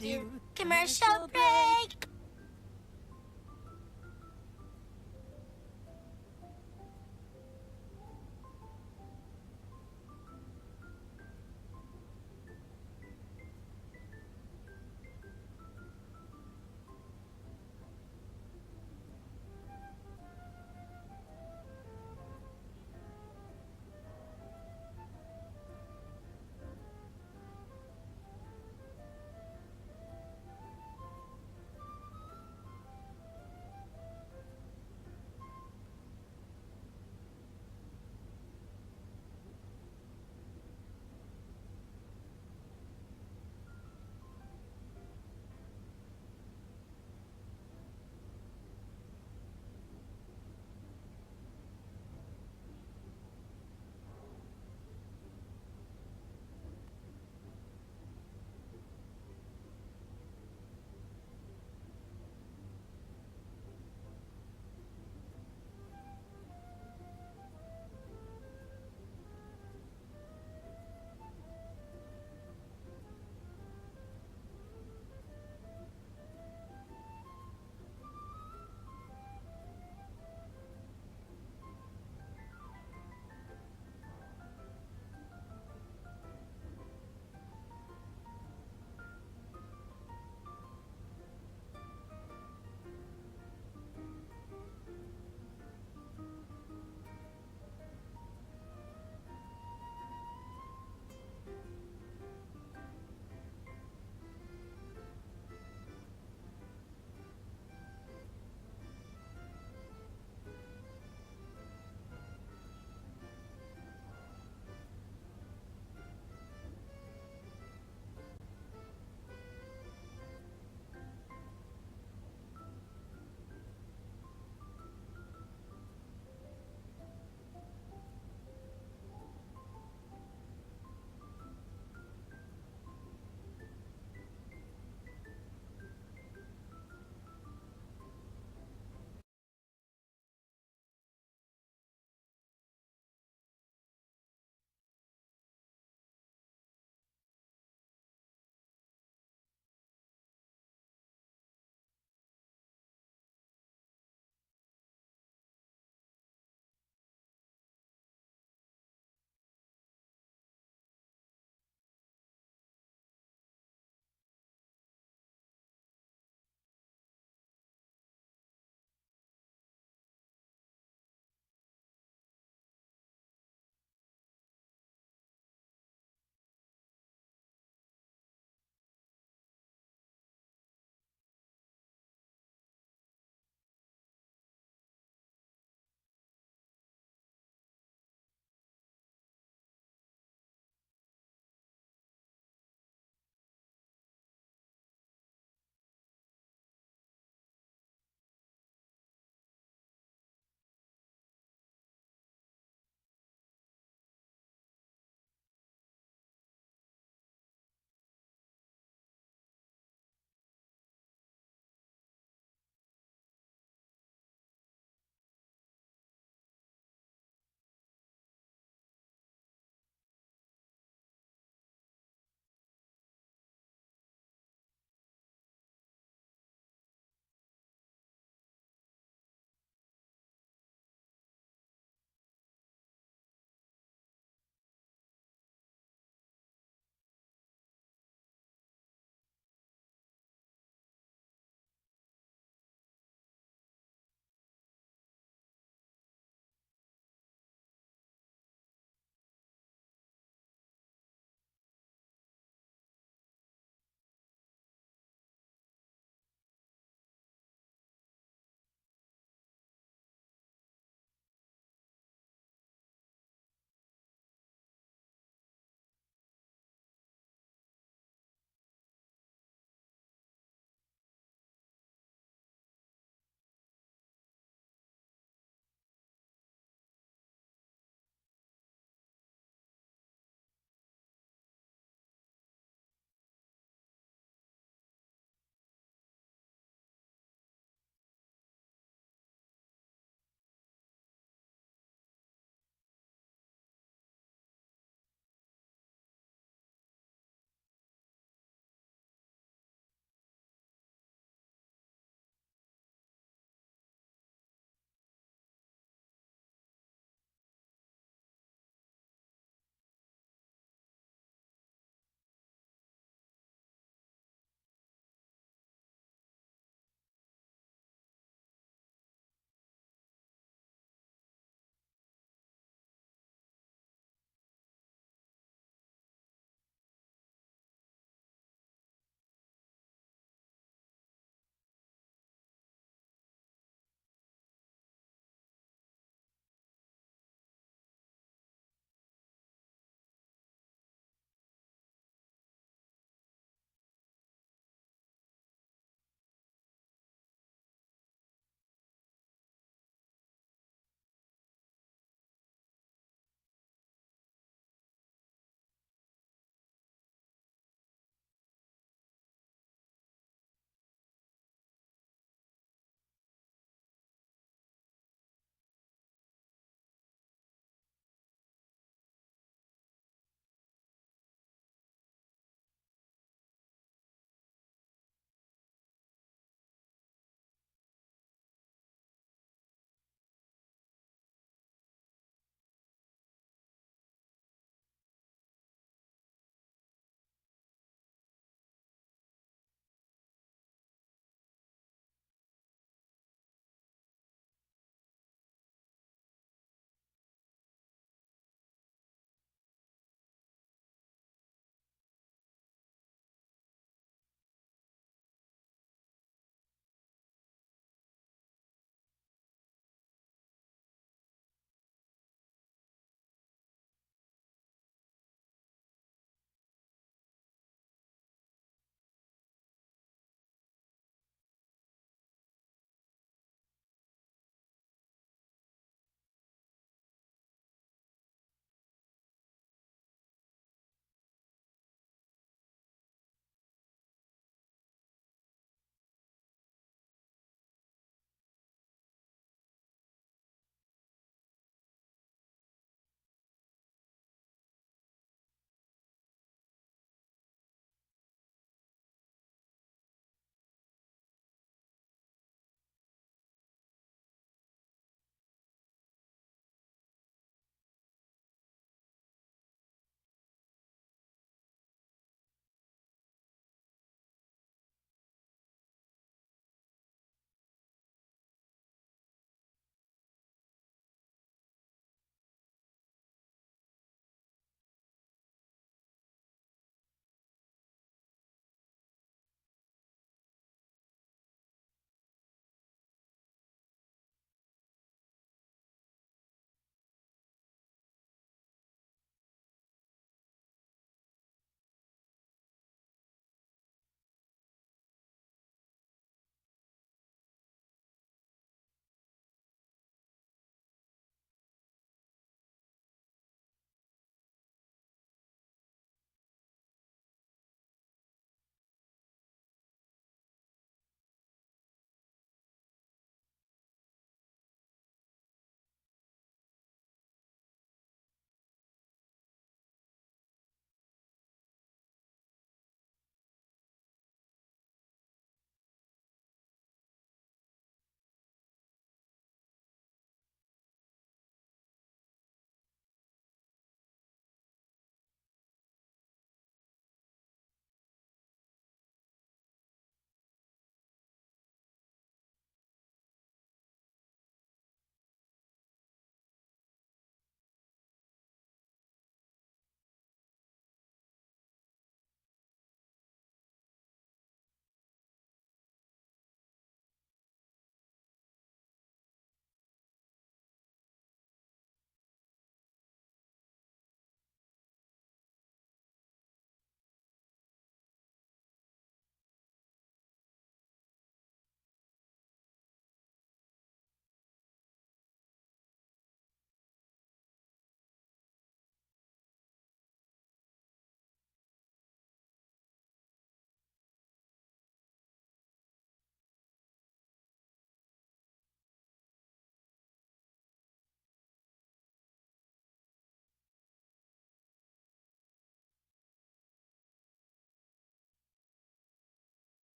do. Commercial break.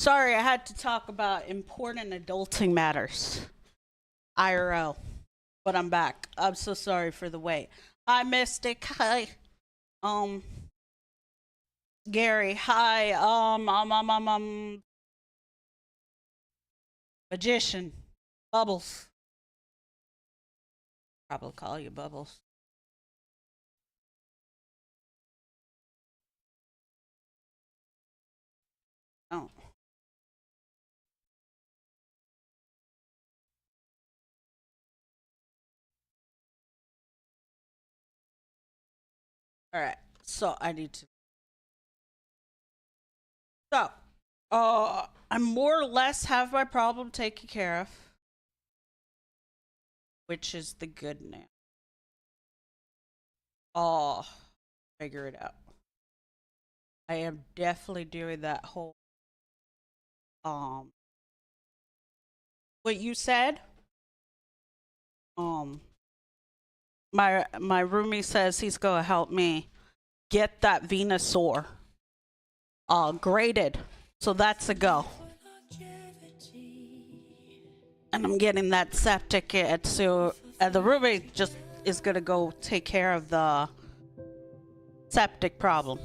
Sorry, I had to talk about important adulting matters. IRL. But I'm back. I'm so sorry for the wait. Hi, Mystic. Hi. Gary. Hi. Magician. Bubbles. Probably call you Bubbles. Oh. All right. So I need to. So, I more or less have my problem taken care of, which is the good news. Oh, figure it out. I am definitely doing that whole, what you said. My roomie says he's gonna help me get that Venusaur graded, so that's a go. And I'm getting that septic kit, so the roomie just is gonna go take care of the septic problem.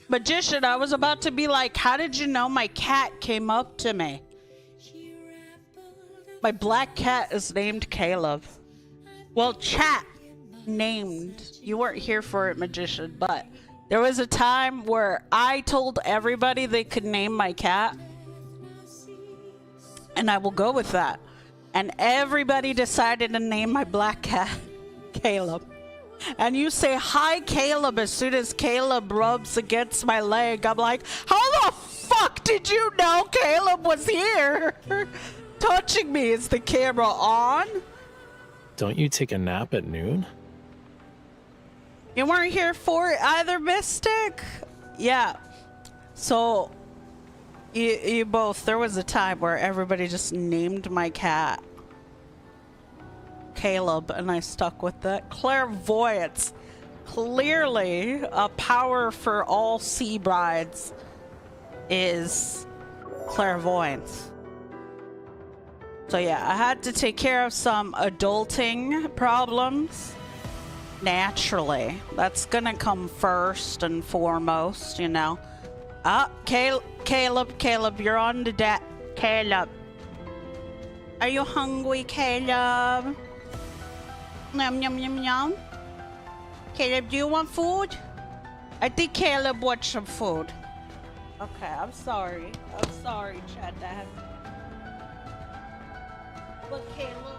Magician, I was about to be like, how did you know my cat came up to me? My black cat is named Caleb. Well, chat named. You weren't here for it, Magician, but there was a time where I told everybody they could name my cat. And I will go with that. And everybody decided to name my black cat Caleb. And you say, hi, Caleb, as soon as Caleb rubs against my leg. I'm like, how the fuck did you know Caleb was here? Touching me. Is the camera on? Don't you take a nap at noon? You weren't here for it either, Mystic? Yeah. So, you both, there was a time where everybody just named my cat Caleb, and I stuck with that. Clairvoyance. Clearly, a power for all sea brides is clairvoyance. So yeah, I had to take care of some adulting problems. Naturally. That's gonna come first and foremost, you know. Caleb, you're on the deck. Caleb. Are you hungry, Caleb? Yum, yum, yum, yum. Caleb, do you want food? I think Caleb wants some food. Okay, I'm sorry. I'm sorry, Chad. But Caleb.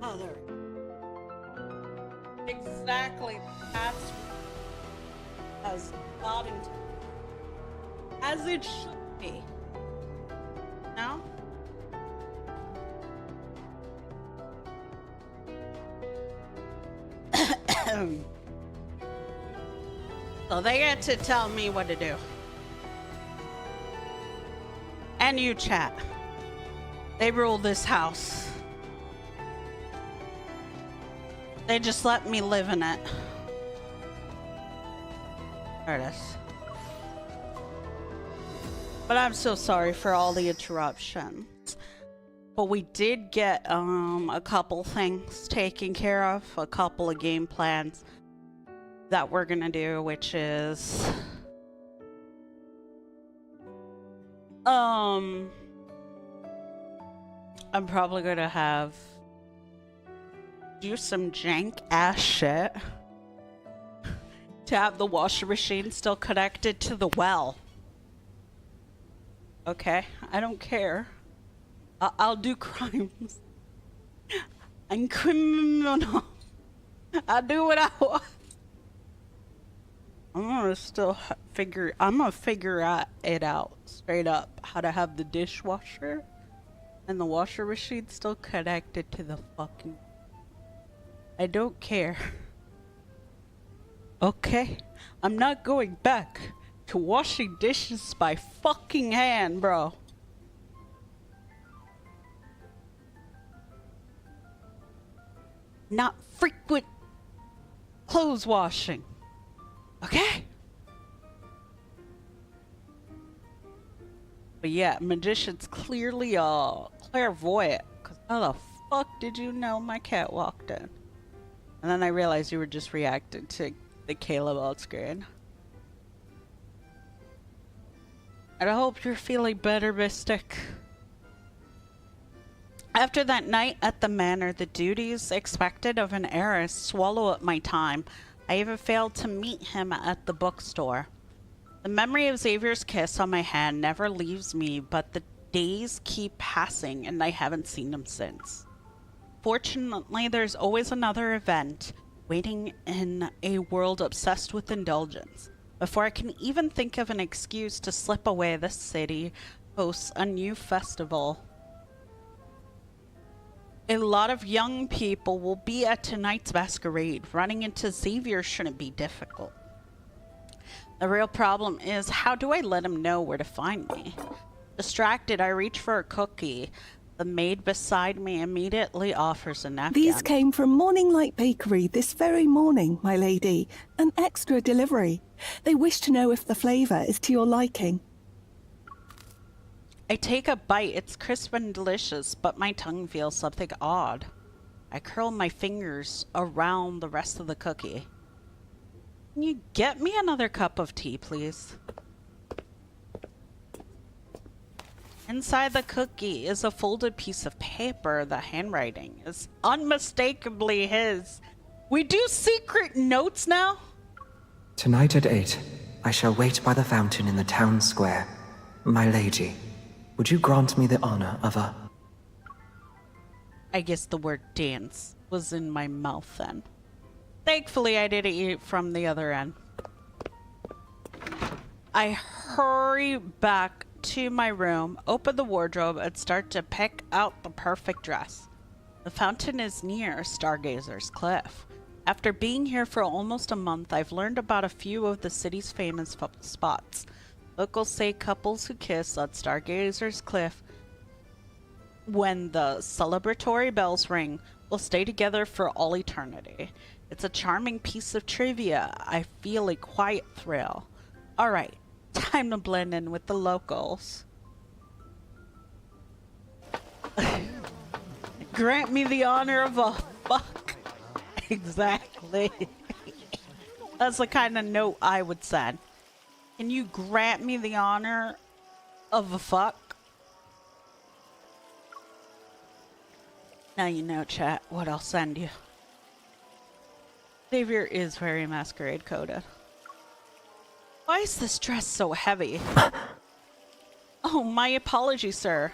Mother. Exactly. That's as not into, as it should be. No? So they get to tell me what to do. And you, chat. They rule this house. They just let me live in it. There it is. But I'm so sorry for all the interruptions. But we did get a couple things taken care of, a couple of game plans that we're gonna do, which is I'm probably gonna do some jank ass shit to have the washing machine still connected to the well. Okay, I don't care. I'll do crimes. I'm criminal. I'll do what I want. I'm gonna figure it out straight up how to have the dishwasher and the washer machine still connected to the fucking. I don't care. Okay? I'm not going back to washing dishes by fucking hand, bro. Not frequent clothes washing. Okay? But yeah, magician's clearly clairvoyant. Cause how the fuck did you know my cat walked in? And then I realized you were just reacting to the Caleb on screen. And I hope you're feeling better, Mystic. After that night at the manor, the duties expected of an heiress swallow up my time. I even failed to meet him at the bookstore. The memory of Xavier's kiss on my hand never leaves me, but the days keep passing and I haven't seen him since. Fortunately, there's always another event waiting in a world obsessed with indulgence. Before I can even think of an excuse to slip away, this city hosts a new festival. A lot of young people will be at tonight's masquerade. Running into Xavier shouldn't be difficult. The real problem is, how do I let him know where to find me? Distracted, I reach for a cookie. The maid beside me immediately offers a napkin. These came from Morning Light Bakery this very morning, my lady. An extra delivery. They wish to know if the flavour is to your liking. I take a bite. It's crisp and delicious, but my tongue feels something odd. I curl my fingers around the rest of the cookie. Can you get me another cup of tea, please? Inside the cookie is a folded piece of paper. The handwriting is unmistakably his. We do secret notes now? Tonight at 8, I shall wait by the fountain in the town square. My lady, would you grant me the honor of a... I guess the word dance was in my mouth then. Thankfully, I didn't eat from the other end. I hurry back to my room, open the wardrobe, and start to pick out the perfect dress. The fountain is near Stargazer's Cliff. After being here for almost a month, I've learned about a few of the city's famous spots. Locals say couples who kiss on Stargazer's Cliff when the celebratory bells ring will stay together for all eternity. It's a charming piece of trivia. I feel a quiet thrill. Alright, time to blend in with the locals. Grant me the honor of a fuck. Exactly. That's the kind of note I would send. Can you grant me the honor of a fuck? Now you know, chat, what I'll send you. Xavier is very masquerade coded. Why is this dress so heavy? Oh, my apologies, sir.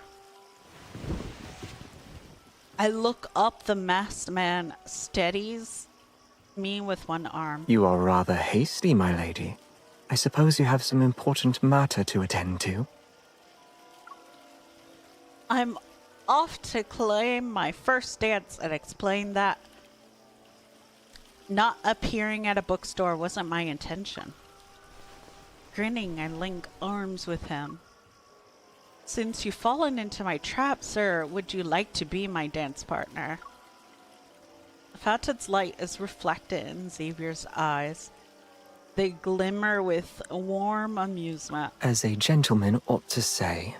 I look up. The masked man steadies me with one arm. You are rather hasty, my lady. I suppose you have some important matter to attend to. I'm off to claim my first dance and explain that not appearing at a bookstore wasn't my intention. Grinning, I link arms with him. Since you've fallen into my trap, sir, would you like to be my dance partner? The fountain's light is reflected in Xavier's eyes. They glimmer with warm amusement. As a gentleman ought to say.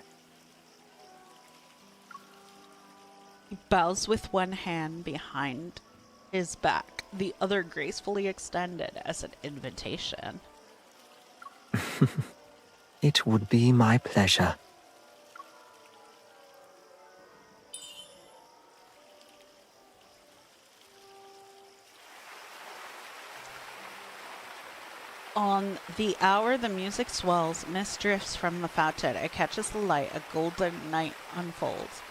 He bows with one hand behind his back, the other gracefully extended as an invitation. It would be my pleasure. On the hour the music swells, mist drifts from the fountain. It catches the light. A golden night unfolds.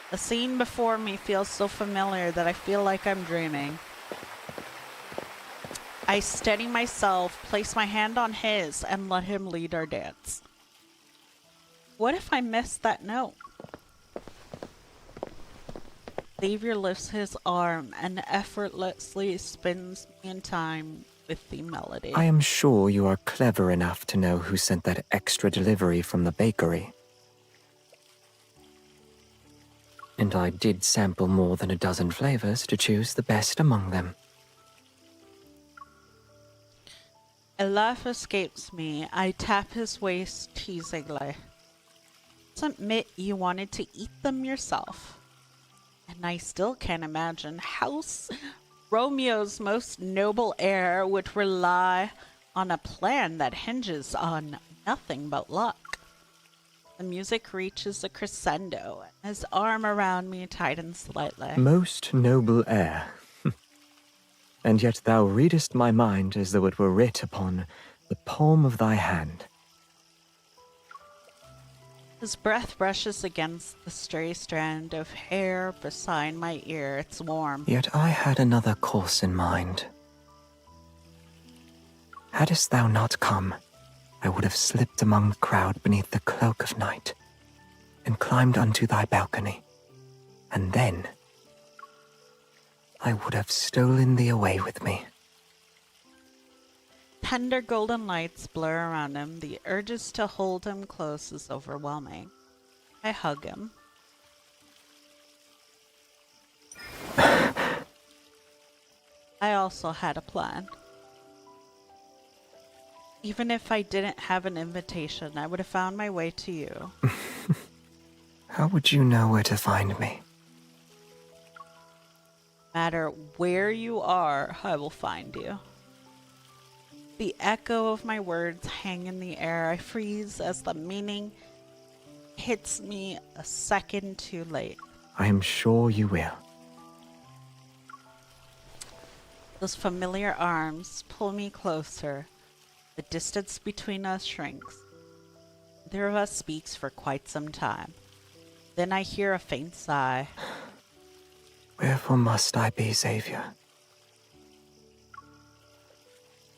The scene before me feels so familiar that I feel like I'm dreaming. I steady myself, place my hand on his, and let him lead our dance. What if I missed that note? Xavier lifts his arm and effortlessly spins me in time with the melody. I am sure you are clever enough to know who sent that extra delivery from the bakery. And I did sample more than a dozen flavors to choose the best among them. A laugh escapes me. I tap his waist teasingly. Just admit you wanted to eat them yourself. And I still can't imagine how Romeo's most noble heir would rely on a plan that hinges on nothing but luck. The music reaches a crescendo, and his arm around me tightens slightly. Most noble heir. And yet thou readest my mind as though it were writ upon the palm of thy hand. His breath brushes against the stray strand of hair beside my ear. It's warm. Yet I had another course in mind. Hadst thou not come, I would have slipped among the crowd beneath the cloak of night, and climbed unto thy balcony, and then I would have stolen thee away with me. Tender golden lights blur around him. The urges to hold him close is overwhelming. I hug him. I also had a plan. Even if I didn't have an invitation, I would have found my way to you. How would you know where to find me? No matter where you are, I will find you. The echo of my words hang in the air. I freeze as the meaning hits me a second too late. I am sure you will. Those familiar arms pull me closer. The distance between us shrinks. Neither of us speaks for quite some time. Then I hear a faint sigh. Wherefore must I be, Xavier?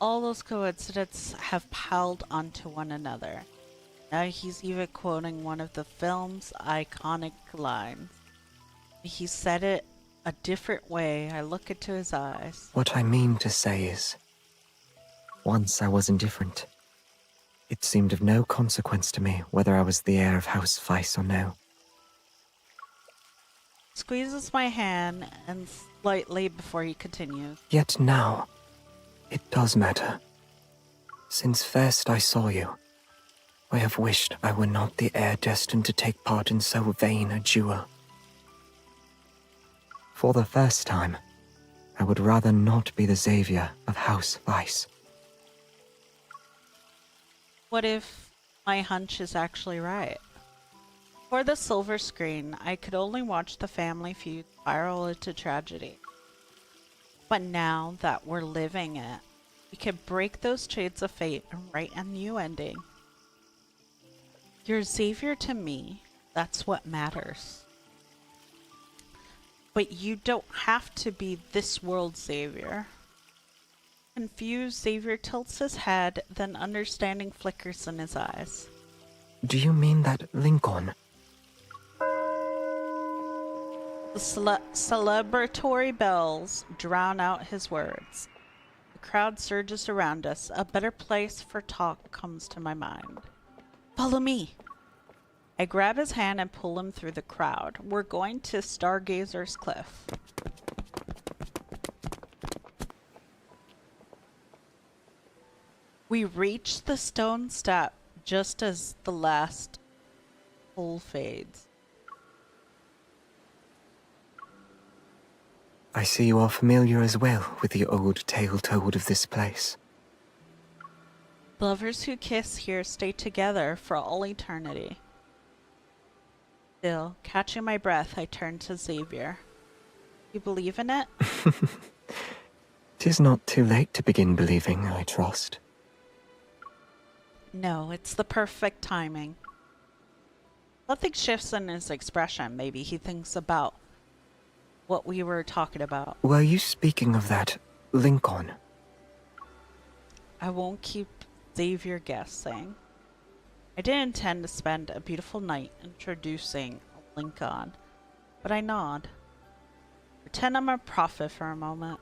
All those coincidences have piled onto one another. Now he's even quoting one of the film's iconic lines. He said it a different way. I look into his eyes. What I mean to say is, once I was indifferent. It seemed of no consequence to me whether I was the heir of House Weiss or no. Squeezes my hand and slightly before he continues. Yet now, it does matter. Since first I saw you, I have wished I were not the heir destined to take part in so vain a duel. For the first time, I would rather not be the Xavier of House Weiss. What if my hunch is actually right? For the silver screen, I could only watch the family feud spiral into tragedy. But now that we're living it, we can break those chains of fate and write a new ending. You're Xavier to me, that's what matters. But you don't have to be this world's Xavier. Confused, Xavier tilts his head, then understanding flickers in his eyes. Do you mean that Lincoln? The celebratory bells drown out his words. The crowd surges around us. A better place for talk comes to my mind. Follow me. I grab his hand and pull him through the crowd. We're going to Stargazer's Cliff. We reach the stone step just as the last pull fades. I see you are familiar as well with the old tale told of this place. Lovers who kiss here stay together for all eternity. Still, catching my breath, I turn to Xavier. You believe in it? 'Tis not too late to begin believing, I trust. No, it's the perfect timing. Nothing shifts in his expression. Maybe he thinks about what we were talking about. Were you speaking of that Lincoln? I won't keep Xavier guessing. I didn't intend to spend a beautiful night introducing Lincoln, but I nod. Pretend I'm a prophet for a moment.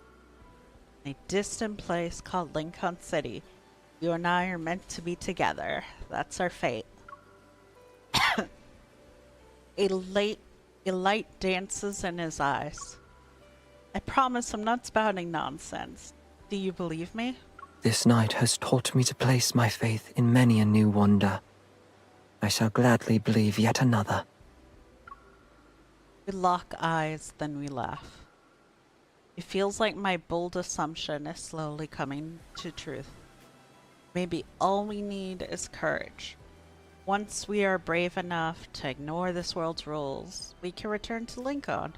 In a distant place called Lincoln City, you and I are meant to be together. That's our fate. A light dances in his eyes. I promise I'm not spouting nonsense. Do you believe me? This night has taught me to place my faith in many a new wonder. I shall gladly believe yet another. We lock eyes, then we laugh. It feels like my bold assumption is slowly coming to truth. Maybe all we need is courage. Once we are brave enough to ignore this world's rules, we can return to Lincoln.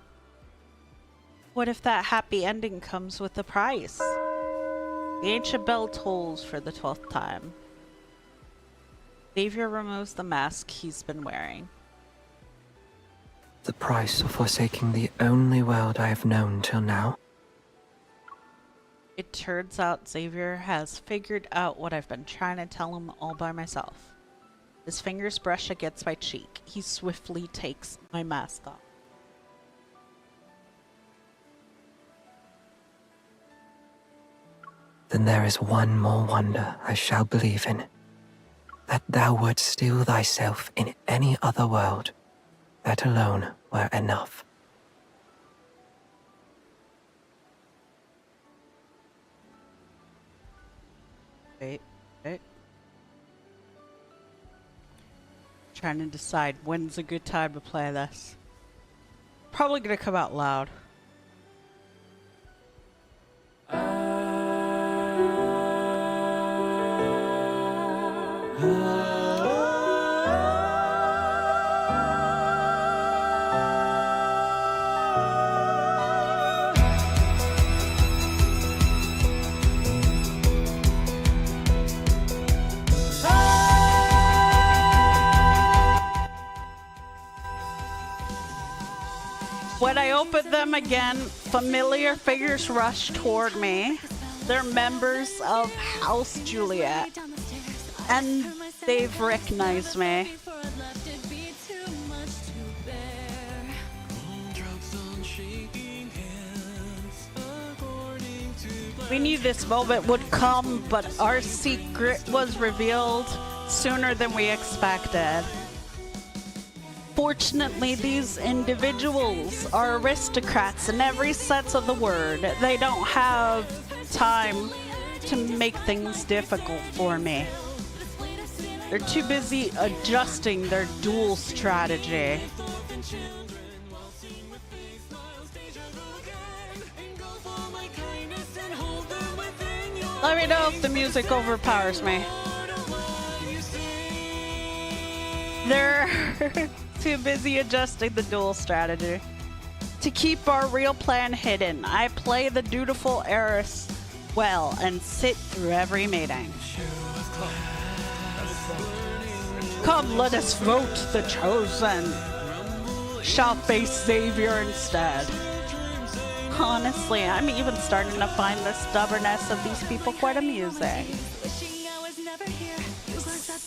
What if that happy ending comes with a price? The ancient bell tolls for the 12th time. Xavier removes the mask he's been wearing. The price of forsaking the only world I have known till now. It turns out Xavier has figured out what I've been trying to tell him all by myself. His fingers brush against my cheek. He swiftly takes my mask off. Then there is one more wonder I shall believe in. That thou wert still thyself in any other world. That alone were enough. Wait. Trying to decide when's a good time to play this. Probably gonna come out loud. When I open them again, familiar figures rush toward me. They're members of House Juliet, and they've recognized me. We knew this moment would come, but our secret was revealed sooner than we expected. Fortunately, these individuals are aristocrats in every sense of the word. They don't have time to make things difficult for me. They're too busy adjusting their duel strategy. Let me know if the music overpowers me. They're too busy adjusting the duel strategy. To keep our real plan hidden, I play the dutiful heiress well and sit through every meeting. Come, let us vote. The chosen shall face Xavier instead. Honestly, I'm even starting to find the stubbornness of these people quite amusing.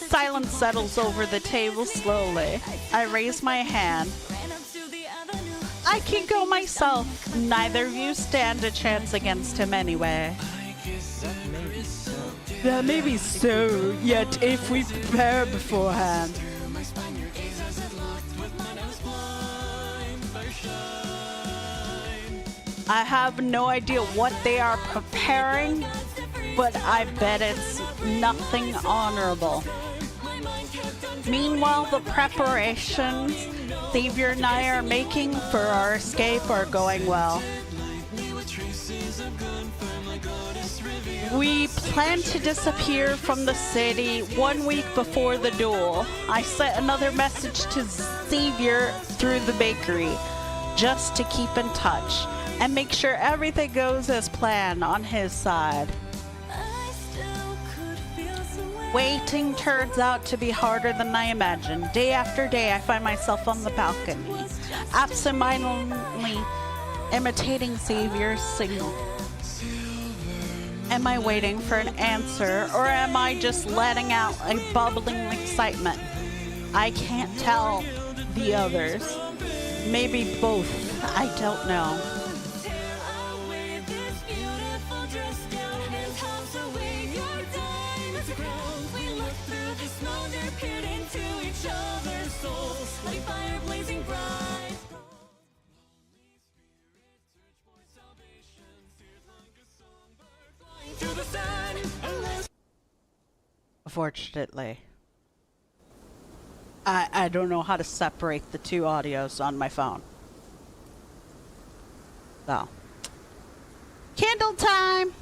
Silence settles over the table slowly. I raise my hand. I can go myself. Neither of you stand a chance against him anyway. That may be so, yet if we prepare beforehand. I have no idea what they are preparing, but I bet it's nothing honorable. Meanwhile, the preparations Xavier and I are making for our escape are going well. We plan to disappear from the city 1 week before the duel. I sent another message to Xavier through the bakery, just to keep in touch and make sure everything goes as planned on his side. Waiting turns out to be harder than I imagined. Day after day, I find myself on the balcony, absentmindedly imitating Xavier's signal. Am I waiting for an answer, or am I just letting out a bubbling excitement? I can't tell the others. Maybe both. I don't know. Unfortunately, I don't know how to separate the two audios on my phone. So, candle time!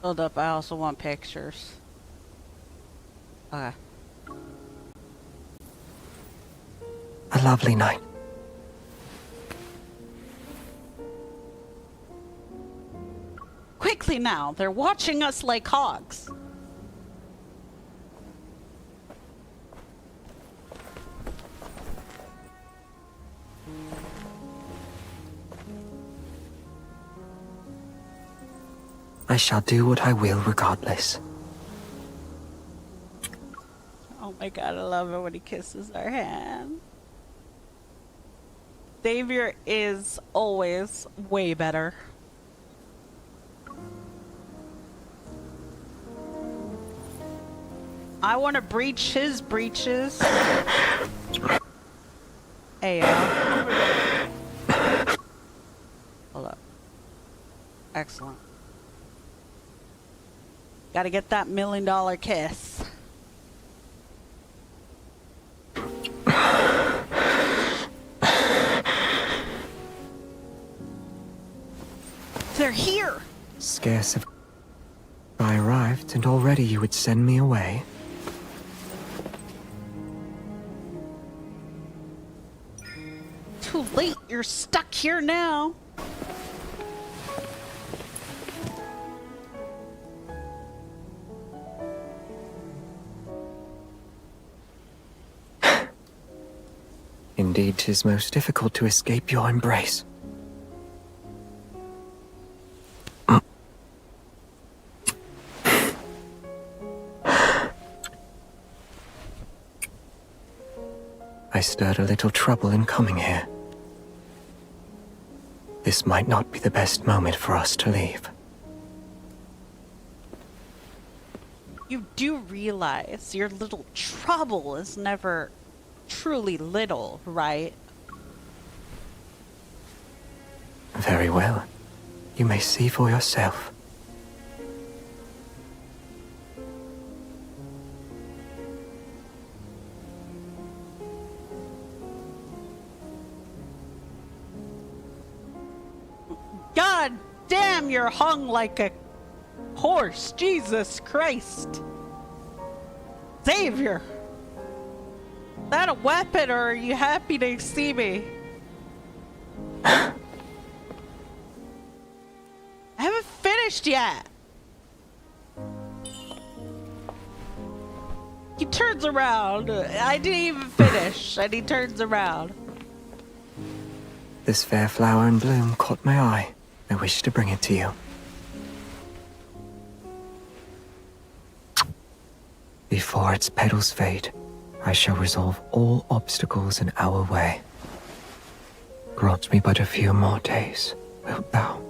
Hold up, I also want pictures. Okay. A lovely night. Quickly now, they're watching us like hogs. I shall do what I will regardless. Oh my god, I love it when he kisses our hand. Xavier is always way better. I want to breach his breeches. Hey, hold up. Excellent. Gotta get that $1 million kiss. They're here! Scarce have I arrived, and already you would send me away. Too late, you're stuck here now. Indeed, 'tis most difficult to escape your embrace. I stirred a little trouble in coming here. This might not be the best moment for us to leave. You do realize your little trouble is never truly little, right? Very well. You may see for yourself. God damn, you're hung like a horse. Jesus Christ. Xavier. Is that a weapon, or are you happy to see me? I haven't finished yet. He turns around. I didn't even finish, and he turns around. This fair flower in bloom caught my eye. I wish to bring it to you. Before its petals fade, I shall resolve all obstacles in our way. Grant me but a few more days, wilt thou?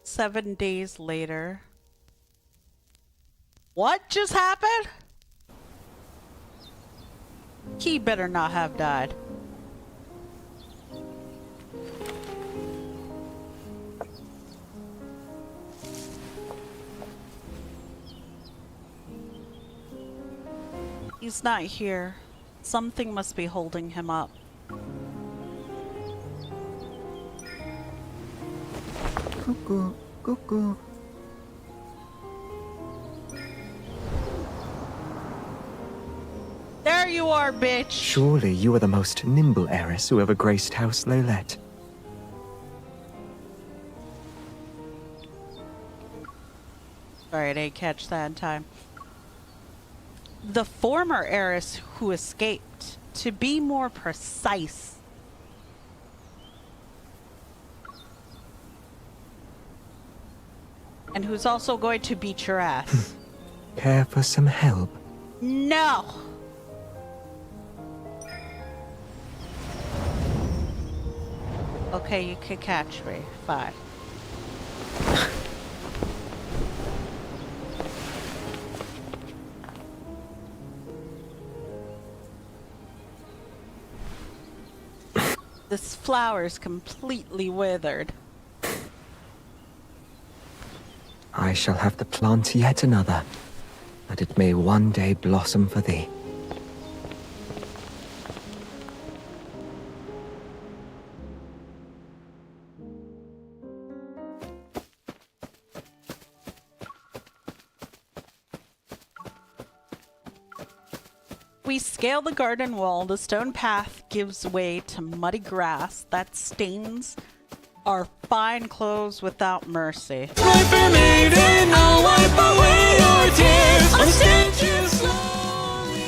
Seven days later. What just happened? He better not have died. He's not here. Something must be holding him up. Cuckoo, cuckoo. There you are, bitch! Surely you are the most nimble heiress who ever graced House Lolette. Sorry, I didn't catch that in time. The former heiress who escaped, to be more precise. And who's also going to beat your ass. Care for some help? No! Okay, you can catch me. Fine. This flower is completely withered. I shall have to plant yet another, that it may one day blossom for thee. We scale the garden wall. The stone path gives way to muddy grass that stains our fine clothes without mercy. I'll wipe away your tears. I'll stand you slowly.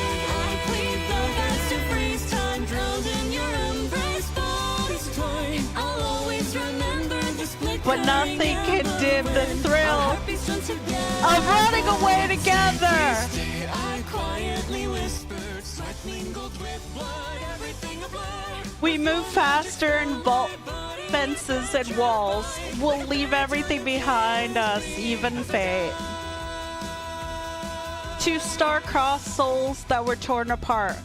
I plead the gods to freeze time, drowned in your embrace. But this time, I'll always remember the split. But nothing can dim the thrill of running away together. I quietly whispered, sweat mingled with blood, everything a blur. We move faster and vault fences and walls. We'll leave everything behind us, even fate. Two star-crossed souls that were torn apart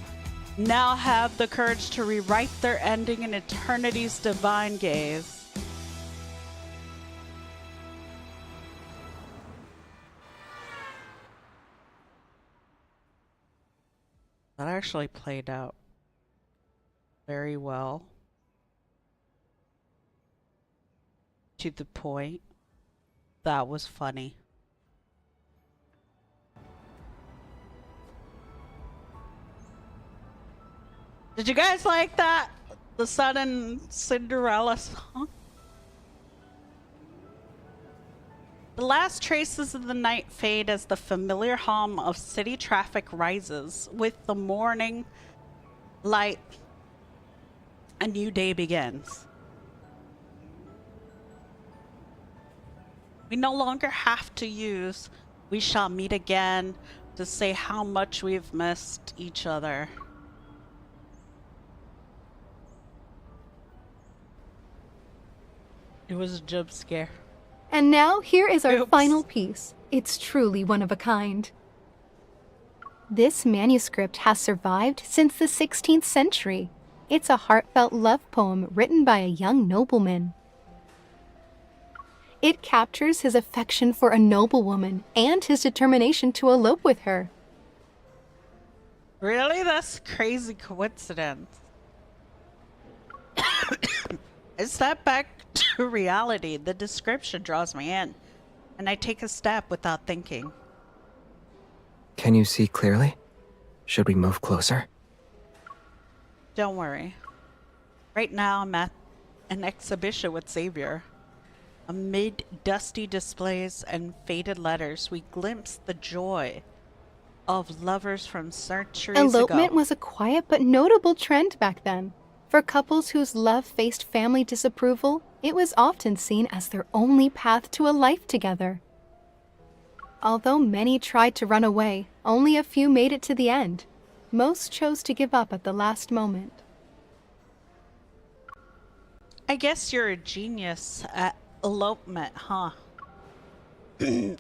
now have the courage to rewrite their ending in eternity's divine gaze. That actually played out very well. To the point. That was funny. Did you guys like that? The sudden Cinderella song? The last traces of the night fade as the familiar hum of city traffic rises. With the morning light, a new day begins. We no longer have to use "we shall meet again" to say how much we've missed each other. It was a jump scare. And now here is our Oops. final piece. It's truly one of a kind. This manuscript has survived since the 16th century. It's a heartfelt love poem written by a young nobleman. It captures his affection for a noblewoman and his determination to elope with her. Really? That's a crazy coincidence. I step back to reality. The description draws me in, and I take a step without thinking. Can you see clearly? Should we move closer? Don't worry. Right now I'm at an exhibition with Xavier. Amid dusty displays and faded letters, we glimpse the joy of lovers from centuries Elopement ago. was a quiet but notable trend back then. For couples whose love faced family disapproval, it was often seen as their only path to a life together. Although many tried to run away, only a few made it to the end. Most chose to give up at the last moment. I guess you're a genius at elopement, huh?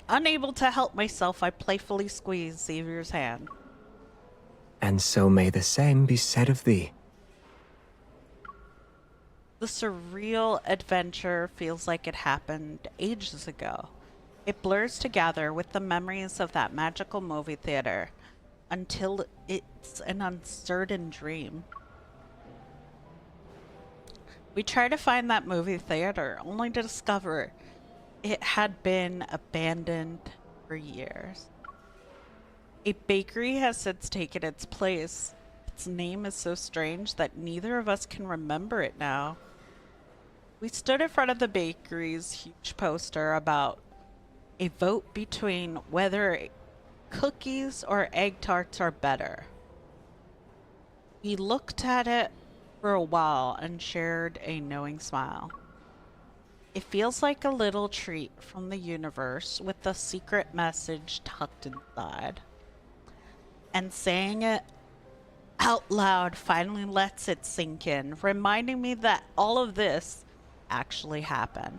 Unable to help myself, I playfully squeezed Xavier's hand. And so may the same be said of thee. The surreal adventure feels like it happened ages ago. It blurs together with the memories of that magical movie theater until it's an uncertain dream. We tried to find that movie theater only to discover it had been abandoned for years. A bakery has since taken its place. Its name is so strange that neither of us can remember it now. We stood in front of the bakery's huge poster about a vote between whether cookies or egg tarts are better. We looked at it for a while and shared a knowing smile. It feels like a little treat from the universe with a secret message tucked inside. And saying it out loud finally lets it sink in, reminding me that all of this actually happened.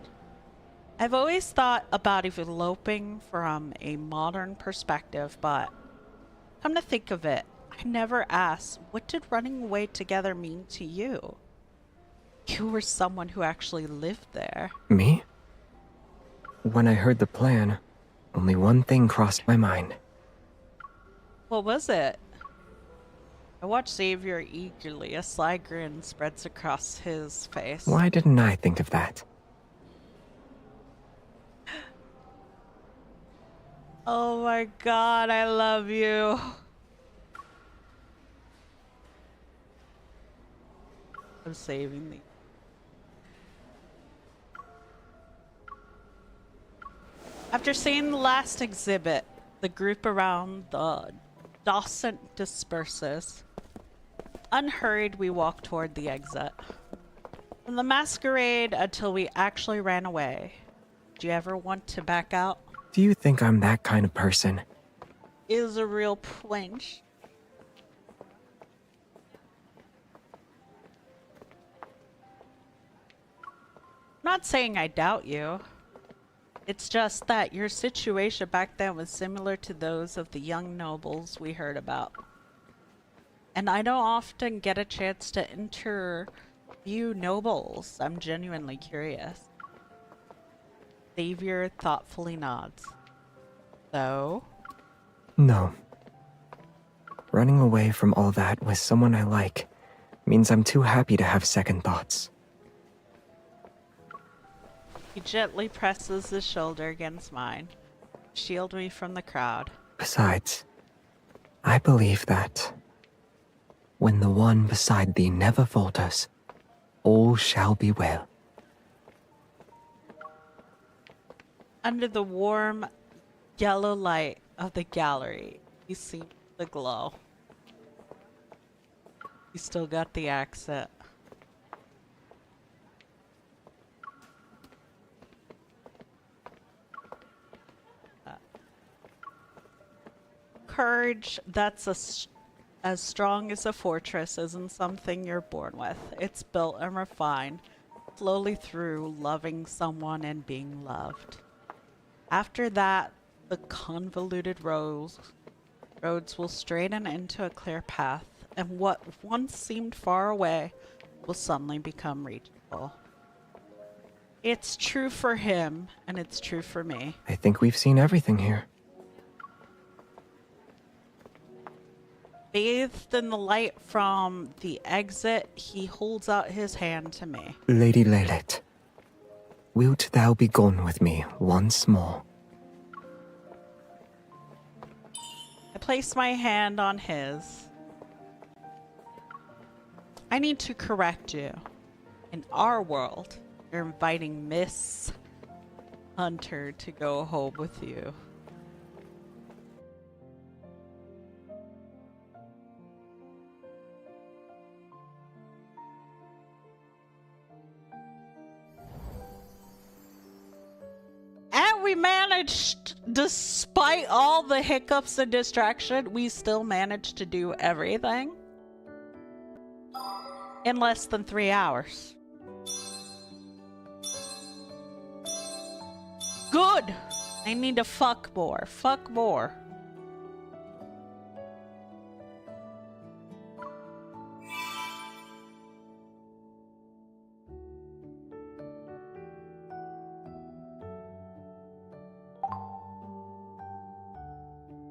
I've always thought about eloping from a modern perspective, but come to think of it, I never asked, what did running away together mean to you? You were someone who actually lived there. Me? When I heard the plan, only one thing crossed my mind. What was it? I watched Xavier eagerly. A sly grin spreads across his face. Why didn't I think of that? Oh my god, I love you. I'm saving these. After seeing the last exhibit, the group around the docent disperses. Unhurried, we walk toward the exit. From the masquerade until we actually ran away. Do you ever want to back out? Do you think I'm that kind of person? Is a real punch. I'm not saying I doubt you. It's just that your situation back then was similar to those of the young nobles we heard about. And I don't often get a chance to interview nobles. I'm genuinely curious. Xavier thoughtfully nods. So? No. Running away from all that with someone I like means I'm too happy to have second thoughts. He gently presses his shoulder against mine, shield me from the crowd. Besides, I believe that when the one beside thee never falters, all shall be well. Under the warm yellow light of the gallery, he seems to glow. He still got the accent. Courage that's as strong as a fortress isn't something you're born with. It's built and refined slowly through loving someone and being loved. After that, the convoluted roads will straighten into a clear path, and what once seemed far away will suddenly become reachable. It's true for him, and it's true for me. I think we've seen everything here. Bathed in the light from the exit, he holds out his hand to me. Lady Leylet, wilt thou be gone with me once more? I place my hand on his. I need to correct you. In our world, you're inviting Miss Hunter to go home with you. And we managed, despite all the hiccups and distraction, we still managed to do everything in less than 3 hours. Good! I need to fuck more. Fuck more.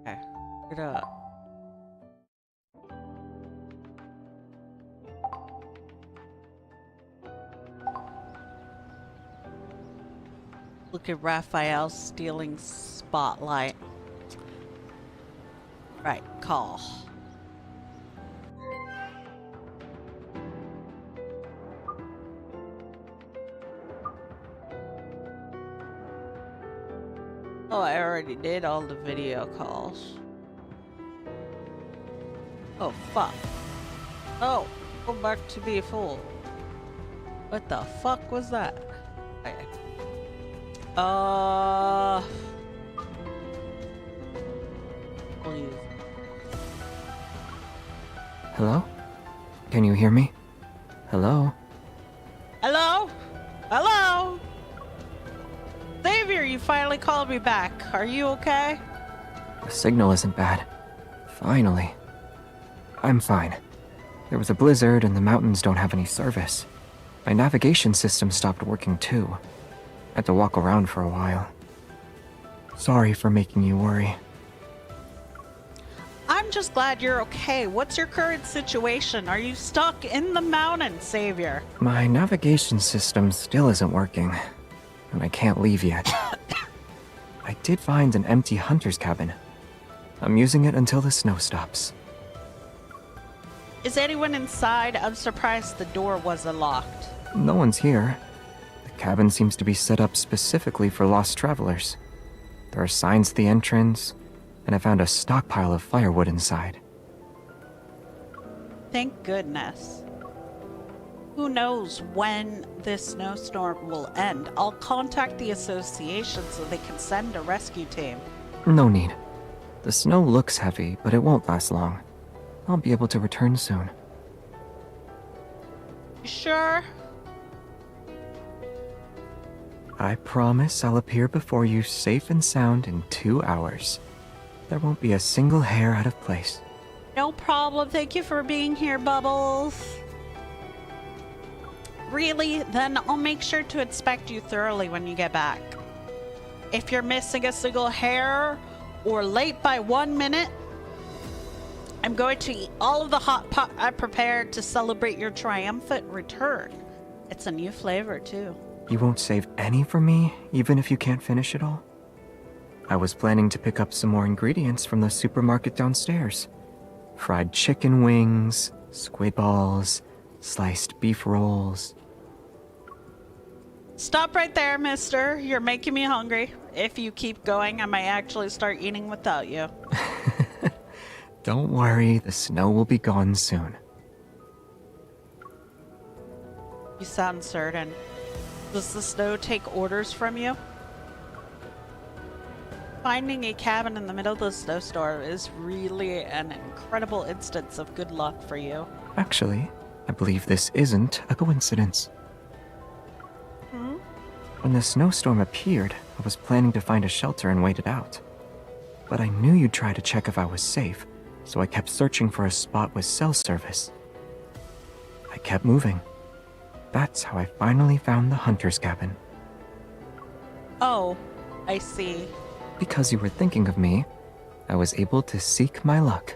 Okay, get up. Look at Raphael stealing spotlight. Right, call. Oh, I already did all the video calls. Oh, fuck. Oh, go back to be full. What the fuck was that? Okay. Please. Hello? Can you hear me? Hello? Hello? Hello? Xavier, you finally called me back. Are you okay? The signal isn't bad. Finally. I'm fine. There was a blizzard and the mountains don't have any service. My navigation system stopped working too. Had to walk around for a while. Sorry for making you worry. I'm just glad you're okay. What's your current situation? Are you stuck in the mountains, Xavier? My navigation system still isn't working, and I can't leave yet. I did find an empty hunter's cabin. I'm using it until the snow stops. Is anyone inside? I'm surprised the door wasn't locked. No one's here. The cabin seems to be set up specifically for lost travelers. There are signs at the entrance, and I found a stockpile of firewood inside. Thank goodness. Who knows when this snowstorm will end? I'll contact the association so they can send a rescue team. No need. The snow looks heavy, but it won't last long. I'll be able to return soon. You sure? I promise I'll appear before you safe and sound in 2 hours. There won't be a single hair out of place. No problem. Thank you for being here, Bubbles. Really? Then I'll make sure to inspect you thoroughly when you get back. If you're missing a single hair or late by 1 minute, I'm going to eat all of the hot pot I prepared to celebrate your triumphant return. It's a new flavor, too. You won't save any for me, even if you can't finish it all? I was planning to pick up some more ingredients from the supermarket downstairs. Fried chicken wings, squid balls, sliced beef rolls. Stop right there, mister. You're making me hungry. If you keep going, I might actually start eating without you. Don't worry, the snow will be gone soon. You sound certain. Does the snow take orders from you? Finding a cabin in the middle of the snowstorm is really an incredible instance of good luck for you. Actually, I believe this isn't a coincidence. When the snowstorm appeared, I was planning to find a shelter and wait it out. But I knew you'd try to check if I was safe, so I kept searching for a spot with cell service. I kept moving. That's how I finally found the hunter's cabin. Oh, I see. Because you were thinking of me, I was able to seek my luck.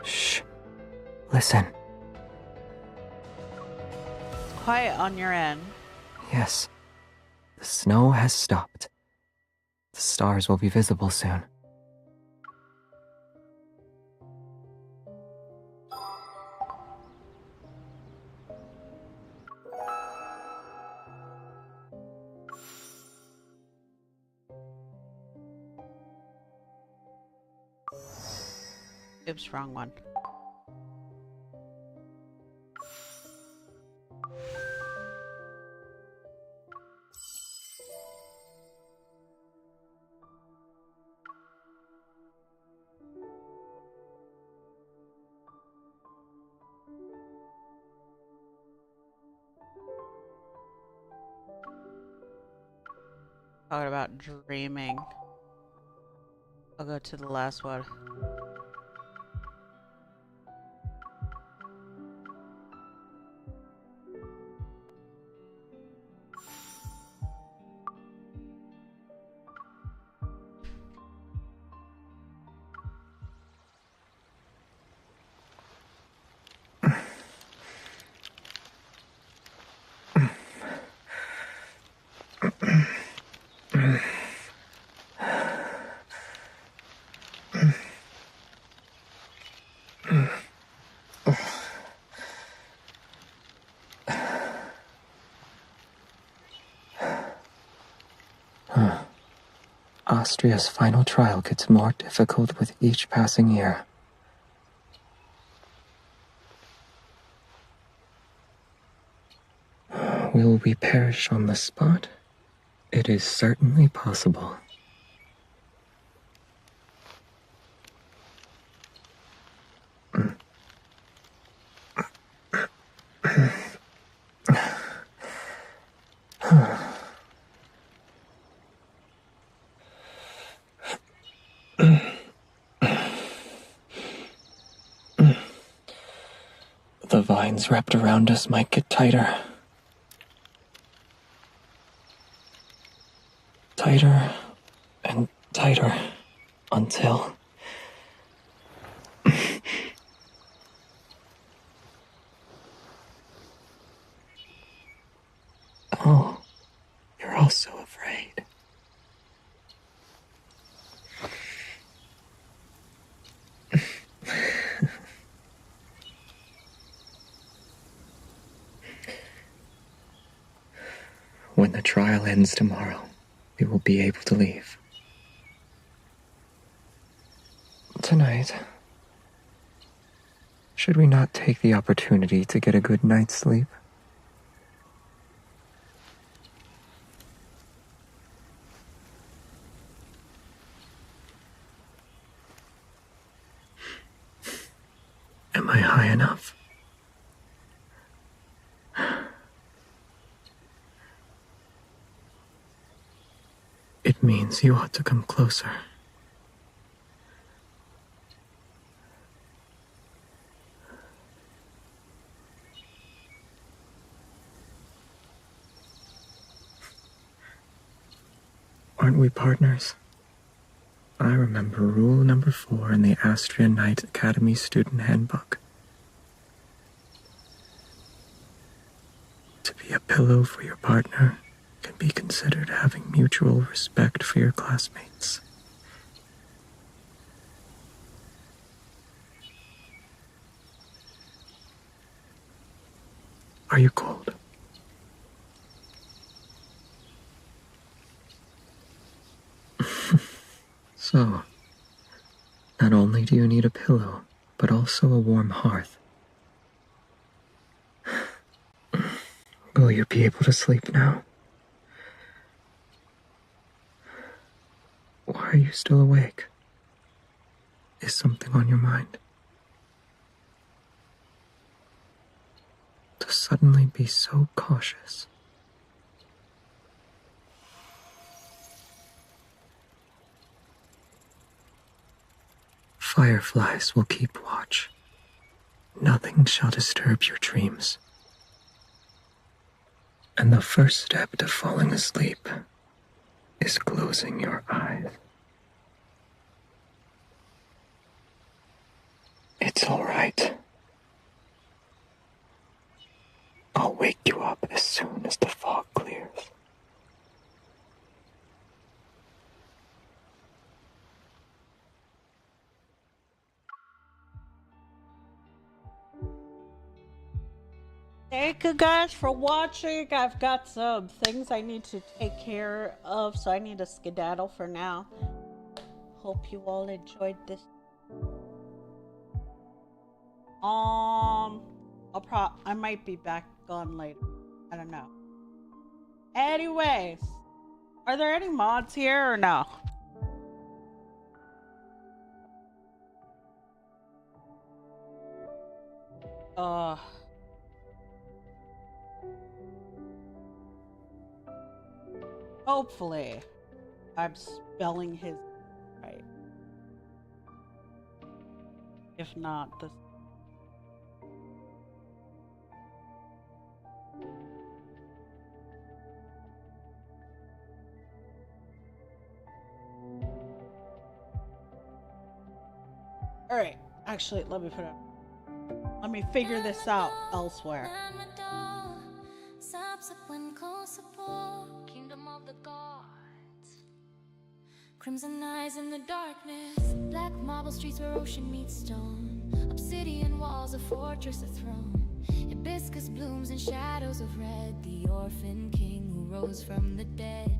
Shh. Listen. Quiet on your end. Yes. The snow has stopped. The stars will be visible soon. Oops, wrong one. Talking about dreaming. I'll go to the last one. Austria's final trial gets more difficult with each passing year. Will we perish on the spot? It is certainly possible. The vines wrapped around us might get tighter. Tighter and tighter until... Oh, you're also afraid. When the trial ends tomorrow, we will be able to leave. Tonight, should we not take the opportunity to get a good night's sleep? Am I high enough? It means you ought to come closer. Aren't we partners? I remember rule number 4 in the Austrian Knight Academy student handbook. To be a pillow for your partner can be considered having mutual respect for your classmates. Are you cold? So, not only do you need a pillow, but also a warm hearth. Will you be able to sleep now? Why are you still awake? Is something on your mind? To suddenly be so cautious. Fireflies will keep watch. Nothing shall disturb your dreams. And the first step to falling asleep is closing your eyes. It's all right. I'll wake you up as soon as the fog clears. Thank you guys for watching. I've got some things I need to take care of, so I need to skedaddle for now. Hope you all enjoyed this. I might be back on later. I don't know. Anyways, are there any mods here or no? Hopefully. I'm spelling his right. If not, the Alright, actually, let me put it. Let me figure this out elsewhere. Kingdom of the gods. Crimson eyes in the darkness. Black marble streets where ocean meets stone. Obsidian walls, a fortress, a throne. Hibiscus blooms and shadows of red. The orphan king who rose from the dead.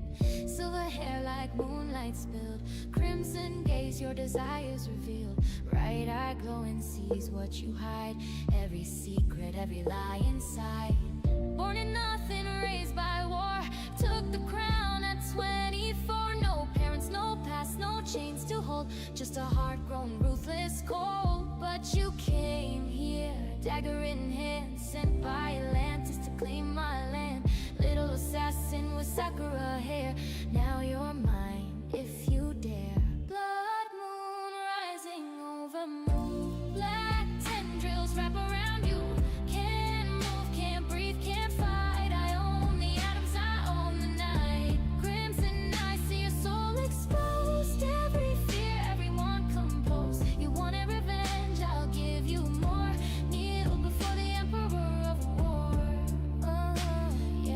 Silver hair like moonlight spilled. Crimson gaze, your desires revealed. Right eye glowing sees what you hide. Every secret, every lie inside. Born in nothing, raised by war. Took the crown at 24. No parents, no past, no chains to hold. Just a heart grown ruthless, cold. But you came here, dagger in hand. Sent by Atlantis to claim my land. Little assassin with Sakura hair. Now you're